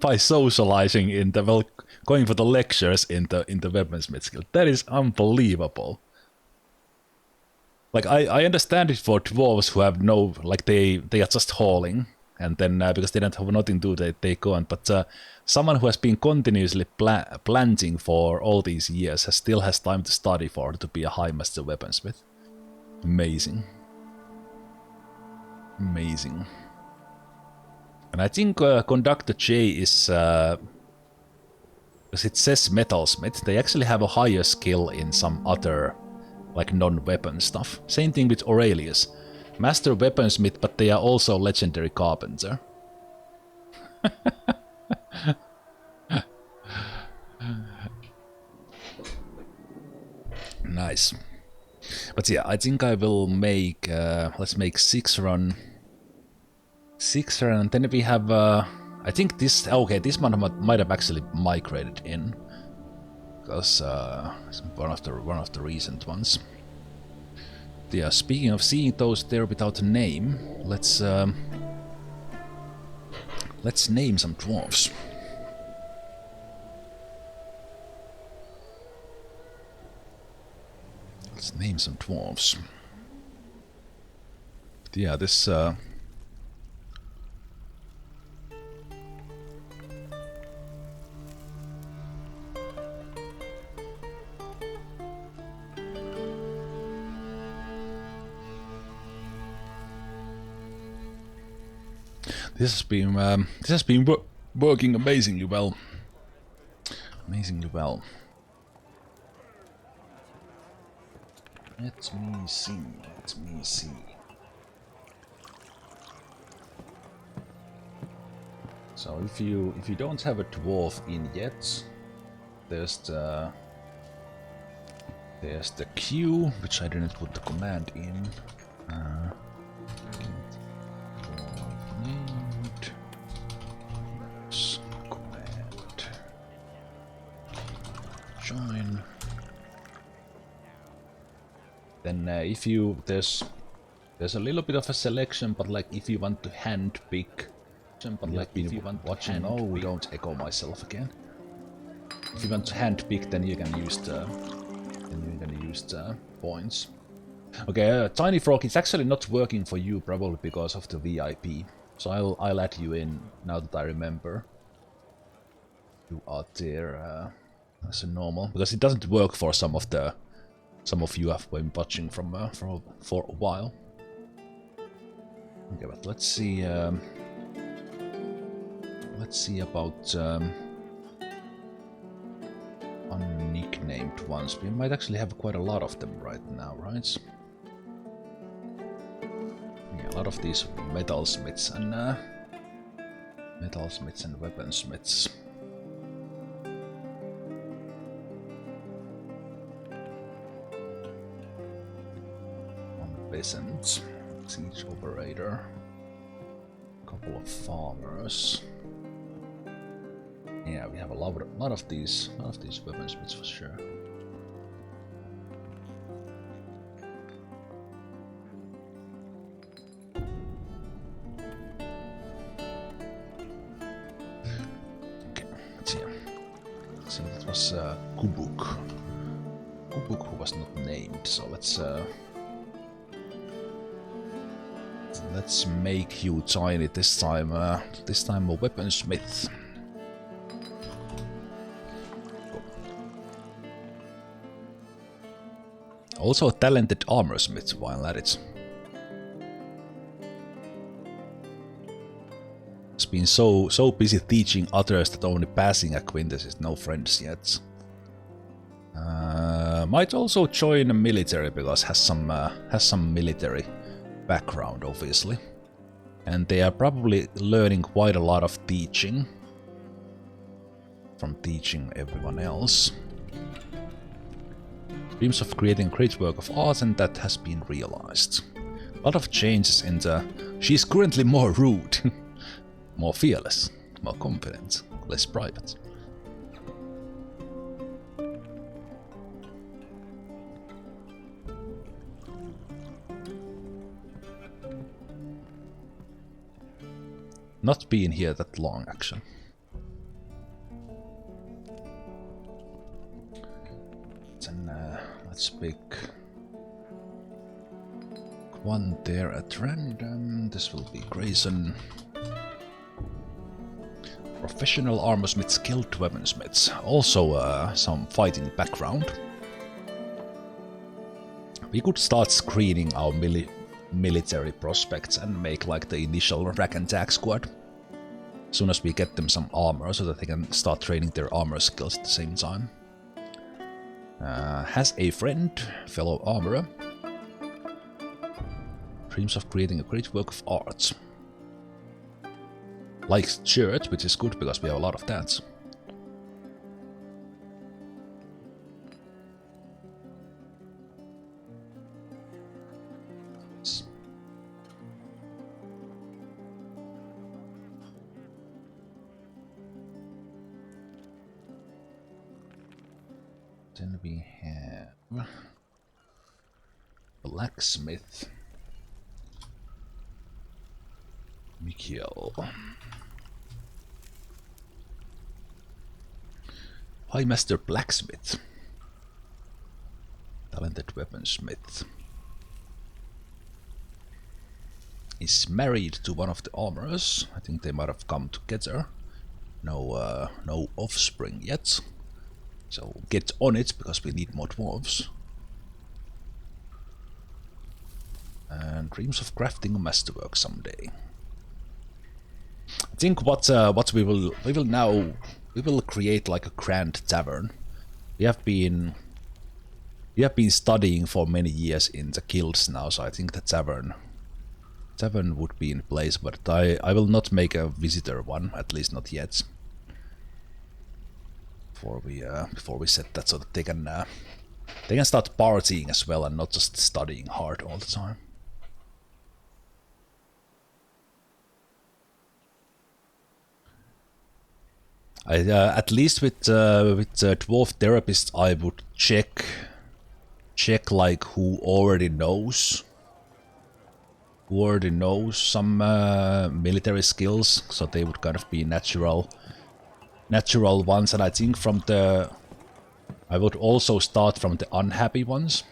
by socializing in the going for the lectures in the weaponsmith skill. That is unbelievable. Like I understand it for dwarves who have no, like they are just hauling, and then because they don't have nothing to do, they go on. But someone who has been continuously planting for all these years still has time to study to be a high master weaponsmith. Amazing. Amazing. And I think Conductor J is, because it says metalsmith, they actually have a higher skill in some other, like non-weapon stuff. Same thing with Aurelius. Master weaponsmith, but they are also legendary carpenter. Nice. But yeah, I think I will make, let's make 6 run, and then we have, I think this, okay, this one might have actually migrated in, because it's one of the recent ones. Yeah, speaking of seeing those there without a name, let's name some dwarves. Let's name some dwarves. But yeah, this this has been working amazingly well. Amazingly well. Let me see. So if you don't have a dwarf in yet, there's the Q, which I didn't put the command in. Command join. Then if you there's a little bit of a selection, but like if you want to hand pick, but like if you want watching, no, don't echo myself again. If you want to hand pick, then you can use the points. Okay, Tiny Frog, it's actually not working for you, probably because of the VIP. So I'll add you in now that I remember. You are there as a normal, because it doesn't work for some of you have been watching for a while. Okay, but let's see about unnicknamed ones. We might actually have quite a lot of them right now, right? Yeah, a lot of these metalsmiths and weaponsmiths. Peasant, siege operator, a couple of farmers. Yeah, we have a lot of these weaponsmiths for sure. Okay, let's see. So that was Kubuk. Kubuk, who was not named. So let's make you tiny this time. This time a weaponsmith. Also a talented armorsmith while at it. been so busy teaching others that only passing a Quintus is no friends yet. Might also join the military because has some military background, obviously, and they are probably learning quite a lot of teaching from teaching everyone else. Dreams of creating a great work of art, and that has been realized. A lot of changes in the... She's currently more rude, more fearless, more confident, less private. Not been here that long, actually. Then let's pick one there at random. This will be Grayson. Professional armorsmith, skilled weaponsmiths. Also some fighting background. We could start screening our military prospects and make like the initial rack and tack squad. As soon as we get them some armor so that they can start training their armor skills at the same time. Has a friend, fellow armorer. Dreams of creating a great work of art. Likes shirt, which is good because we have a lot of that. Then we have blacksmith. Mikhail. High Master Blacksmith. Talented weaponsmith. Is married to one of the armorers. I think they might have come together. No, no offspring yet. So get on it because we need more dwarves. And dreams of crafting a masterwork someday. I think what we will create like a grand tavern. We have been studying for many years in the guilds now, so I think the tavern would be in place, but I will not make a visitor one, at least not yet. Before we set that so that they can start partying as well and not just studying hard all the time. At least with dwarf therapist, I would check like who already knows some military skills, so they would kind of be natural ones. And I think I would also start from the unhappy ones,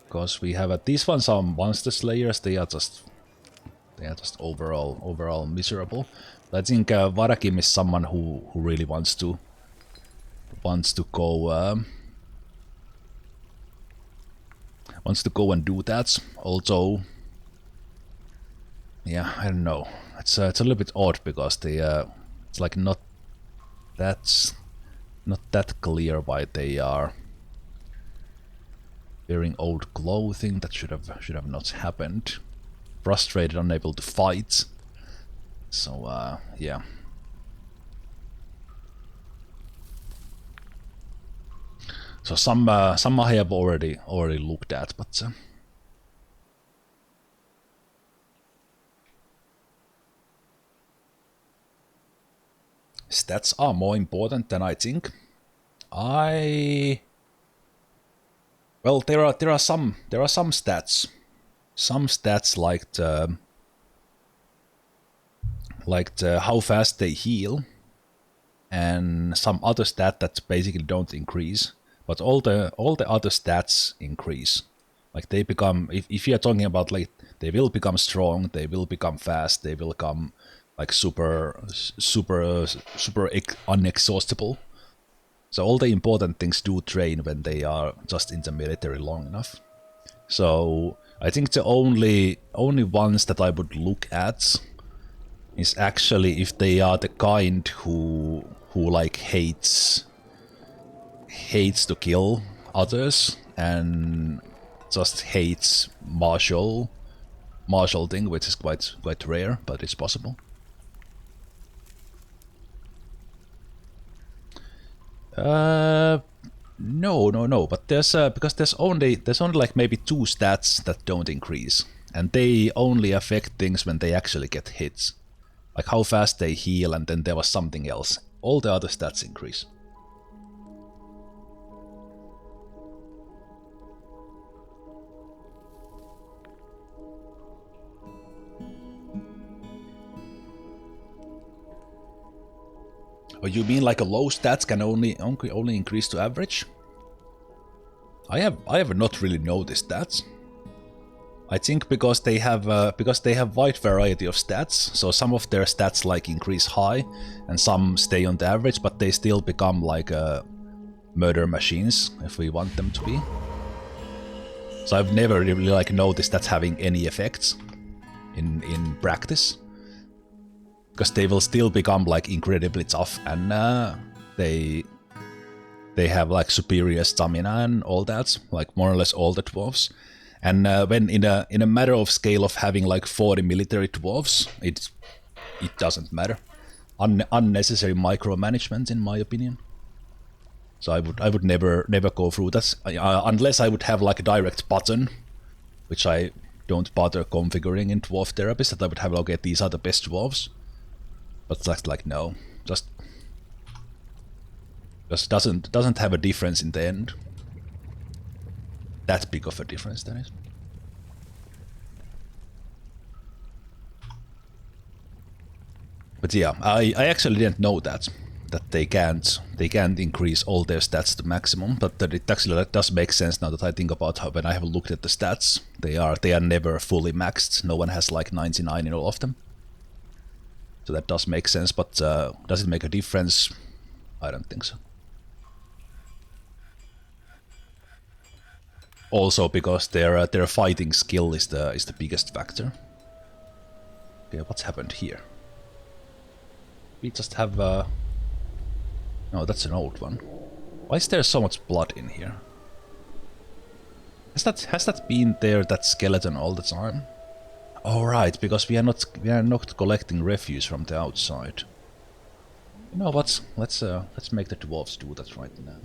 because we have these ones are monster slayers. They are just overall miserable. I think Varakim is someone who really wants to go and do that. Although, yeah, I don't know. It's a little bit odd because they it's like not that clear why they are wearing old clothing. That should have not happened. Frustrated, unable to fight. So yeah. So some I have already looked at, but stats are more important than I think. Well, there are some stats. Some stats like the how fast they heal, and some other stat that basically don't increase, but all the other stats increase. Like they become, if you're talking about like they will become strong, they will become fast, they will become like super unexhaustible. So all the important things do train when they are just in the military long enough. So I think the only ones that I would look at is actually if they are the kind who like hates to kill others and just hates martial thing, which is quite rare, but it's possible. No, but there's because there's only like maybe 2 stats that don't increase, and they only affect things when they actually get hits, like how fast they heal, and then there was something else. All the other stats increase. Oh, you mean like a low stats can only increase to average? I have not really noticed that. I think because they have wide variety of stats, so some of their stats like increase high, and some stay on the average, but they still become like murder machines if we want them to be. So I've never really like noticed that's having any effects in practice. Because they will still become like incredibly tough, and they have like superior stamina and all that, like more or less all the dwarves. And when in a matter of scale of having like 40 military dwarves, it doesn't matter. Unnecessary micromanagement, in my opinion. So I would never go through that unless I would have like a direct button, which I don't bother configuring in Dwarf Therapist, that I would have, okay, these are the best dwarves. But that's like, no, just doesn't have a difference in the end. That big of a difference, that is. But yeah, I actually didn't know that they can't increase all their stats to maximum. But that it actually does make sense now that I think about how when I have looked at the stats, they are never fully maxed. No one has like 99 in all of them. So that does make sense, but does it make a difference? I don't think so. Also because their fighting skill is the biggest factor. Okay, what's happened here? We just have no, that's an old one. Why is there so much blood in here? Has that been there, that skeleton, all the time? Oh right, because we are not collecting refuse from the outside. You know what? Let's make the dwarves do that right now.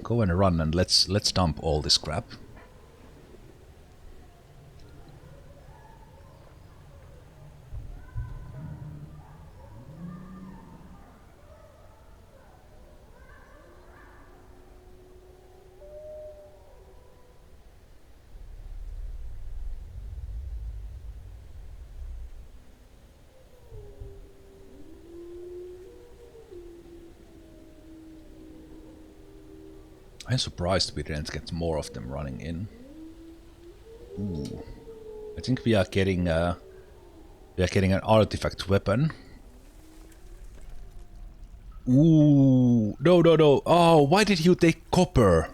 Go and run, and let's dump all this crap. I'm surprised we didn't get more of them running in. Ooh. I think we are getting an artifact weapon. Ooh, no. Oh, why did you take copper?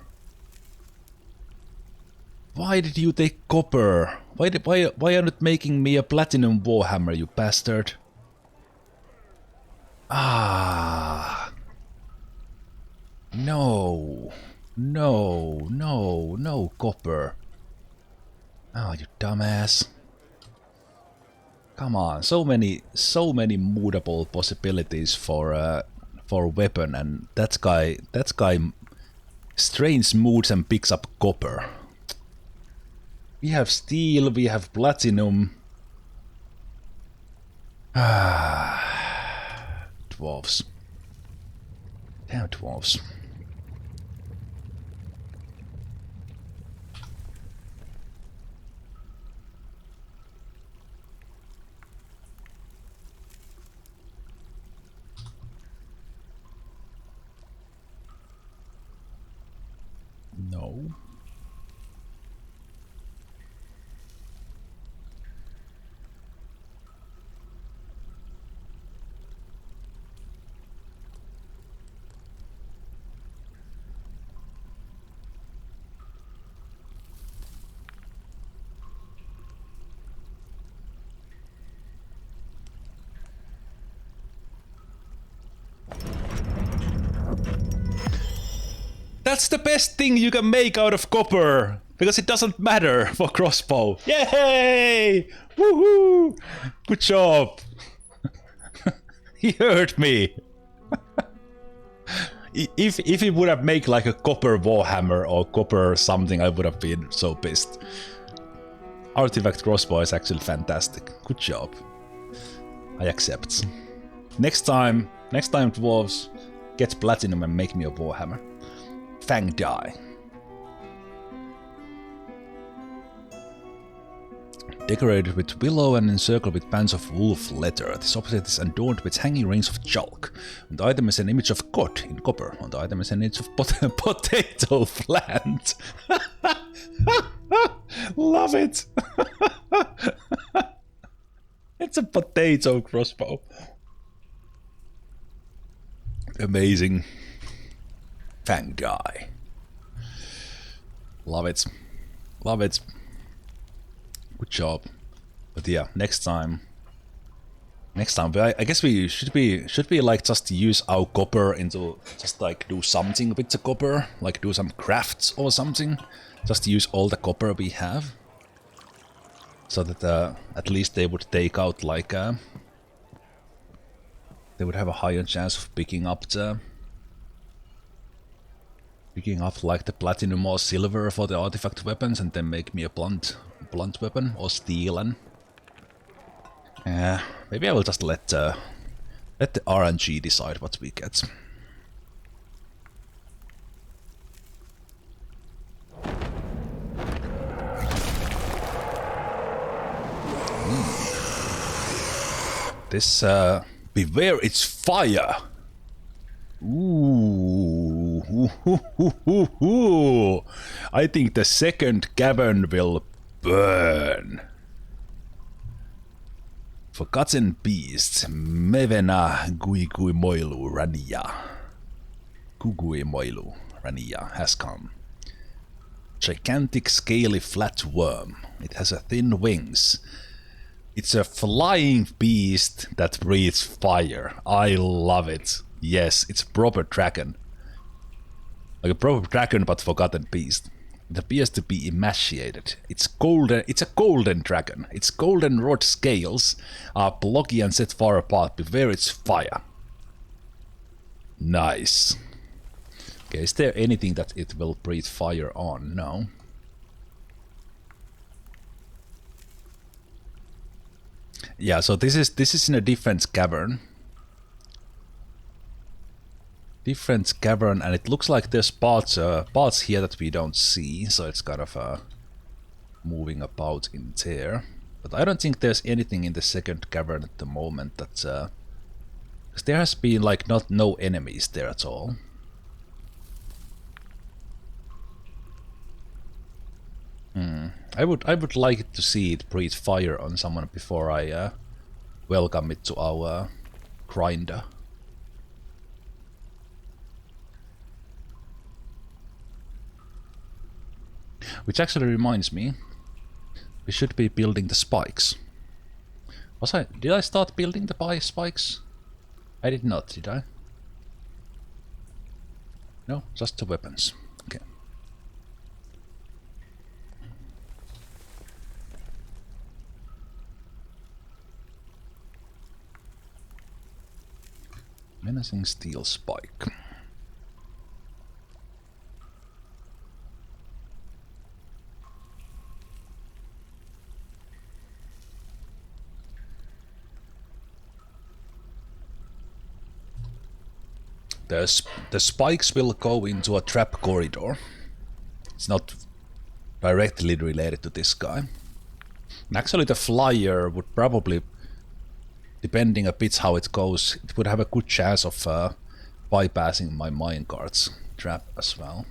Why did you take copper? Why are you not making me a platinum warhammer, you bastard? Ah. No. No copper. Oh, you dumbass. Come on, so many moodable possibilities for weapon, and that guy strange moods and picks up copper. We have steel, we have platinum. Ah, dwarves. Damn dwarves. No. That's the best thing you can make out of copper, because it doesn't matter for crossbow. Yay! Woohoo! Good job. He hurt me. If he would have made like a copper warhammer or copper something, I would have been so pissed. Artifact crossbow is actually fantastic. Good job. I accept. Next time dwarves, get platinum and make me a warhammer. Fang die. Decorated with willow and encircled with bands of wolf leather. This object is adorned with hanging rings of chalk. On the item is an image of God in copper. On the item is an image of potato plant. Love it. It's a potato crossbow. Amazing. Fang die. Love it. Love it. Good job. But yeah, next time, I guess we should be like just use our copper into just like do something with the copper, like do some crafts or something. Just use all the copper we have, so that at least they would take out like they would have a higher chance of picking up like the platinum or silver for the artifact weapons, and then make me a blunt weapon or steel. And maybe I will just let the RNG decide what we get. This beware, it's fire. Ooh. I think the second cavern will burn. Forgotten beast, Mevena Guiguimoilu Rania. Guiguimoilu Rania has come. Gigantic scaly flat worm. It has a thin wings. It's a flying beast that breathes fire. I love it. Yes, it's a proper dragon. Like a proper dragon, but forgotten beast. It appears to be emaciated. It's golden. It's a golden dragon. Its golden rod scales are blocky and set far apart. Beware its fire. Nice. Okay, is there anything that it will breathe fire on? No. Yeah, so this is in a different cavern. And it looks like there's parts here that we don't see, so it's kind of moving about in there. But I don't think there's anything in the second cavern at the moment that 'cause there has been like no enemies there at all. I would like to see it breathe fire on someone before I welcome it to our grinder. Which actually reminds me, we should be building the spikes. Did I start building the spikes? I did not, did I? No, just the weapons. Okay. Menacing steel spike. The spikes will go into a trap corridor. It's not directly related to this guy. And actually the flyer would probably, depending a bit how it goes, it would have a good chance of bypassing my minecart's trap as well.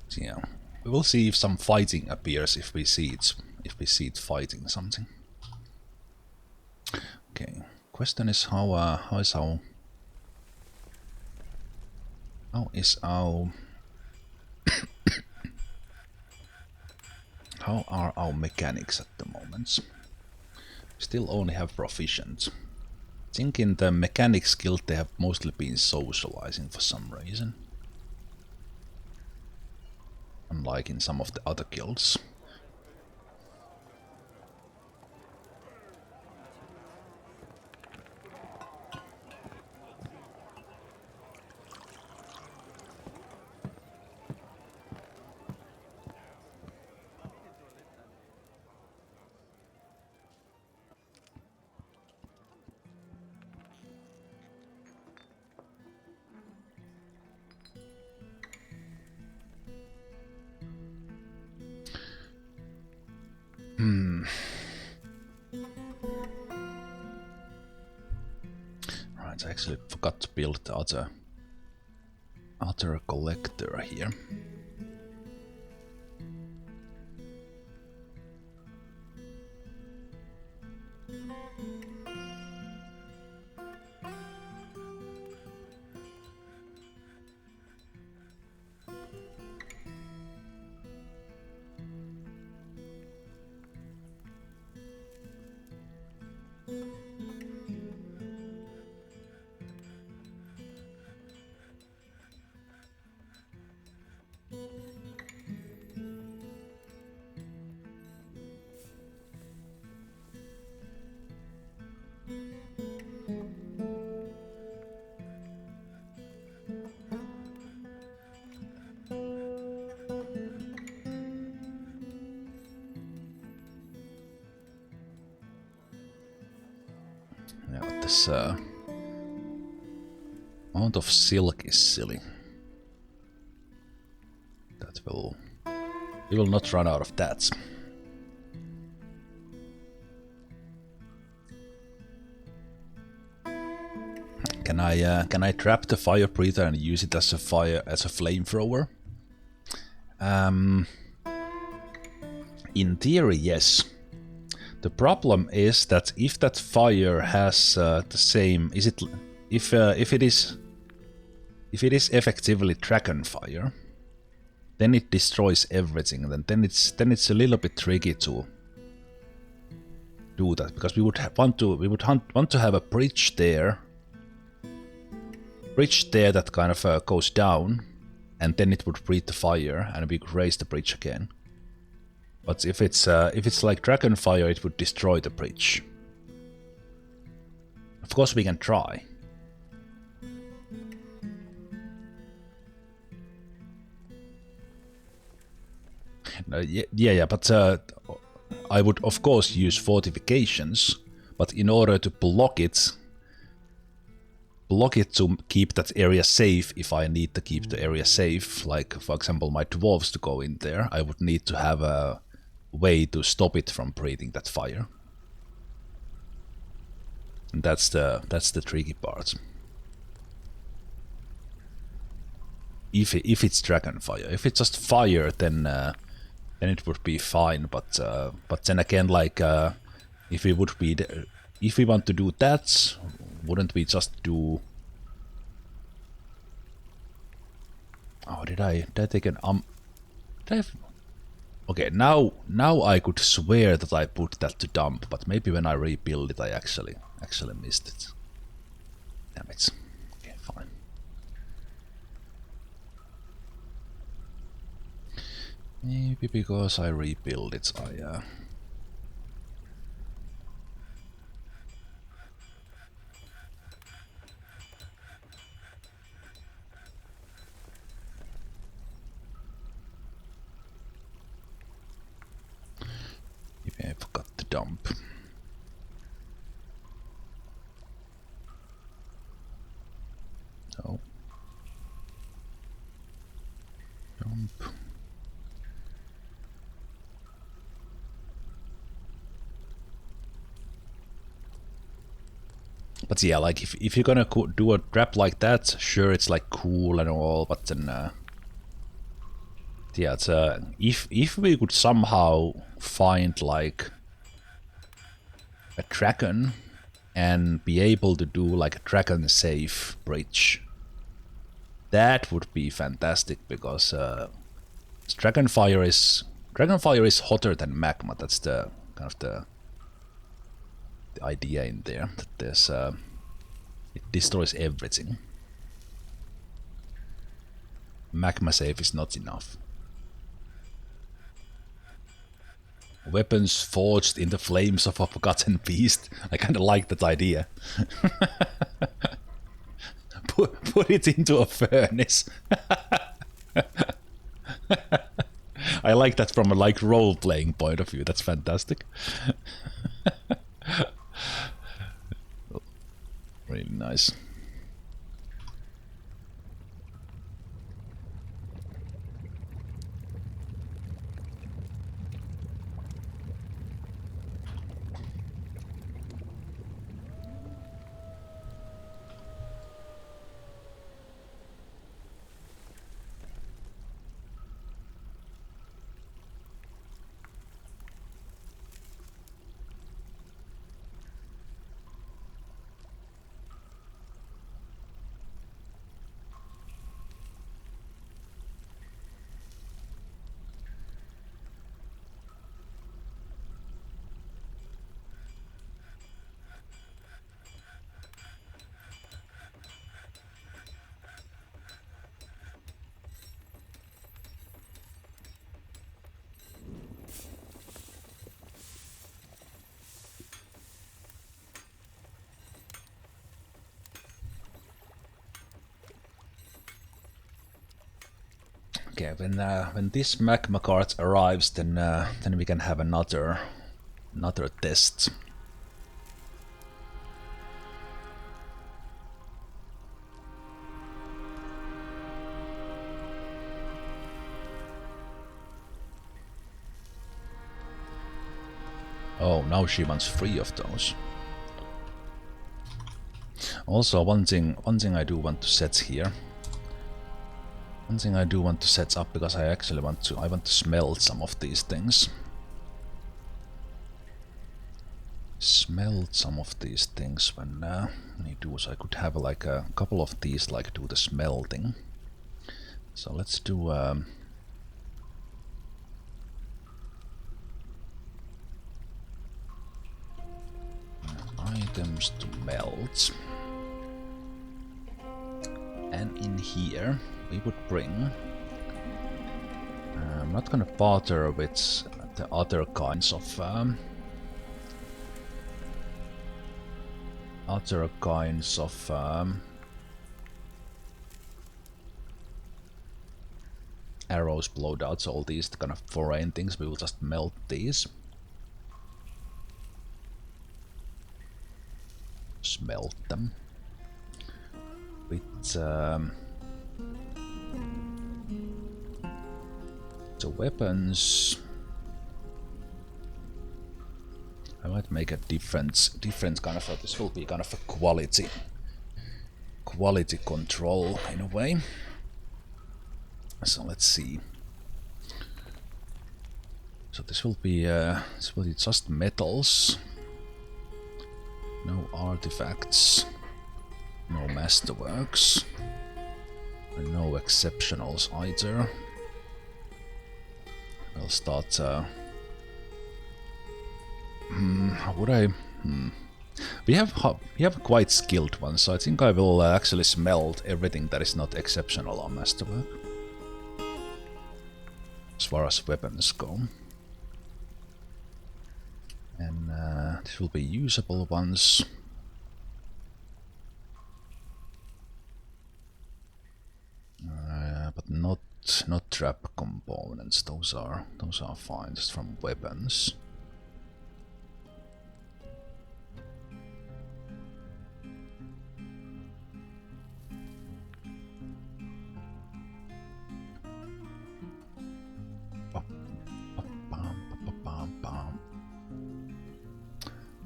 So yeah, we will see if some fighting appears if we see it fighting something. Okay, question is how is how are our mechanics at the moment? Still only have proficient. I think in the mechanics guild they have mostly been socializing for some reason. Unlike in some of the other guilds. Right, I actually forgot to build the other collector here. Yeah, but this amount of silk is silly. We will not run out of that. Can I trap the fire breather and use it as a flamethrower? In theory, yes. The problem is that if that fire has the same, if it is effectively dragon fire, then it destroys everything. Then it's a little bit tricky to do that, because we would want to have a bridge there that kind of goes down, and then it would breathe the fire, and we could raise the bridge again. But if it's like dragon fire, it would destroy the bridge. Of course, we can try. Yeah, but I would of course use fortifications, but in order to block it to keep that area safe, if I need to keep the area safe, like for example my dwarves to go in there, I would need to have a way to stop it from breathing that fire. And that's the tricky part. If it's dragon fire, if it's just fire, then it would be fine. But then again, like if we want to do that, wouldn't we just do? Oh, did I take an Okay, now I could swear that I put that to dump, but maybe when I rebuild it, I actually missed it. Damn it. Okay, fine. Maybe because I rebuild it, maybe I forgot to dump. So dump. But yeah, like if you're gonna do a trap like that, sure, it's like cool and all, but then yeah, it's if we could somehow find like a dragon and be able to do like a dragon safe bridge, that would be fantastic, because dragon fire is Dragonfire is hotter than magma. That's the kind of the idea in there. That there's it destroys everything. Magma save is not enough. Weapons forged in the flames of a forgotten beast. I kind of like that idea. put it into a furnace. I like that from a like role-playing point of view. That's fantastic. Really nice. Okay, when this magma cart arrives, then we can have another test. Oh, now she wants 3 of those. Also, one thing I do want to set here. One thing I do want to set up, because I actually want to smelt some of these things. Smelt some of these things when I do, so I could have like a couple of these like do the smelting. So let's do items to melt. And in here we would bring, I'm not gonna bother with the other kinds of arrows, blowouts, all these kind of foreign things. We will just melt these. Smelt them. With the weapons, I might make a different kind of this will be kind of a quality control in a way. So let's see. So this will be just metals, no artifacts, no masterworks, and no exceptionals either. I'll start. How would I? We have quite skilled ones, so I think I will actually smelt everything that is not exceptional on masterwork, as far as weapons go. And this will be usable ones. But not trap components. Those are fine, just from weapons.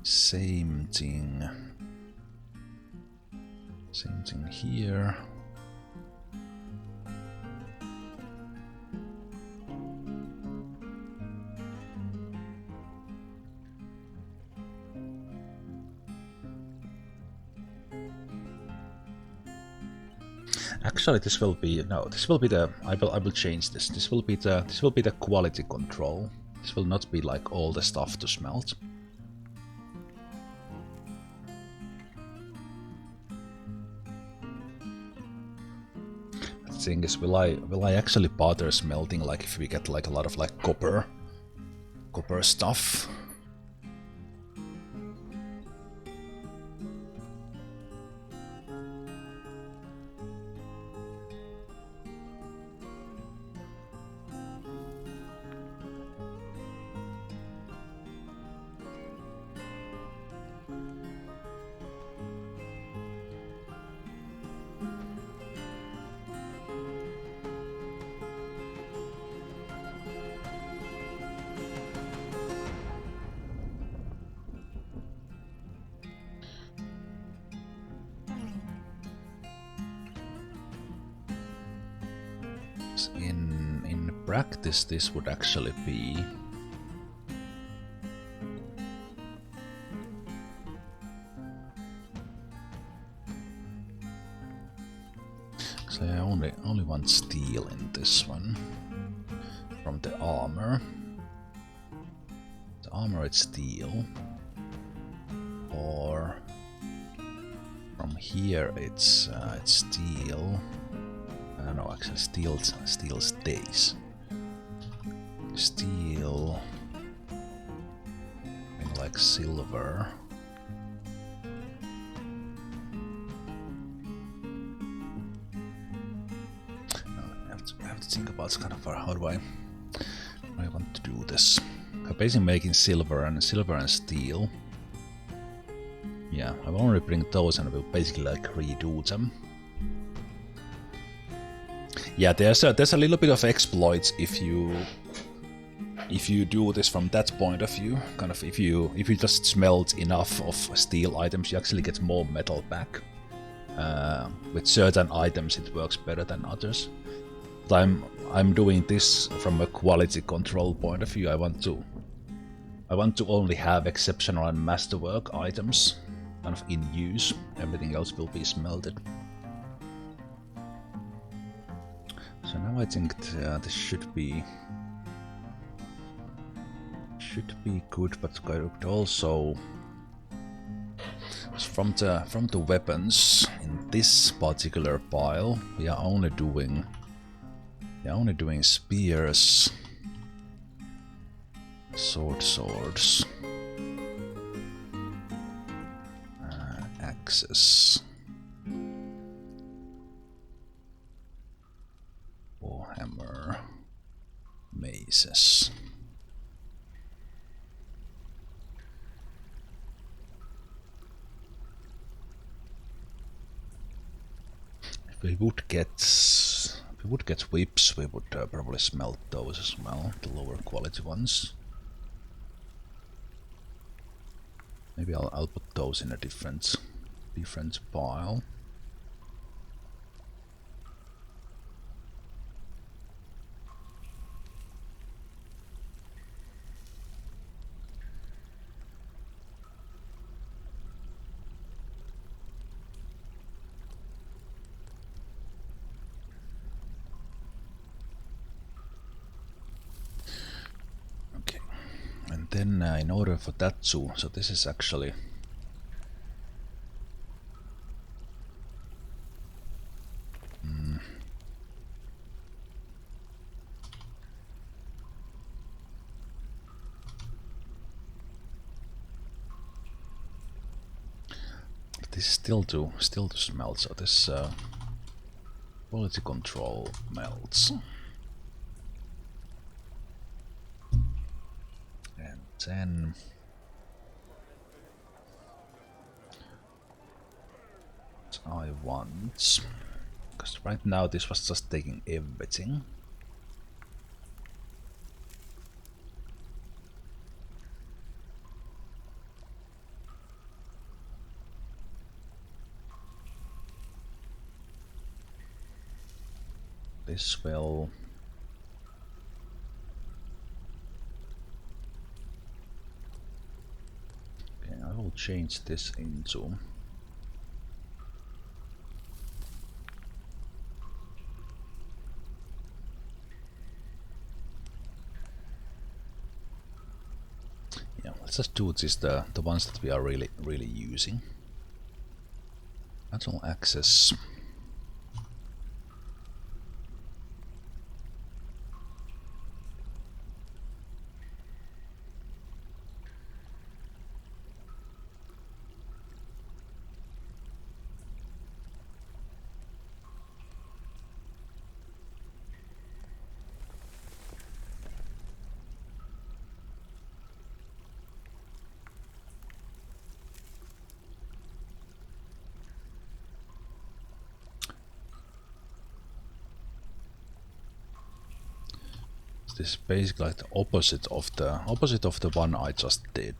Same thing here. Actually, this will be no. This will be the. I will change this. This will be the quality control. This will not be like all the stuff to smelt. The thing is, will I actually bother smelting like if we get like a lot of like copper stuff? In practice, this would actually be. So I only want steel in this one from the armor. The armor it's steel, or from here it's steel. No, actually steel stays. Steel and like silver. I have to think about kind of how do I want to do this. I'm basically making silver and steel. Yeah, I will only bring those and I will basically like redo them. Yeah, there's a little bit of exploits if you do this from that point of view. Kind of if you just smelt enough of steel items, you actually get more metal back. With certain items, it works better than others. But I'm doing this from a quality control point of view. I want to only have exceptional and masterwork items kind of in use. Everything else will be smelted. So now I think this should be good, but could also from the weapons in this particular pile we are only doing spears, swords, axes, warhammer, maces. If we would get whips, we would probably smelt those as well, the lower quality ones. Maybe I'll put those in a different pile. Then in order for that to, so this is actually this is still to smelt, so this quality control melts. And then I want, because right now this was just taking everything. This will I will change this into let's just do this, the ones that we are really using. Battle access. This is basically like the opposite of the one I just did.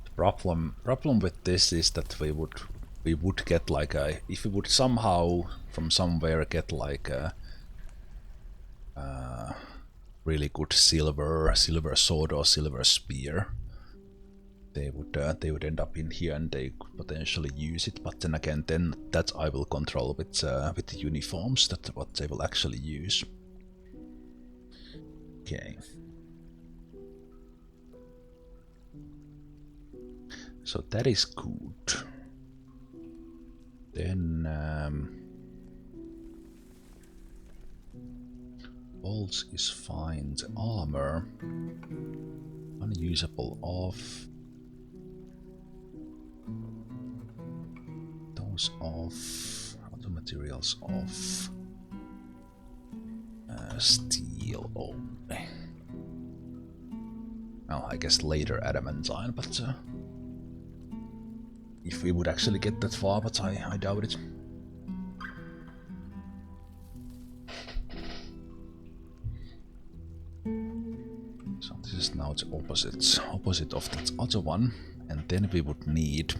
The problem with this is that we would get like a, if we would somehow from somewhere get like a really good silver sword or silver spear, they would end up in here and they could potentially use it. But then again, then that I will control with the uniforms, that what they will actually use. Okay. So that is good. Then bolts is fine. The armor unusable off. Those off. Other materials off. Steel only. Well, I guess later adamantine, but if we would actually get that far, but I doubt it. So this is now the opposite of that other one, and then we would need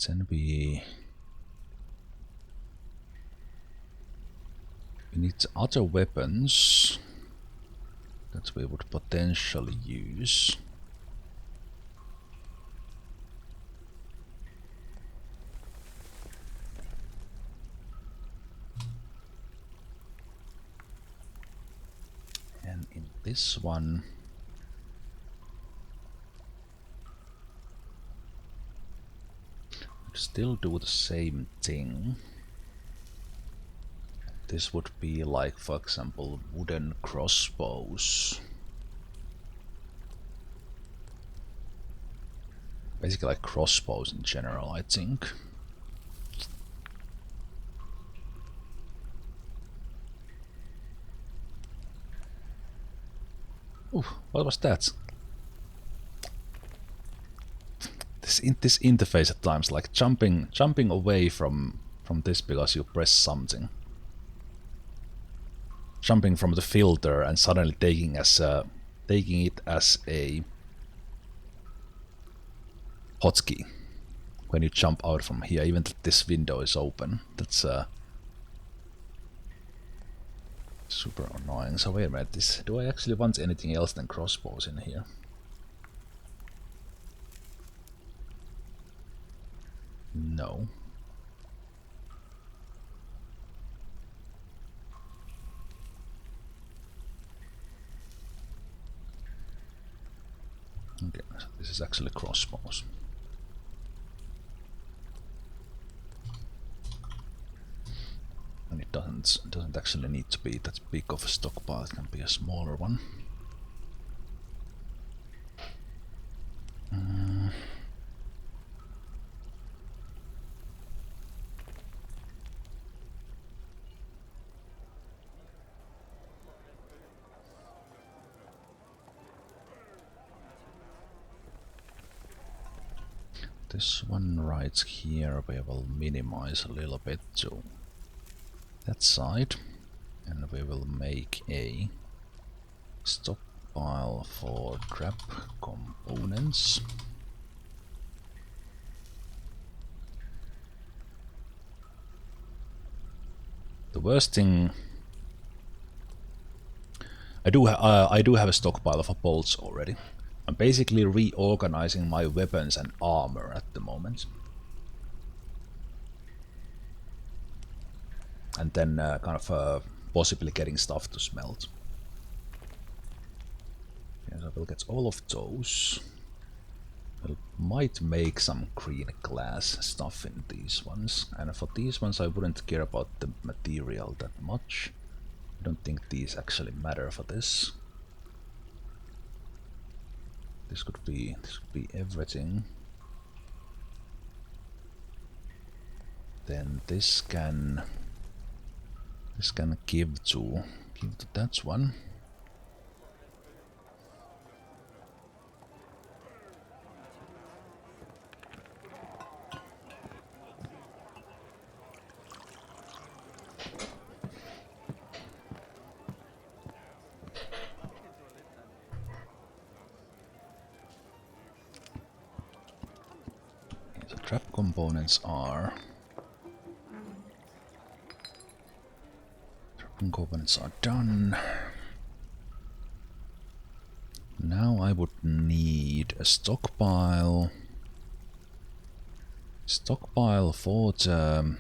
then we need other weapons that we would potentially use. And in this one, we'd still do the same thing. This would be like, for example, wooden crossbows. Basically like crossbows in general, I think. Ooh, what was that? This interface at times, like jumping away from this because you press something. Jumping from the filter and suddenly taking it as a hotkey when you jump out from here, even that this window is open. That's super annoying. So wait a minute, do I actually want anything else than crossbows in here? No. Okay, so this is actually crossbows. And it doesn't actually need to be that big of a stockpile, it can be a smaller one. This one right here we will minimize a little bit to that side, and we will make a stockpile for trap components. The worst thing, I do have a stockpile of bolts already. I'm basically reorganizing my weapons and armor at the moment. And then possibly getting stuff to smelt. Yes, I will get all of those. I might make some green glass stuff in these ones. And for these ones I wouldn't care about the material that much. I don't think these actually matter for this. This could be everything. Then this can give to that one. The trap components are done. Now I would need a stockpile. Stockpile for the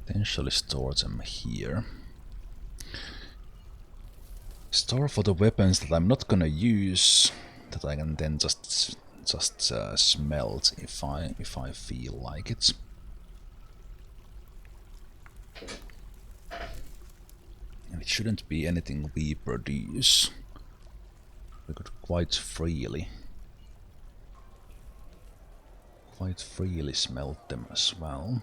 potentially store them here. Store for the weapons that I'm not gonna use, that I can then just smelt if I feel like it. And it shouldn't be anything we produce. We could quite freely smelt them as well.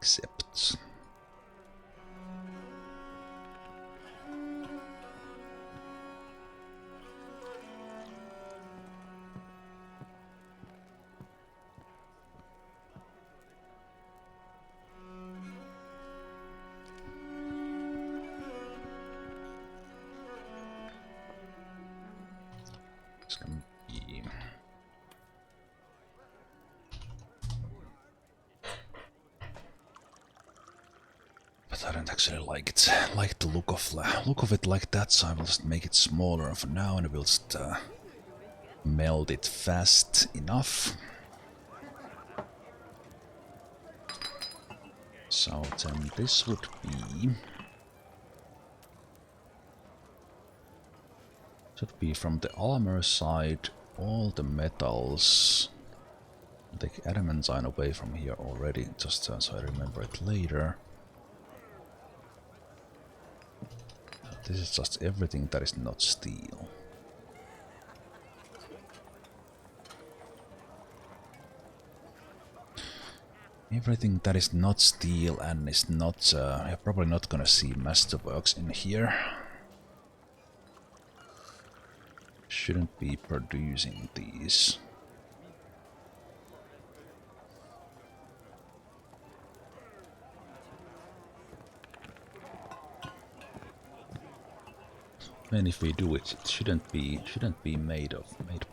Accept. It's gonna be but I don't actually like the look of it like that, so I will just make it smaller for now and we'll just meld it fast enough. So then this would be should be from the armor side all the metals. I'll take adamantine away from here already, just so I remember it later. This is just everything that is not steel. Everything that is not steel and is not... you're probably not gonna see masterworks in here. Shouldn't be producing these. And if we do it, it shouldn't be made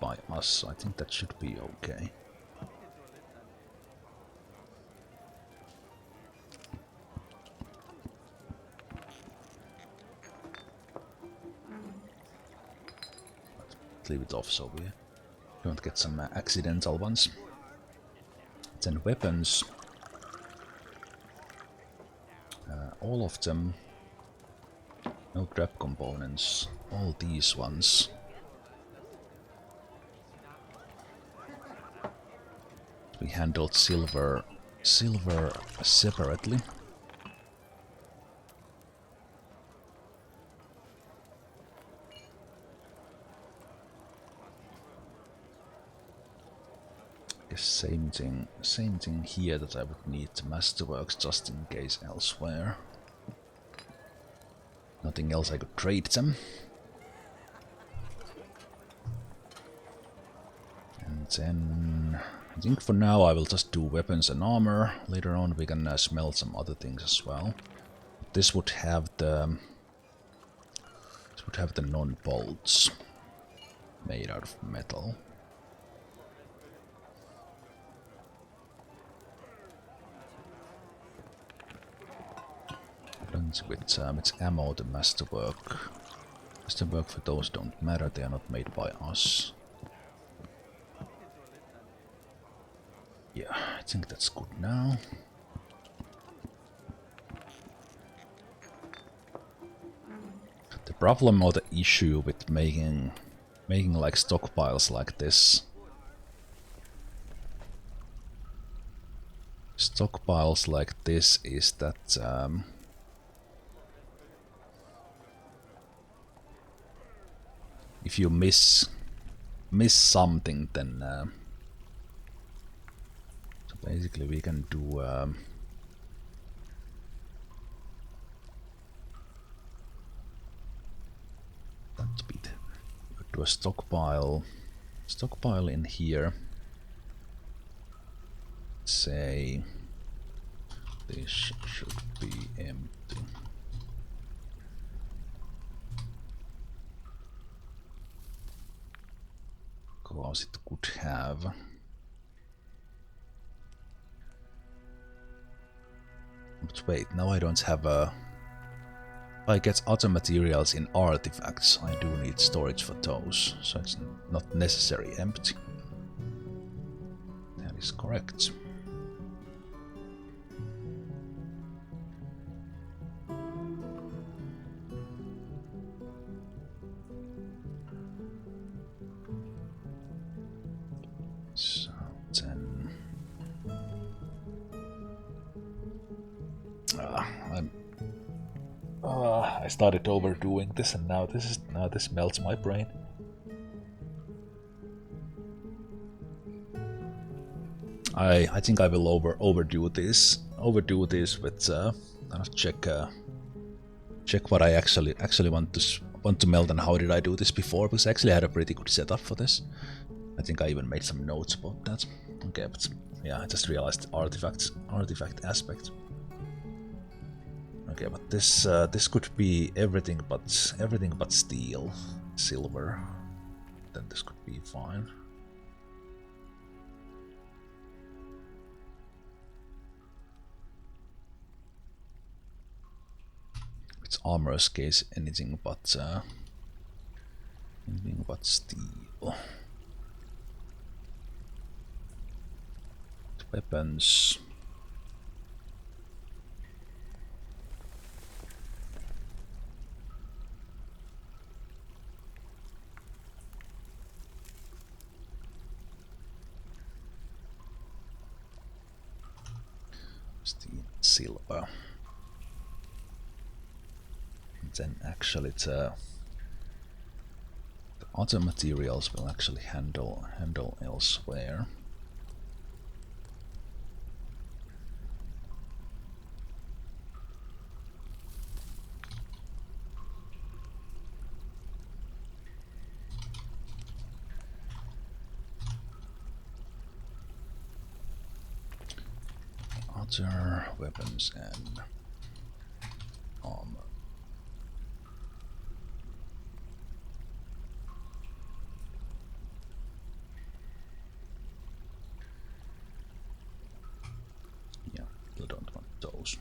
by us. So I think that should be okay. Let's leave it off so we don't get some accidental ones. Then weapons. all of them. No grab components. All these ones. We handled silver separately. Same thing here, that I would need the masterworks just in case elsewhere. Nothing else I could trade them. And then I think for now I will just do weapons and armor. Later on we can smelt some other things as well. This would have the non-bolts made out of metal. With ammo, the masterwork for those don't matter, they are not made by us. Yeah, I think that's good now. The problem or the issue with making like stockpiles like this. Stockpiles like this is that if you miss something, then so basically we can do that bit. We could do a stockpile in here. Say this should be empty. Because it could have. But wait, now I don't have a. If I get other materials in artifacts, I do need storage for those, so it's not necessarily empty. That is correct. So then, I started overdoing this, and now this melts my brain. I think I will overdo this with kind of check what I actually want to melt and how did I do this before, because I actually had a pretty good setup for this. I think I even made some notes about that. Okay, but yeah, I just realized the artifact aspect. Okay, but this could be everything but steel, silver. Then this could be fine. It's armor's case, anything but steel. Weapons. Steel, silver. And then actually the other materials will actually handle elsewhere. Other weapons and armor. Yeah, you don't want those.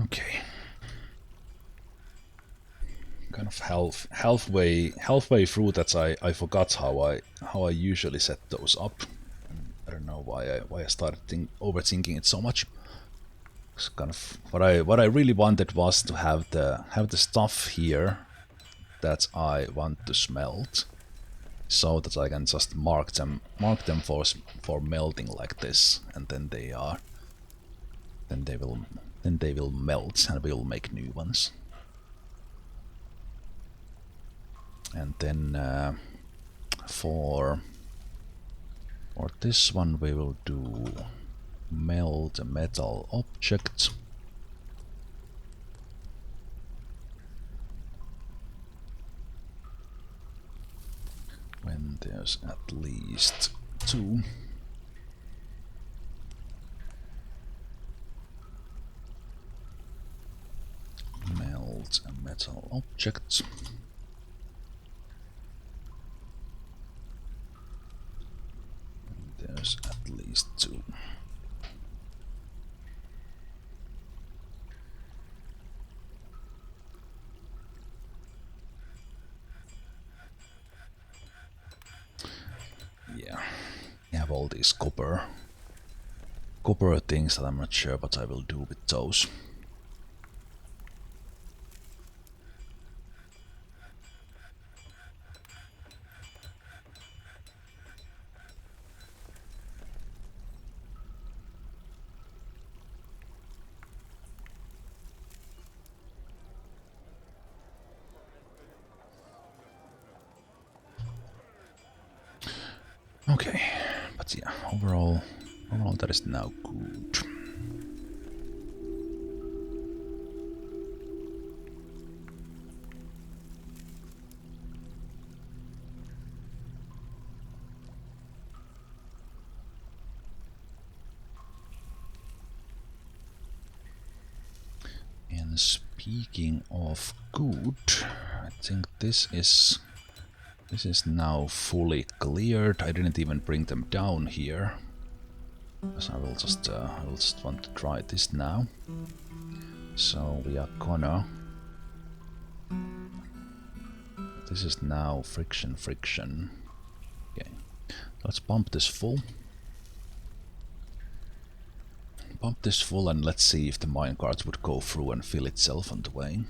Okay. kind of halfway through that I forgot how I usually set those up. I don't know why I started overthinking it so much. It's kind of what I really wanted was to have the stuff here that I want to smelt, so that I can just mark them for melting like this, and then they will melt and we'll make new ones. And then for this one we will do melt a metal object. When there's at least 2. Melt a metal object. There's at least 2. Yeah, I have all these copper things that I'm not sure what I will do with those. Okay, but yeah, overall that is now good. And speaking of good, I think this is now fully cleared. I didn't even bring them down here, because I will just want to try this now. So we are gonna. This is now friction. Okay, let's pump this full. Pump this full and let's see if the minecart would go through and fill itself on the way.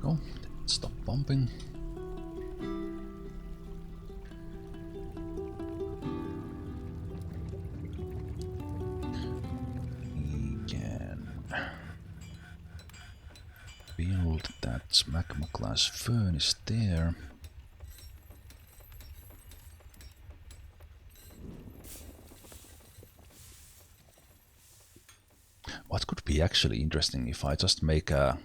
Go, stop pumping. We can build that magma class furnace there. What could be actually interesting if I just make a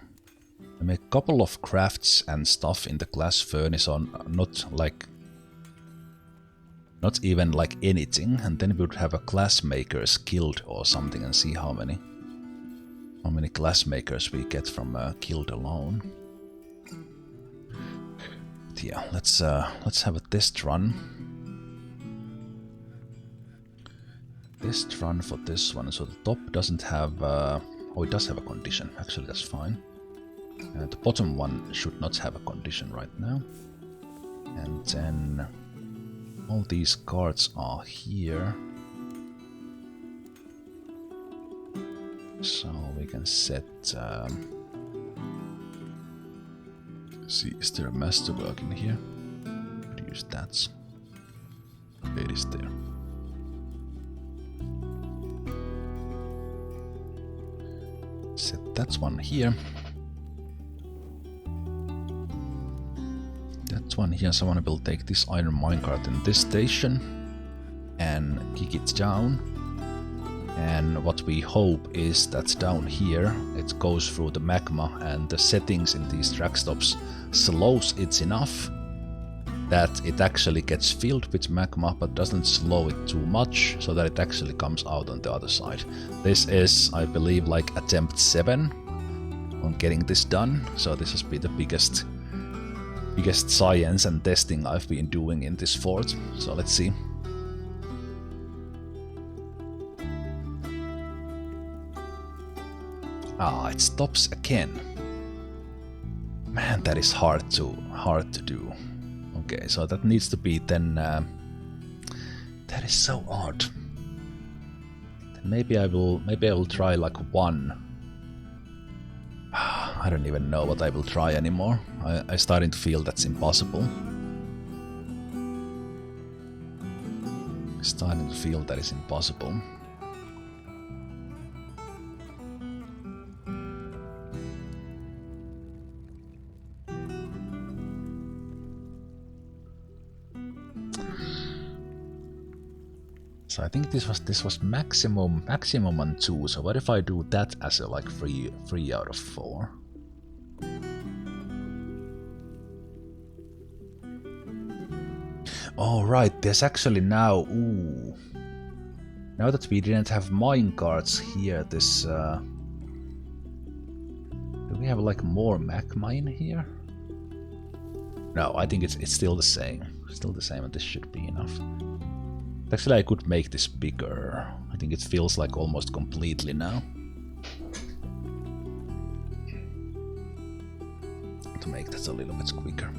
couple of crafts and stuff in the glass furnace on not even like anything, and then we would have a glass makers guild or something and see how many glass makers we get from a guild alone. But yeah, let's have a test run. Test run for this one. So the top doesn't have oh, it does have a condition. Actually, that's fine. The bottom one should not have a condition right now. And then all these cards are here. So we can set... see, is there a masterwork in here? Could use that. It is there. Set that one here. One here, someone will take this iron minecart in this station and kick it down, and what we hope is that down here it goes through the magma and the settings in these track stops slows it enough that it actually gets filled with magma but doesn't slow it too much, so that it actually comes out on the other side. This is, I believe, like attempt 7 on getting this done, so this has been the biggest science and testing I've been doing in this fort, so let's see. Ah, it stops again. Man, that is hard to do. Okay, so that needs to be then. That is so odd. Then maybe I will try like 1. I don't even know what I will try anymore. I'm starting to feel that's impossible. Starting to feel that is impossible. So I think this was maximum on 2. So what if I do that as a like 3 out of 4? Oh right, there's actually now. Ooh, now that we didn't have minecarts here, this. Do we have like more magma in here? No, I think it's still the same. Still the same, and this should be enough. Actually, I could make this bigger. I think it feels like almost completely now. To make that a little bit quicker.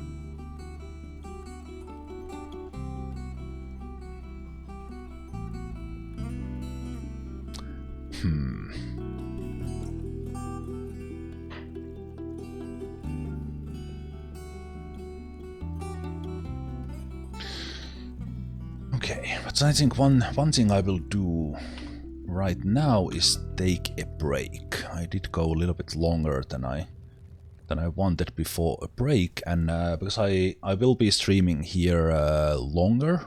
Okay, but I think one thing I will do right now is take a break. I did go a little bit longer than I wanted before a break, and because I will be streaming here longer,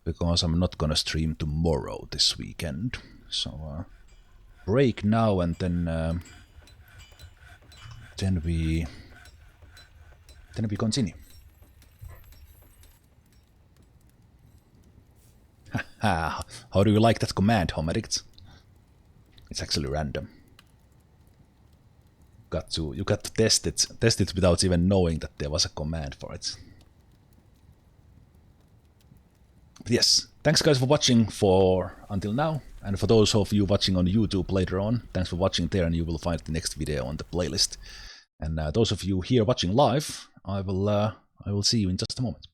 because I'm not gonna stream tomorrow this weekend. So break now, and then we continue. How do you like that command, Homerict? It's actually random. You got to test it without even knowing that there was a command for it. But yes, thanks guys for watching until now, and for those of you watching on YouTube later on, thanks for watching there, and you will find the next video on the playlist. And those of you here watching live, I will see you in just a moment.